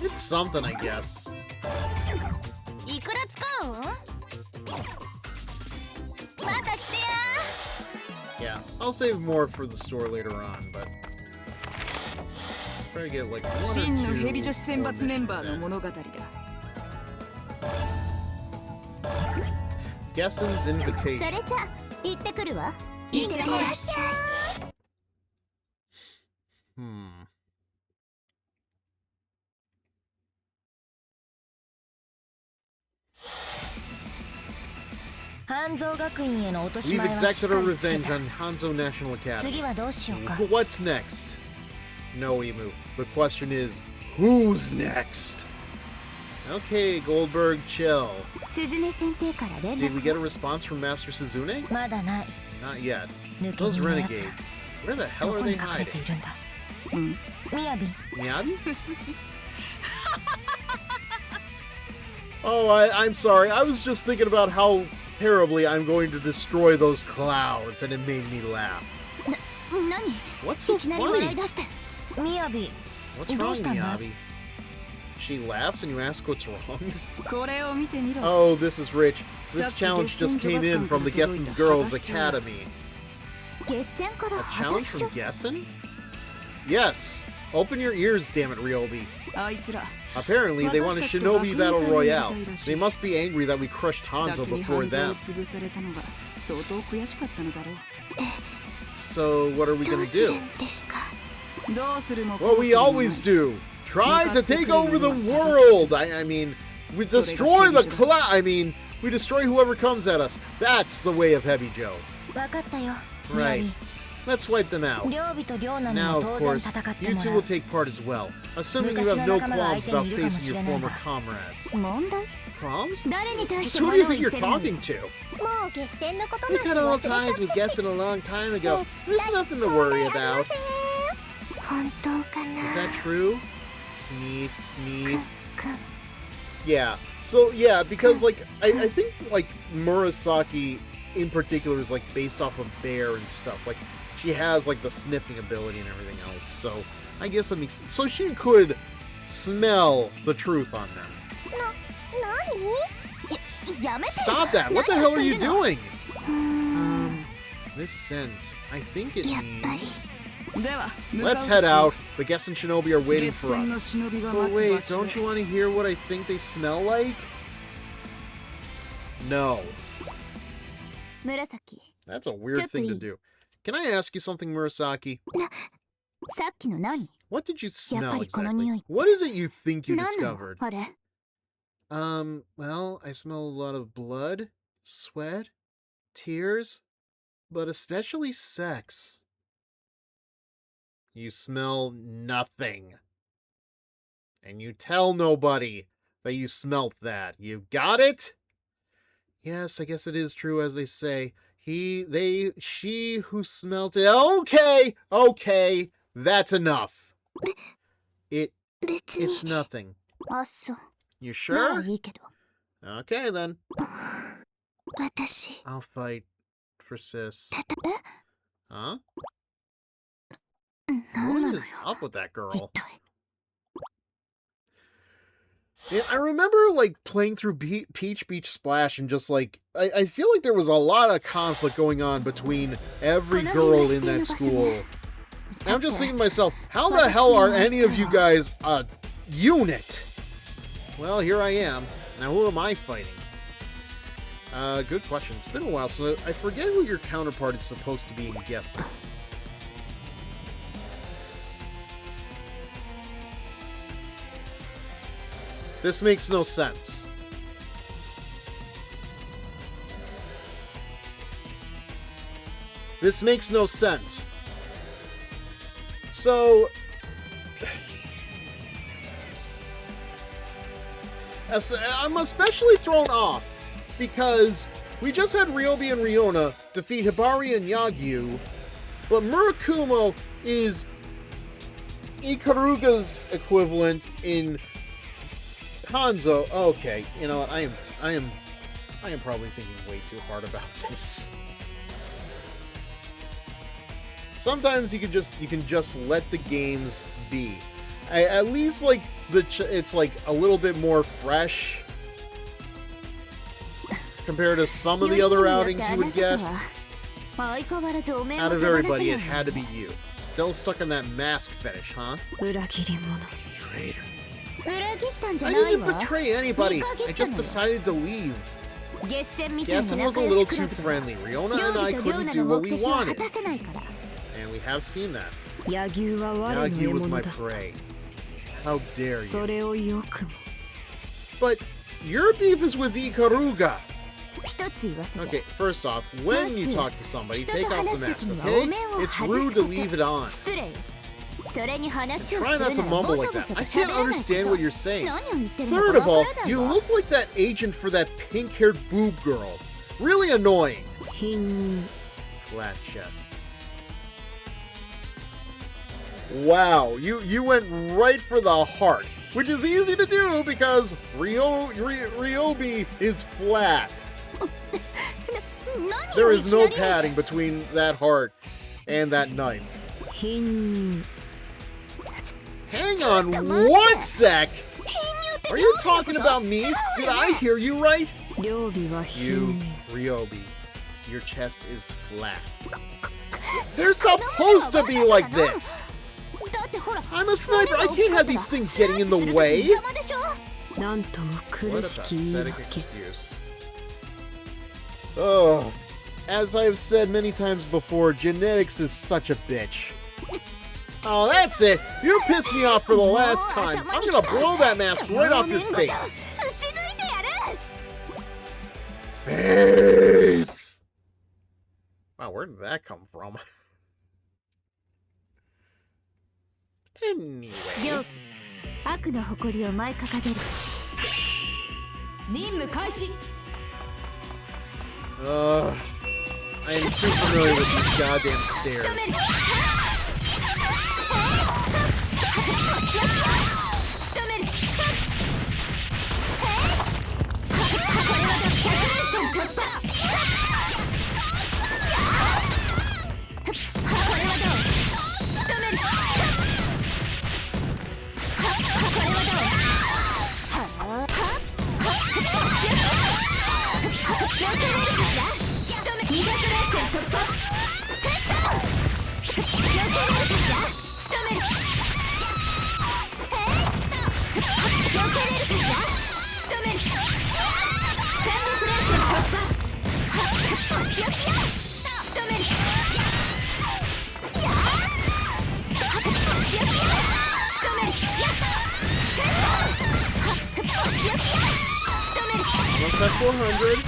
cool. It's something, I guess. いくら使うん？また来てや。 Yeah, I'll save more for the store later on, but... Let's try to get like 1 or 真の 2 ヘビ女子選 more 抜メンバー missions の in. 物語だ。 Gessen's そ Invitation. れじゃ行ってくるわ。いってらっしゃい。 半蔵学院への落とし We've 前はしっ exacted か our りつけ revenge た。 on Hanzo National Academy. 次はどうしようか。 But what's next? No, Emu. The question is, who's next? Okay, Goldberg, chill. 鈴音先生から連 Did we 絡 get a response from Master Suzune? まだない。 Not yet. 抜け Those 身のやつ renegades. ら。 Where the ど hell こ are に they 隠れて hiding? いるんだ。みやび。 Miyabi? Oh, I'm sorry. I was just thinking about how terribly I'm going to destroy those clouds, and it made me laugh. 何？ What's so いきなり笑い funny? 出して。みやび。 What's どう wrong, したんだ？ Miyabi? She laughs and you ask what's wrong? これを見てみろ。 Oh, this is rich. This さっき challenge just came in from the Gessen's Girls Academy. 月線から A 果 challenge たし from Gessen? Yes. Open your ears, damn it, Ryobi. あいつら Apparently, they want a Shinobi Battle Royale. They must be angry that we crushed 先 Hanzo に before 半蔵を them. 潰されたのが相当悔しかったのだろう。 So, what are we ど gonna うする do? んですか？どうするもこ What うす we るもない always do. Try to take over the world. I mean, we destroy the cloud. I mean, we destroy whoever comes at us. That's the way of Hebijo. わかったよ。みや Right. び。 Let's wipe them out. 両備と両名に Now, も of 当然 course, 戦って you も two ら will う。 take part as well, assuming you have no qualms about facing your former comrades. 問題？ Qualms? 誰に対し Just て who 物 do を you 言 think っ you're てるの？ talking to? もう月線のこと We なんて cut 忘 all れちゃ ties っ with たし。 Gessen a long time ago. There's nothing to worry about. 本当かな？ Is that true? Sneef, sneef. くん。 Yeah. So yeah, because like I think like Murasaki in particular is like based off of Bear and stuff. Like she has like the sniffing ability and everything else. So I guess that makes so she could smell the truth on them. 何？やめて。 Stop that! What the hell are you 何をして doing? るの？ This scent. I think it やっぱり。 means. では向かう Let's 地 head へ out. The Gessen Shinobi are waiting 月 for 線の us. 忍びが But 待つ wait, 場所 don't へ you want to hear what I think they smell like? No. 紫。 That's a weird thing to Just do. Can I ask you something, Murasaki? さっきの何？ What did you smell やっぱりこの exactly? 匂いって。 What is it you think you 何なの？ discovered? あれ。 Well, I smell a lot of blood, sweat, tears, but especially sex. You smell nothing. And you tell nobody. that you smelt that. You got it? Yes, I guess it is true as they say. She who smelt it. Okay, okay, that's enough. It's nothing. あ、そう。 You なら sure? いいけど。 Okay then. 私、 I'll fight for sis. え Huh? なんな What のよ。 is up with that 一 girl? 体。 Yeah, I remember like playing through Peach Beach Splash and just like I feel like there was a lot of conflict going on between every girl in that school. And I'm just thinking to myself, how the hell are any of you guys a unit? Well, here I am. Now who am I fighting? Good question. It's been a while, so I forget who your counterpart is supposed to be in guessing. This makes no sense. This makes no sense. So... I'm especially thrown off because we just had Ryobi and Riona defeat Hibari and Yagyu, but Murakumo is Ikaruga's equivalent in Hanzo. Okay, you know what? I am probably thinking way too hard about this. Sometimes you can just let the games be. At least like it's like a little bit more fresh compared to some of the other outings you would get. Out of everybody, it had to be you. Still stuck in that mask fetish, huh? Traitor. I didn't betray anybody. I just decided to leave. Gessen was a little too friendly. Riona and I couldn't do what we wanted. And we have seen that. Yagyu was my prey. How dare you? But your beef is with Ikaruga. Okay, first off, when you talk to somebody, take off the mask, okay? It's rude to leave it on. Try not to mumble like that. I can't understand what you're saying. Third of all, you look like that agent for that pink-haired boob girl. Really annoying. Flat chest. Wow, you went right for the heart, which is easy to do because Ryobi is flat. There is no padding between that heart and that knife. Hang on one sec! Are you talking about me? Did I hear you right? You, Ryobi, your chest is flat. They're supposed to be like this! I'm a sniper, I can't have these things getting in the way! What a pathetic excuse. Oh, as I've said many times before, genetics is such a bitch. Oh, that's it! You pissed me off for the last time! I'm gonna blow that mask right off your face! Face! Wow, where did that come from? Anyway. I am too familiar with these goddamn stairs. Looks like 400.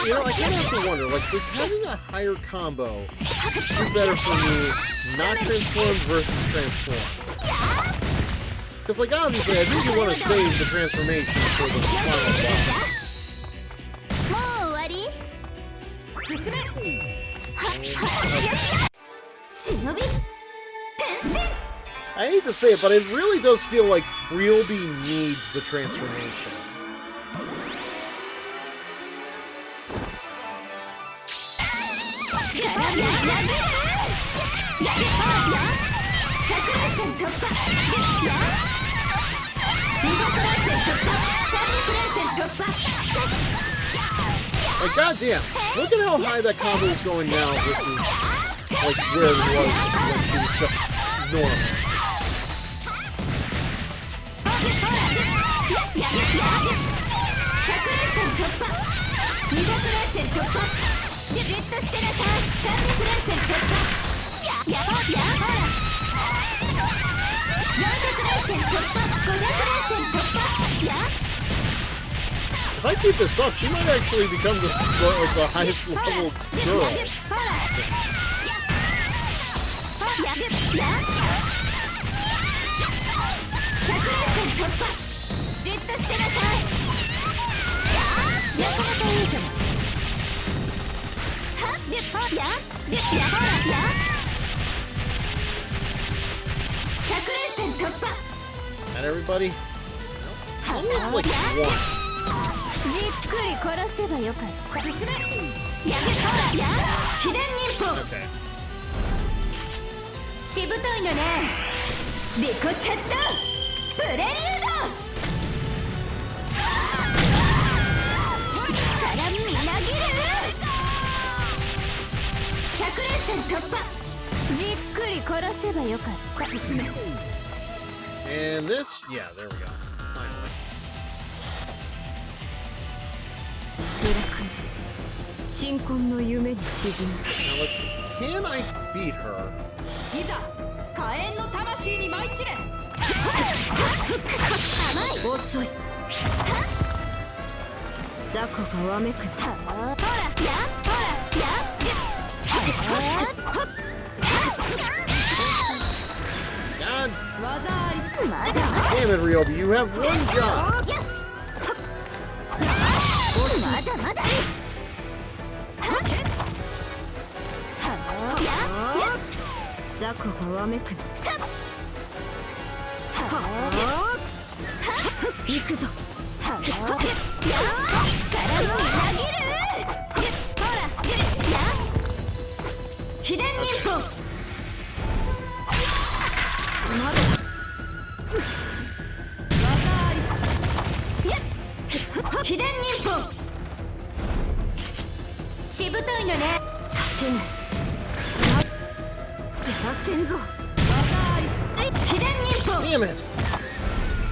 You know, I kind of have to wonder, like, does having a higher combo do better for me, not transformed versus transformed? Because, like, obviously, I think you want to save the transformation for the final boss. I hate to say it, but it really does feel like Ryobi needs the transformation. Like, goddamn, look at how high that combo is going now versus, like, where it was when she was just normal. If I keep this up, she might actually become the highest level girl. Not everybody? Almost like one. Okay. しぶといのね。リコチャットプレリュード。力みなぎる。100連戦突破。じっくり殺せばよかった。進め。And this, yeah, there we go. Finally. 新婚の夢に沈む。 Now let's see. Can I beat her? いざ火炎の魂に舞い散れ。甘い。遅い。雑魚がわめく。ほら、ほら、や、ほら、や。God 技あり。まだ。 damn it, Ryobi, you have one job. よし。まだまだ。雑魚がわめく。行くぞ。力のみなぎる。ほら、や。秘伝忍法。まだ。技あり。秘伝忍法。しぶといのね。立てぬ。せんぞ。技あり。秘伝忍法。 Damn it!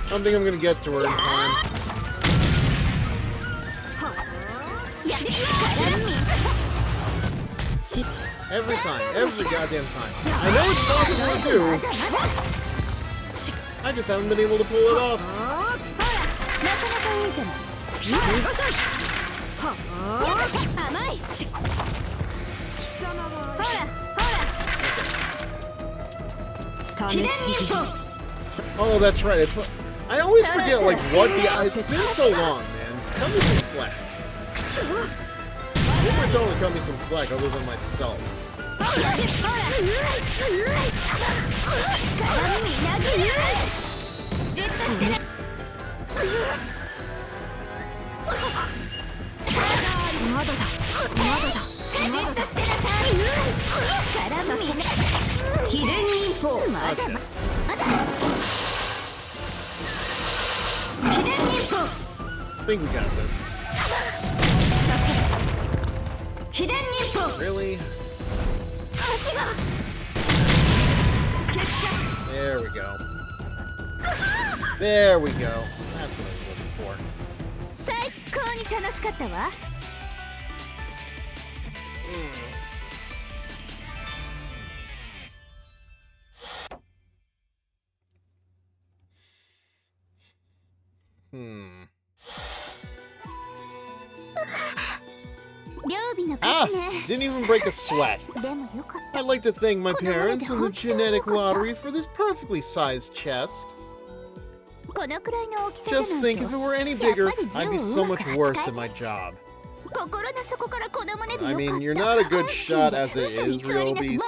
I don't think I'm gonna get to her in time. Every time, every goddamn time. I know it's possible to do. I just haven't been able to pull it off. Oh, that's right. I always forget, like, what the... It's been so long, man. Cut me some slack. People are totally cut me some slack other than myself. I think we got this. Really? There we go. There we go. That's what I was looking for. Ah! Didn't even break a sweat. I'd like to thank my parents and the genetic lottery for this perfectly sized chest. Just think, if it were any bigger, I'd be so much worse at my job. I mean, you're not a good shot as it is, Ryobi,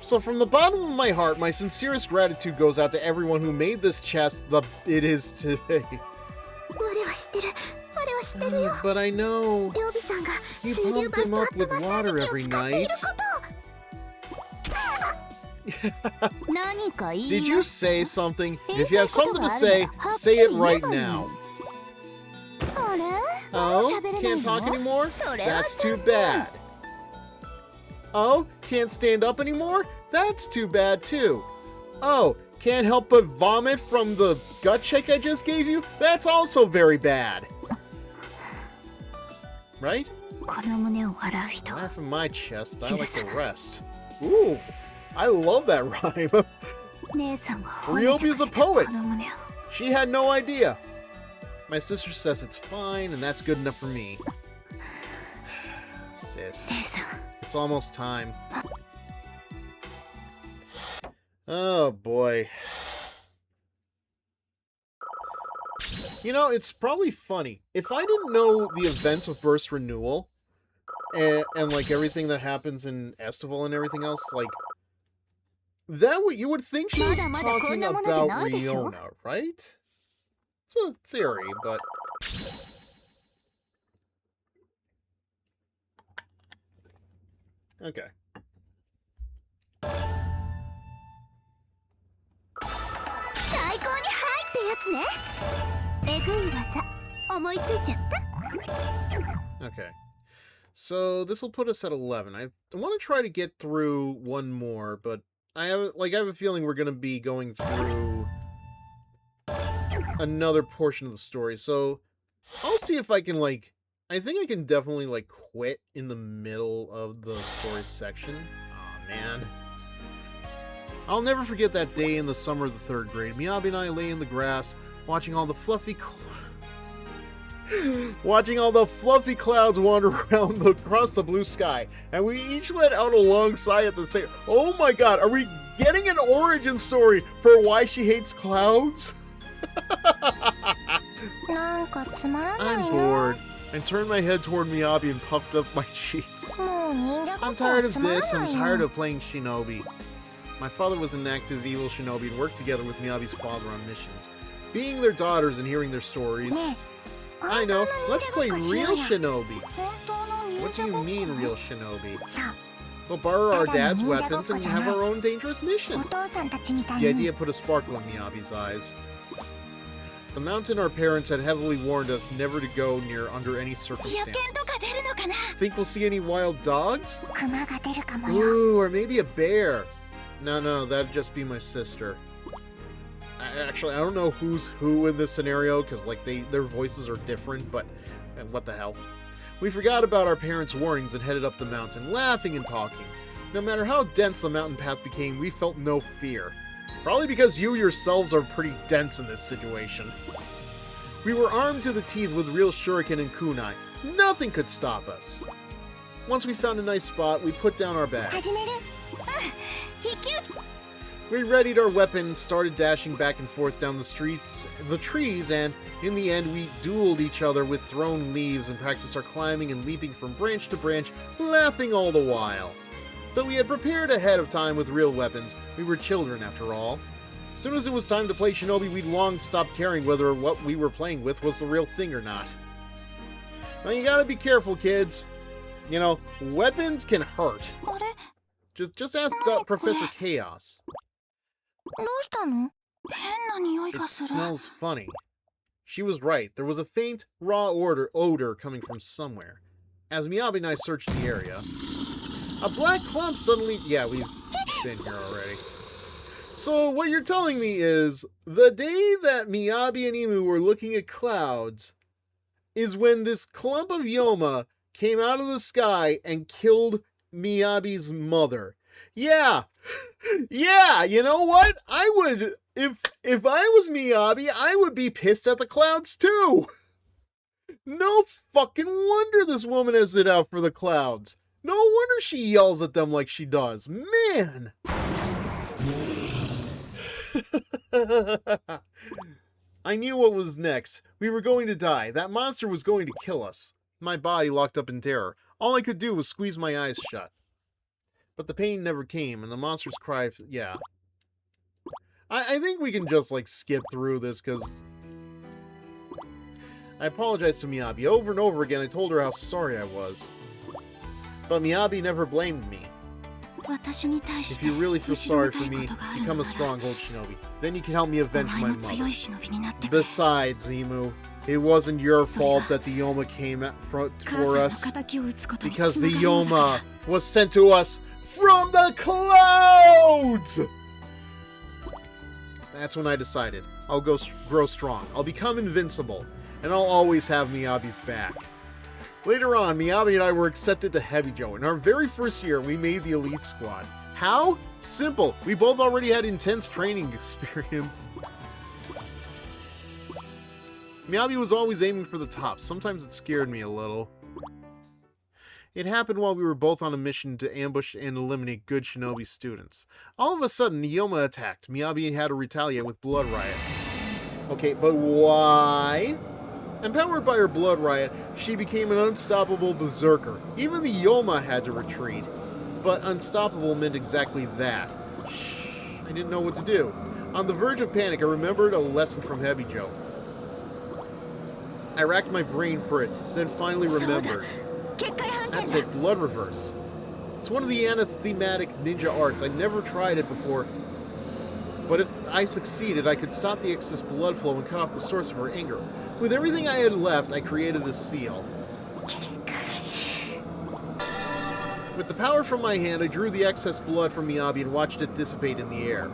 so from the bottom of my heart, my sincerest gratitude goes out to everyone who made this chest it is today. But I know you pump them up with water every night. Did you say something? If you have something to say it right now. Oh, can't talk anymore? That's too bad. Oh, can't stand up anymore? That's too bad too. Oh, can't help but vomit from the gut check I just gave you? That's also very bad. Right? Laugh in my chest, I like the rest. Ooh, I love that rhyme. Ryobi is a poet. She had no idea. My sister says it's fine, and that's good enough for me. Sis, it's almost time. Oh boy. You know, it's probably funny. If I didn't know the events of Burst Renewal, and like everything that happens in Estival and everything else, like, that you would think she was talking about Riona, right? It's a theory, but... Okay. Okay. So this will put us at 11. I want to try to get through one more, but I have a feeling we're going to be going through another portion of the story. So I'll see if I can, like, I think I can definitely, like, quit in the middle of the story section. Aw, man. I'll never forget that day in the summer of the 3rd grade. Miyabi and I lay in the grass, watching all the fluffy clouds wander around across the blue sky, and we each let out a long sigh at the same. Oh my god, are we getting an origin story for why she hates clouds? I'm bored. I turned my head toward Miyabi and puffed up my cheeks. I'm tired of this. I'm tired of playing Shinobi. My father was an active evil shinobi and worked together with Miyabi's father on missions. Being their daughters and hearing their stories... I know, let's play real shinobi. What do you mean, real shinobi? We'll borrow our dad's weapons and have our own dangerous mission. The idea put a sparkle in Miyabi's eyes. The mountain our parents had heavily warned us never to go near under any circumstances. Think we'll see any wild dogs? Ooh, or maybe a bear. No, that'd just be my sister. Actually, I don't know who's who in this scenario, because, like, their voices are different, but what the hell. We forgot about our parents' warnings and headed up the mountain, laughing and talking. No matter how dense the mountain path became, we felt no fear. Probably because you yourselves are pretty dense in this situation. We were armed to the teeth with real shuriken and kunai. Nothing could stop us. Once we found a nice spot, we put down our bags. We readied our weapons, started dashing back and forth down the trees, and in the end we dueled each other with thrown leaves and practiced our climbing and leaping from branch to branch, laughing all the while. Though we had prepared ahead of time with real weapons, we were children after all. As soon as it was time to play Shinobi, we'd long stopped caring whether what we were playing with was the real thing or not. Now you gotta be careful, kids. You know, weapons can hurt. Just ask Professor Chaos. It smells funny. She was right. There was a faint, raw odor coming from somewhere. As Miyabi and I searched the area, a black clump suddenly... Yeah, we've been here already. So what you're telling me is, the day that Miyabi and Imu were looking at clouds is when this clump of Yoma came out of the sky and killed Miyabi's mother. Yeah! Yeah, you know what? I would... If I was Miyabi, I would be pissed at the clouds too! No fucking wonder this woman has it out for the clouds. No wonder she yells at them like she does. Man! I knew what was next. We were going to die. That monster was going to kill us. My body locked up in terror. All I could do was squeeze my eyes shut. But the pain never came, and the monster's cry... Yeah. I think we can just, like, skip through this, because... I apologized to Miyabi. Over and over again, I told her how sorry I was. But Miyabi never blamed me. If you really feel sorry for me, become a stronghold Shinobi. Then you can help me avenge my mother. Besides, Imu, it wasn't your fault that the Yoma came for us. Because the Yoma was sent to us from the clouds! That's when I decided. I'll grow strong. I'll become invincible. And I'll always have Miyabi's back. Later on, Miyabi and I were accepted to Hebijo. In our very first year, we made the elite squad. How? Simple. We both already had intense training experience. Miyabi was always aiming for the top. Sometimes it scared me a little. It happened while we were both on a mission to ambush and eliminate good Shinobi students. All of a sudden, Yoma attacked. Miyabi had to retaliate with Blood Riot. Okay, but why? Empowered by her Blood Riot, she became an unstoppable berserker. Even the Yoma had to retreat. But unstoppable meant exactly that. I didn't know what to do. On the verge of panic, I remembered a lesson from Hebijo. I racked my brain for it, then finally remembered. That's it, Blood Reverse. It's one of the anathematic ninja arts. I never tried it before. But if I succeeded, I could stop the excess blood flow and cut off the source of her anger. With everything I had left, I created a seal. With the power from my hand, I drew the excess blood from Miyabi and watched it dissipate in the air.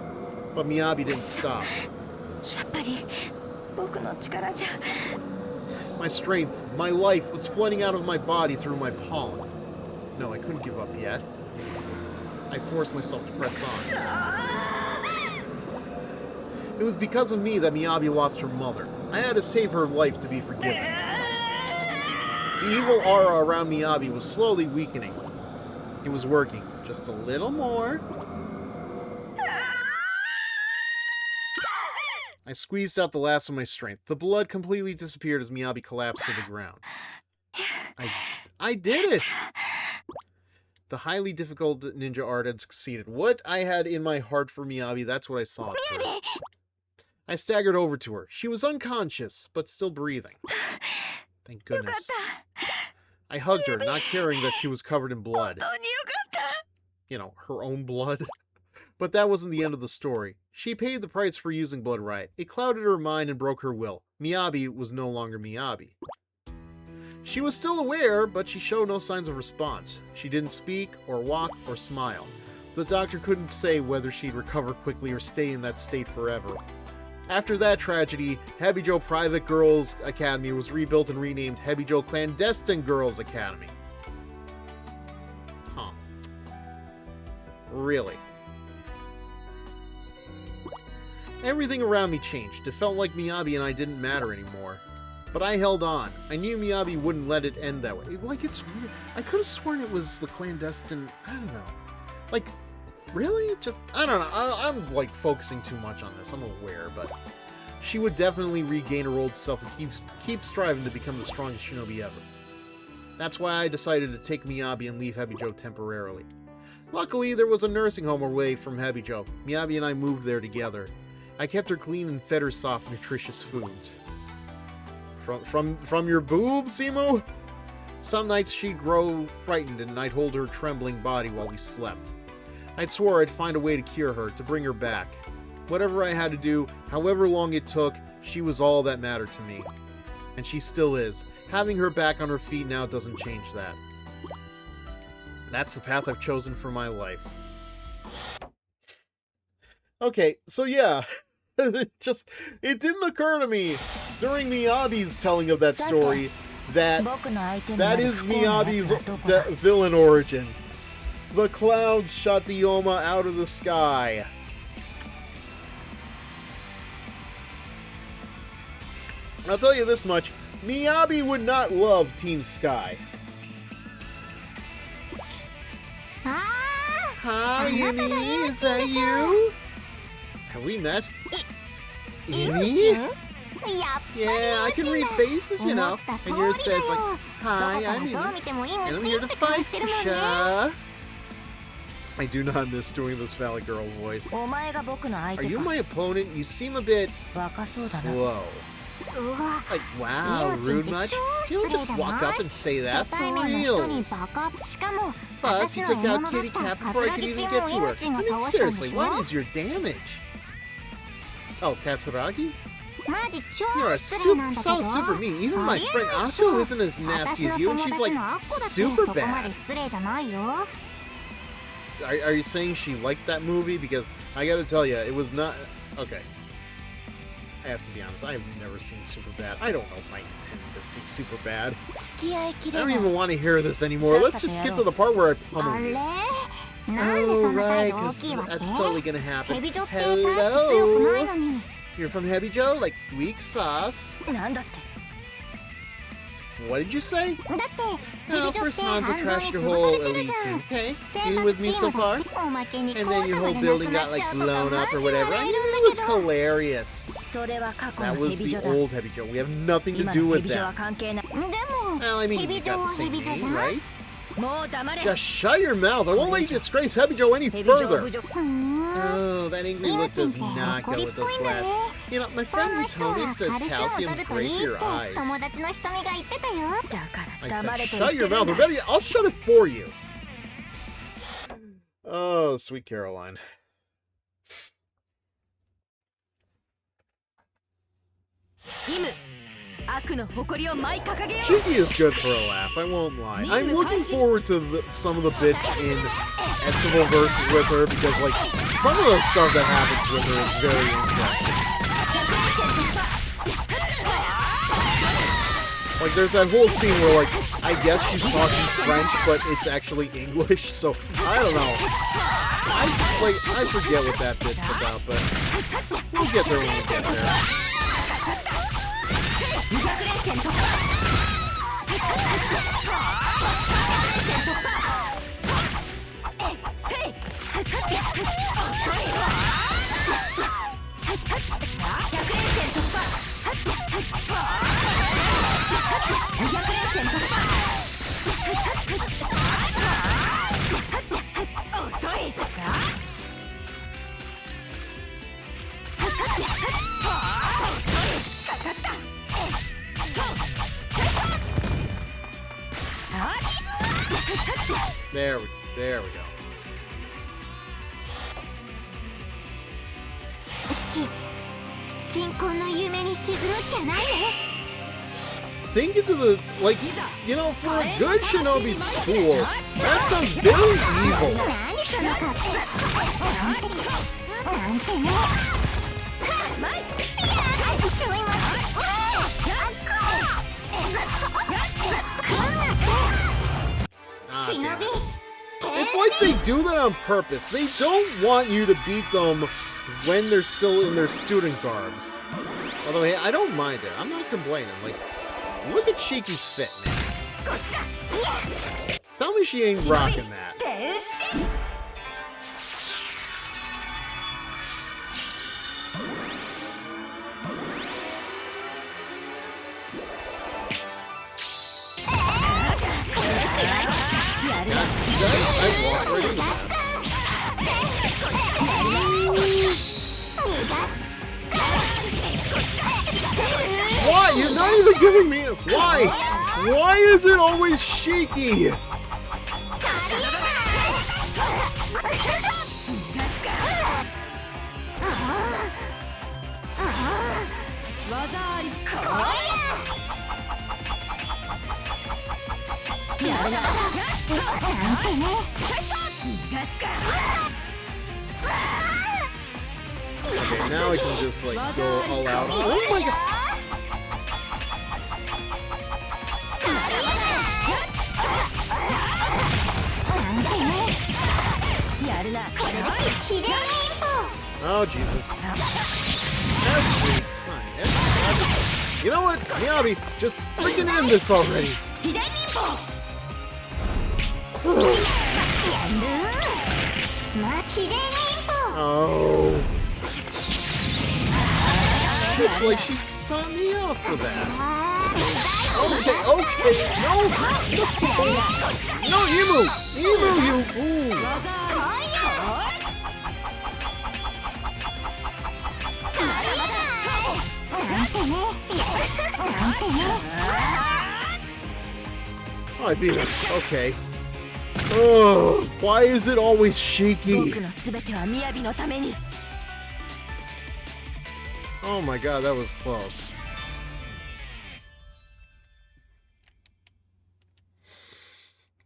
But Miyabi didn't stop. My strength, my life, was flooding out of my body through my palm. No, I couldn't give up yet. I forced myself to press on. It was because of me that Miyabi lost her mother. I had to save her life to be forgiven. The evil aura around Miyabi was slowly weakening. It was working. Just a little more. I squeezed out the last of my strength. The blood completely disappeared as Miyabi collapsed to the ground. I did it! The highly difficult ninja art had succeeded. What I had in my heart for Miyabi, that's what I saw through. I staggered over to her. She was unconscious, but still breathing. Thank goodness. I hugged her, not caring that she was covered in blood. You know, her own blood. But that wasn't the end of the story. She paid the price for using Blood Riot. It clouded her mind and broke her will. Miyabi was no longer Miyabi. She was still aware, but she showed no signs of response. She didn't speak, or walk, or smile. The doctor couldn't say whether she'd recover quickly or stay in that state forever. After that tragedy, Hebijo Private Girls Academy was rebuilt and renamed Hebijo Clandestine Girls Academy. Huh. Really? Everything around me changed. It felt like Miyabi and I didn't matter anymore. But I held on. I knew Miyabi wouldn't let it end that way. Like, it's weird. I could have sworn it was the clandestine... I don't know. Like, Really? Just, I don't know. I'm, like, focusing too much on this. I'm aware, but she would definitely regain her old self and keep striving to become the strongest shinobi ever. That's why I decided to take Miyabi and leave Hebijo temporarily. Luckily, there was a nursing home away from Hebijo. Miyabi and I moved there together. I kept her clean and fed her soft, nutritious foods. From your boobs, Emo? Some nights she'd grow frightened and I'd hold her trembling body while we slept. I'd swore I'd find a way to cure her, to bring her back. Whatever I had to do, however long it took, she was all that mattered to me. And she still is. Having her back on her feet now doesn't change that. That's the path I've chosen for my life. Okay, so yeah. It didn't occur to me during Miyabi's telling of that story that is Miyabi's villain origin. The clouds shot the Yoma out of the sky. I'll tell you this much, Miyabi would not love Team Sky. Hi, Yumi, is that you? Have we met? Yumi? Yeah, I can read faces, you know. And yours says like, hi, I'm Yumi, and I'm here to fight Kusha. I do not miss doing this Valley Girl voice. Are you my opponent? You seem a bit slow. Like, wow, rude much? You'll just walk up and say that for reals. Plus, you took out Kitty Cat before I could even get to her. I mean, seriously, what is your damage? Oh, Katsuragi? You're a super mean. Even my friend Asho isn't as nasty as you, and she's like, super bad. Are you saying she liked that movie? Because I gotta tell you, it was not... Okay. I have to be honest, I have never seen Superbad. I don't know if I intended to see Superbad. I don't even want to hear this anymore. Let's just skip to the part where I pummel you. Oh, right, because that's totally gonna happen. Hello? You're from Hebijo? Like weak sauce? What did you say? Oh, first Hanzo trashed your whole elite team, okay? You with me so far? And then your whole building got like blown up or whatever. I mean, it was hilarious. That was the old Hebijo. We have nothing to do with that. Well, I mean, we got the same name, right? Just shut your mouth. I won't let you disgrace Hebijo any further. Oh, that angry look does not go with those glasses. You know, my friend Tony says calcium's great for your eyes. I said, shut your mouth. I'll shut it for you. Oh, sweet Caroline. Shiki is good for a laugh, I won't lie. I'm looking forward to some of the bits in Etsubo versus with her because, like, some of the stuff that happens with her is very interesting. Like, there's that whole scene where, like, I guess she's talking French, but it's actually English, so I don't know. I forget what that bit's about, but we'll get there when we get there. There we go. Sink into the, like, you know, for a good shinobi school, that sounds very evil. It's like they do that on purpose. They don't want you to beat them when they're still in their student garbs. Although, hey, I don't mind it. I'm not complaining. Like, look at Shiki's fit, man. Tell me she ain't rocking that. Why? You're not even giving me a... Why? Why is it always shaky? Okay, now I can just like go all out. Oh my god! Oh Jesus! Every time. You know what, Miyabi, just freaking end this already. Oh. It's like she signed me up for that. Okay, okay, no! No, Emu! Emu, you fool! Oh, I beat him. Okay. Oh, why is it always shaky? Oh my god, that was close.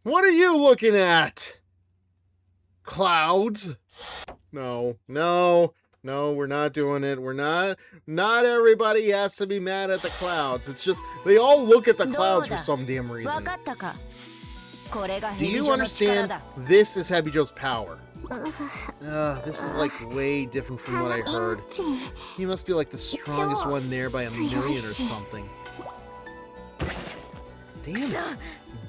What are you looking at? Clouds? No, no, no, we're not doing it. We're not. Not everybody has to be mad at the clouds. It's just, they all look at the clouds for some damn reason. Do you understand? This is Hebijo's power. This is like way different from what I heard. He must be like the strongest one there by a million or something. Damn.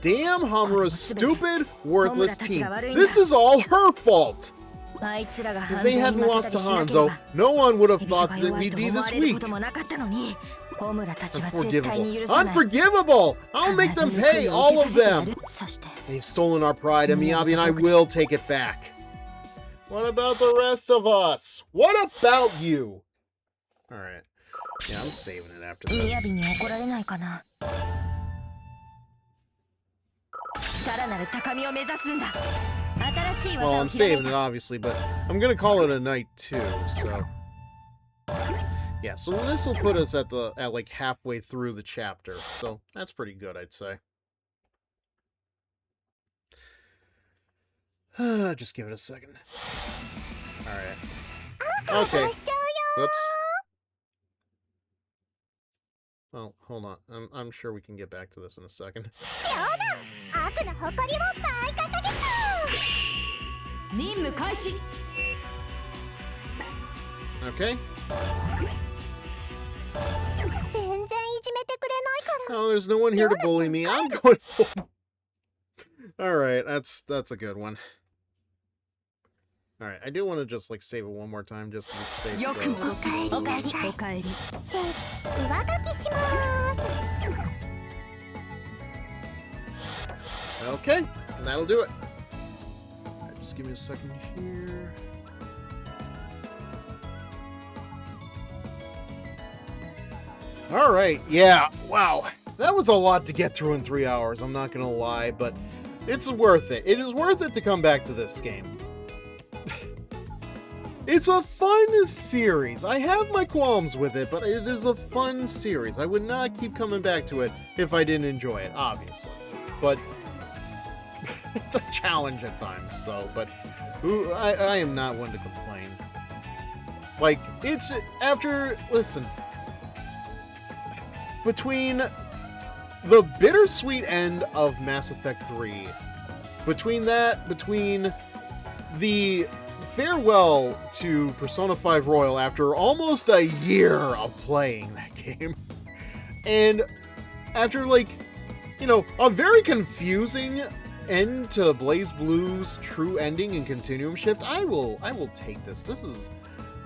Damn Hamura's stupid, worthless team. This is all her fault. If they hadn't lost to Hanzo, no one would have thought that we'd be this weak. Unforgivable. Unforgivable! I'll make them pay, all of them! They've stolen our pride, and Miyabi and I will take it back. What about the rest of us? What about you? Alright. Yeah, I'm saving it after this. Well, I'm saving it, obviously, but I'm gonna call it a night, too, so... Yeah, so this will put us at like halfway through the chapter, so that's pretty good, I'd say. Just give it a second. Alright. Okay. Whoops. Oh, hold on. I'm sure we can get back to this in a second. Okay. Oh, there's no one here to bully me. I'm going home. Alright, that's a good one. Alright, I do want to just like save it one more time just to be safe. Okay, and that'll do it. Alright, just give me a second here. Alright, yeah, wow. That was a lot to get through in 3 hours, I'm not gonna lie, but it's worth it. It is worth it to come back to this game. It's a fun series. I have my qualms with it, but it is a fun series. I would not keep coming back to it if I didn't enjoy it, obviously. But it's a challenge at times, though, but I am not one to complain. Like, it's after, listen, between the bittersweet end of Mass Effect 3, between the farewell to Persona 5 Royal after almost a year of playing that game, and after, like, you know, a very confusing end to Blaze Blue's true ending and Continuum Shift, I will take this.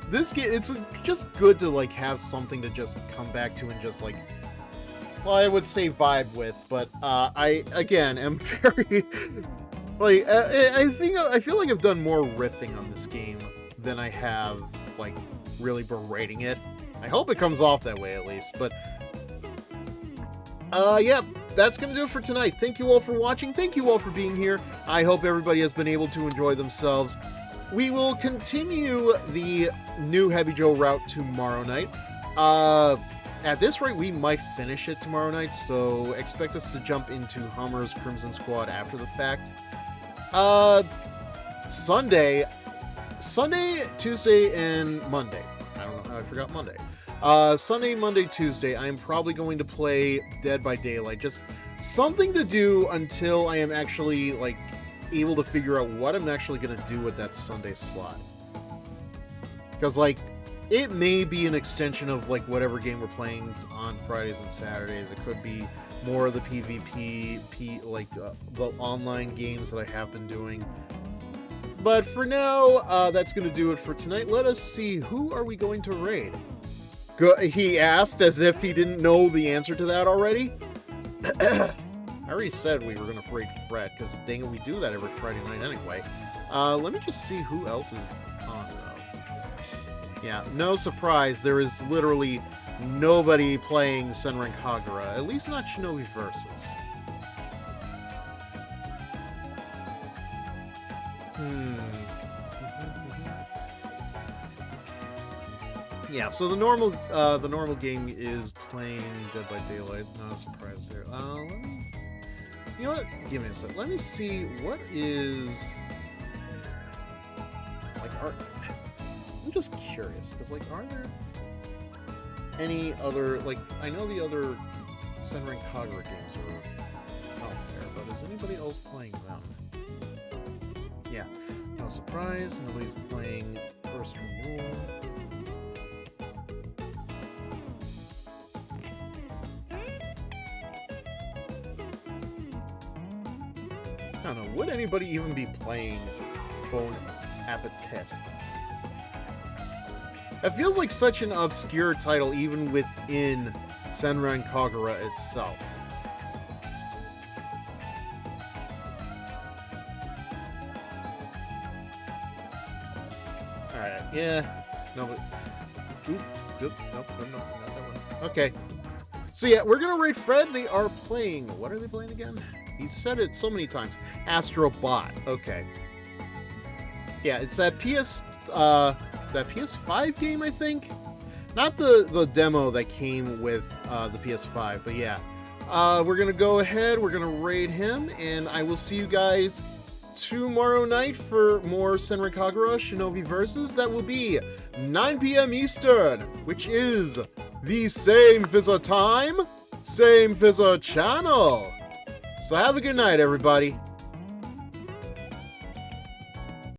This game, it's just good to, like, have something to just come back to and just, like, well, I would say vibe with, but I, again, am very, like, I feel like I've done more riffing on this game than I have, like, really berating it. I hope it comes off that way at least, but yeah, that's gonna do it for tonight. Thank you all for watching. Thank you all for being here. I hope everybody has been able to enjoy themselves. We will continue the new Hebijo route tomorrow night. At this rate, we might finish it tomorrow night, so expect us to jump into Hummer's Crimson Squad after the fact. Sunday, Tuesday, and Monday. I don't know how I forgot Monday. Sunday, Monday, Tuesday, I am probably going to play Dead by Daylight. Just something to do until I am actually, like, able to figure out what I'm actually going to do with that Sunday slot. Because, like, it may be an extension of, like, whatever game we're playing on Fridays and Saturdays. It could be more of the PvP, the online games that I have been doing. But for now, that's going to do it for tonight. Let us see, who are we going to raid? He asked as if he didn't know the answer to that already. I already said we were going to raid Fred, because dang it, we do that every Friday night anyway. Let me just see who else is on, though. Yeah, no surprise, there is literally nobody playing Senran Kagura, at least not Shinovi Versus. Yeah, so the normal game is playing Dead by Daylight. Not a surprise there. Let me, you know what? Give me a sec. Let me see what is like. I'm just curious because, like, are there any other, like, I know the other Senran Kagura games are out there, but is anybody else playing them? Yeah, no surprise. Nobody's playing First Renewal. I don't know, would anybody even be playing Bon Appetit? It feels like such an obscure title even within Senran Kagura itself. Alright, yeah. No, but... Nope, not that one. Okay. So yeah, we're gonna raid Fred. They are playing... What are they playing again? He said it so many times. Astro Bot. Okay. Yeah, it's that that PS5 game, I think? Not the demo that came with the PS5, but yeah. We're gonna go ahead, we're gonna raid him, and I will see you guys tomorrow night for more Senran Kagura Shinovi Versus. That will be 9 p.m. Eastern, which is the same Fizzer time, same Fizzer channel. So have a good night, everybody.